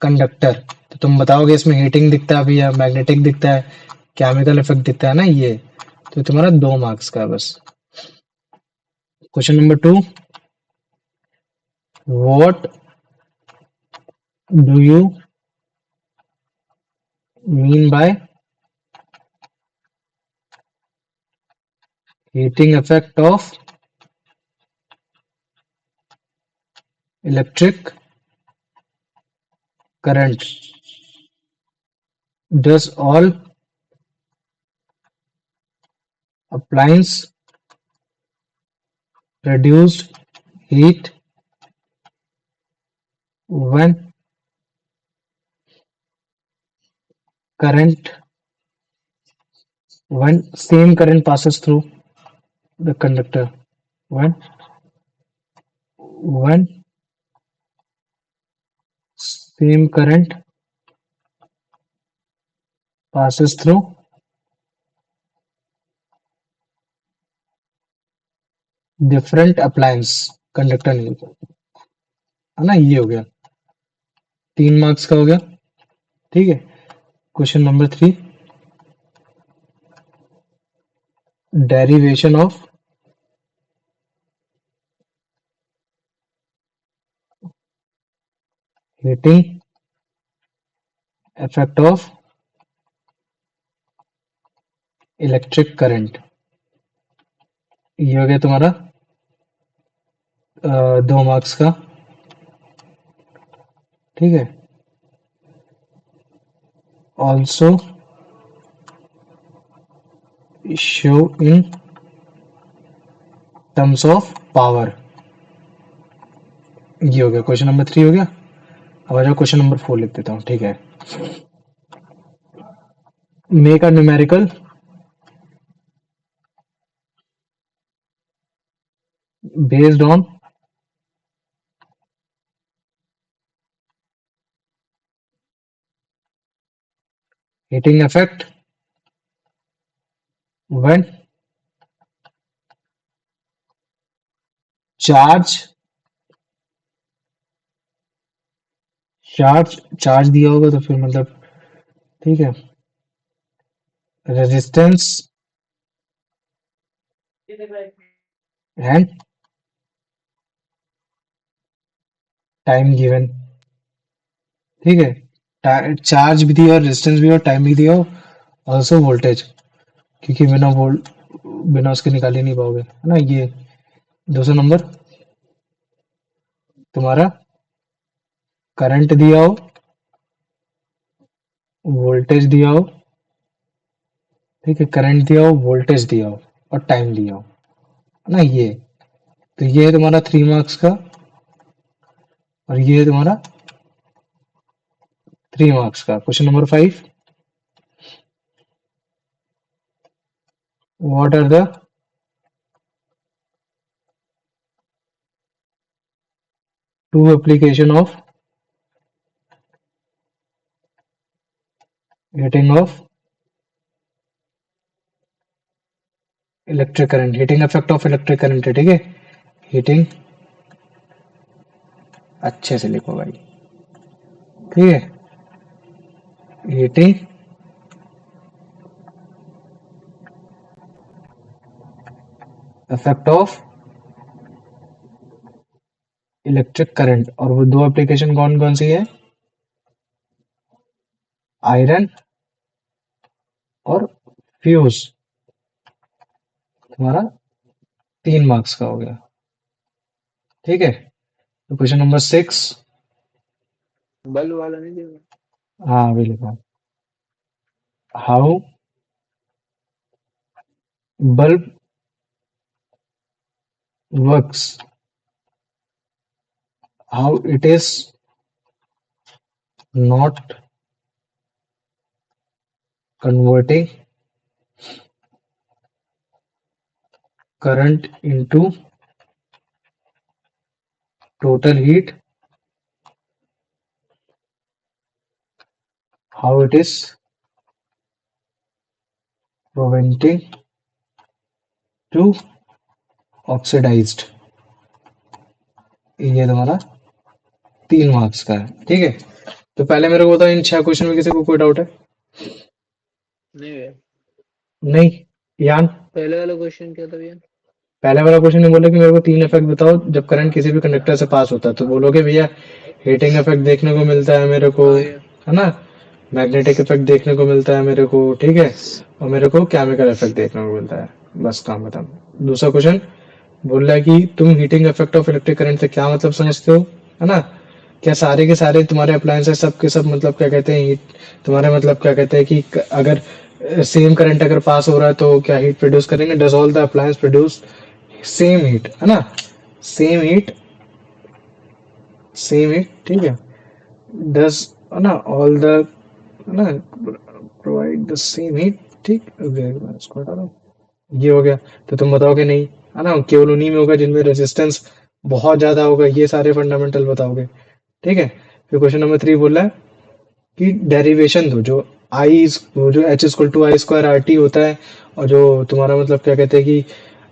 conductor? तो तुम बताओगे इसमें हीटिंग दिखता है अभी, या मैग्नेटिक दिखता है, केमिकल इफेक्ट दिखता है ना, ये तो तुम्हारा 2 मार्क्स का है बस। Question number 2, what do you mean by heating effect of electric current? Does all appliance produced heat when current when same current passes through the conductor? When same current passes through different appliance, conductor नहीं होता है ना, ये हो गया। 3 marks का हो गया, ठीक है। Question number 3, derivation of heating effect of electric current. ये हो गया तुम्हारा 2 मार्क्स का, ठीक है। Also show in terms of power. ये हो गया, क्वेश्चन नंबर 3 हो गया। अब आ जाओ क्वेश्चन नंबर 4 लिख देता हूँ, ठीक है। Make a numerical based on heating effect when charge charge दिया होगा तो फिर मतलब, ठीक है, रेजिस्टेंस एंड टाइम गिवन, ठीक है। चार्ज भी दिया और रेजिस्टेंस भी और टाइम भी दिया, ऑल्सो वोल्टेज, क्योंकि बिना उसके निकाल ही नहीं पाओगे, है ना। ये 200 नंबर तुम्हारा करंट दिया हो, वोल्टेज दिया हो, ठीक है, करंट दिया हो, वोल्टेज दिया हो और टाइम दिया हो, है ना। ये तो ये है तुम्हारा 3 मार्क्स का, और ये है तुम्हारा 3 मार्क्स का। Question number 5, what are the two application of heating of electric current, heating effect of electric current है, ठीक है। हीटिंग, अच्छे से लिखो भाई, ठीक है। Heating effect of electric current, और वो दो एप्लीकेशन कौन कौन सी है? आयरन और फ्यूज। तुम्हारा 3 मार्क्स का हो गया, ठीक है। तो क्वेश्चन नंबर 6, बल्ब वाला नहीं दिया। हाँ अभी लिखा, how bulb works, how it is not converting current into total heat, how it is preventing to oxidized। ये तुम्हारा 3 मार्क्स का है, ठीक है। तो पहले मेरे को बताओ, इन 6 क्वेश्चन में किसी को कोई डाउट है? नहीं भैया, नहीं। यान, पहले वाला क्वेश्चन क्या था भैया? पहले वाला क्वेश्चन ने बोला कि मेरे को 3 इफेक्ट बताओ जब करंट किसी भी कंडक्टर से पास होता है, तो बोलोगे भैया हीटिंग इफेक्ट देखने को मिलता है मेरे को, हाँ भैया। है ना, मैग्नेटिक इफेक्ट देखने को मिलता है मेरे को, ठीक है, और मेरे को केमिकल इफेक्ट देखने को मिलता है, बस काम खत्म। दूसरा क्वेश्चन बोल रहा है कि तुम heating effect of electric current से क्या मतलब समझते हो, है ना, क्या सारे के सारे तुम्हारे अप्लायंसेस सब के सब मतलब क्या कहते हैं, तुम्हारे मतलब क्या कहते हैं कि अगर सेम करंट अगर पास हो रहा है तो क्या हीट प्रोड्यूस करेंगे? Does all the appliance produce same heat, है ना, सेम हीट, सेम हीट, ठीक है। डज, है ना, ऑल द, है ना, प्रोवाइड द सेम हीट, ठीक, इसको हटा दो, ये हो गया। तो तुम बताओगे नहीं, है ना, केवल उन्हीं में होगा जिनमें रेजिस्टेंस बहुत ज्यादा होगा, ये सारे फंडामेंटल बताओगे, ठीक है। फिर क्वेश्चन नंबर 3 बोल रहा है कि डेरिवेशन दो, जो आई, वो जो H equal to I square R T होता है, और जो तुम्हारा मतलब क्या कहते हैं कि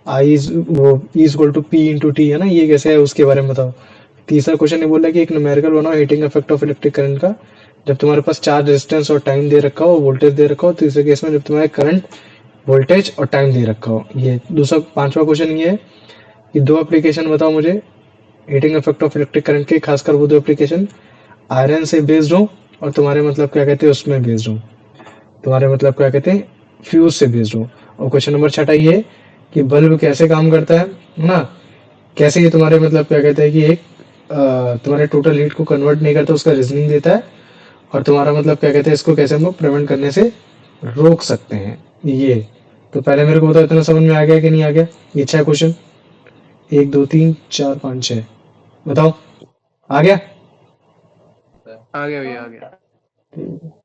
आई वो E equal to P into T, है ना, ये कैसे है उसके बारे में बताओ। तीसरा क्वेश्चन ये बोल रहा है कि एक न्यूमेरिकल बनाओ heating effect of electric current का जब तुम्हारे पास चार्ज, रेजिस्टेंस और टाइम दे रखा हो, वोल्टेज दे रखा हो। तीसरे केस में जब तुम्हारे करंट, वोल्टेज और टाइम दे रखा हो। ये दूसरा, पांचवा क्वेश्चन ये है कि दो एप्लीकेशन बताओ मुझे heating effect of electric current के, खासकर वो दो एप्लीकेशन आयरन से बेस्ड हो और तुम्हारे मतलब क्या कहते हैं उसमें बेस्ड हो, तुम्हारे मतलब क्या कहते हैं फ्यूज से बेस्ड हो। और क्वेश्चन नंबर 6 ये है कि बल्ब कैसे काम करता है ना, कैसे ये तुम्हारे मतलब क्या कहते हैं कि एक तुम्हारे टोटल हीट को कन्वर्ट नहीं करता, उसका रीजनिंग देता है, और तुम्हारा मतलब क्या कहते हैं इसको कैसे हम लोग प्रिवेंट करने से रोक सकते हैं। ये तो पहले मेरे को बताओ इतना समझ में आ गया कि नहीं आ गया? ये 6 क्वेश्चन, 1 2 3 4 5 6, बताओ आ गया? आ गया भैया, आ गया। ठीक है।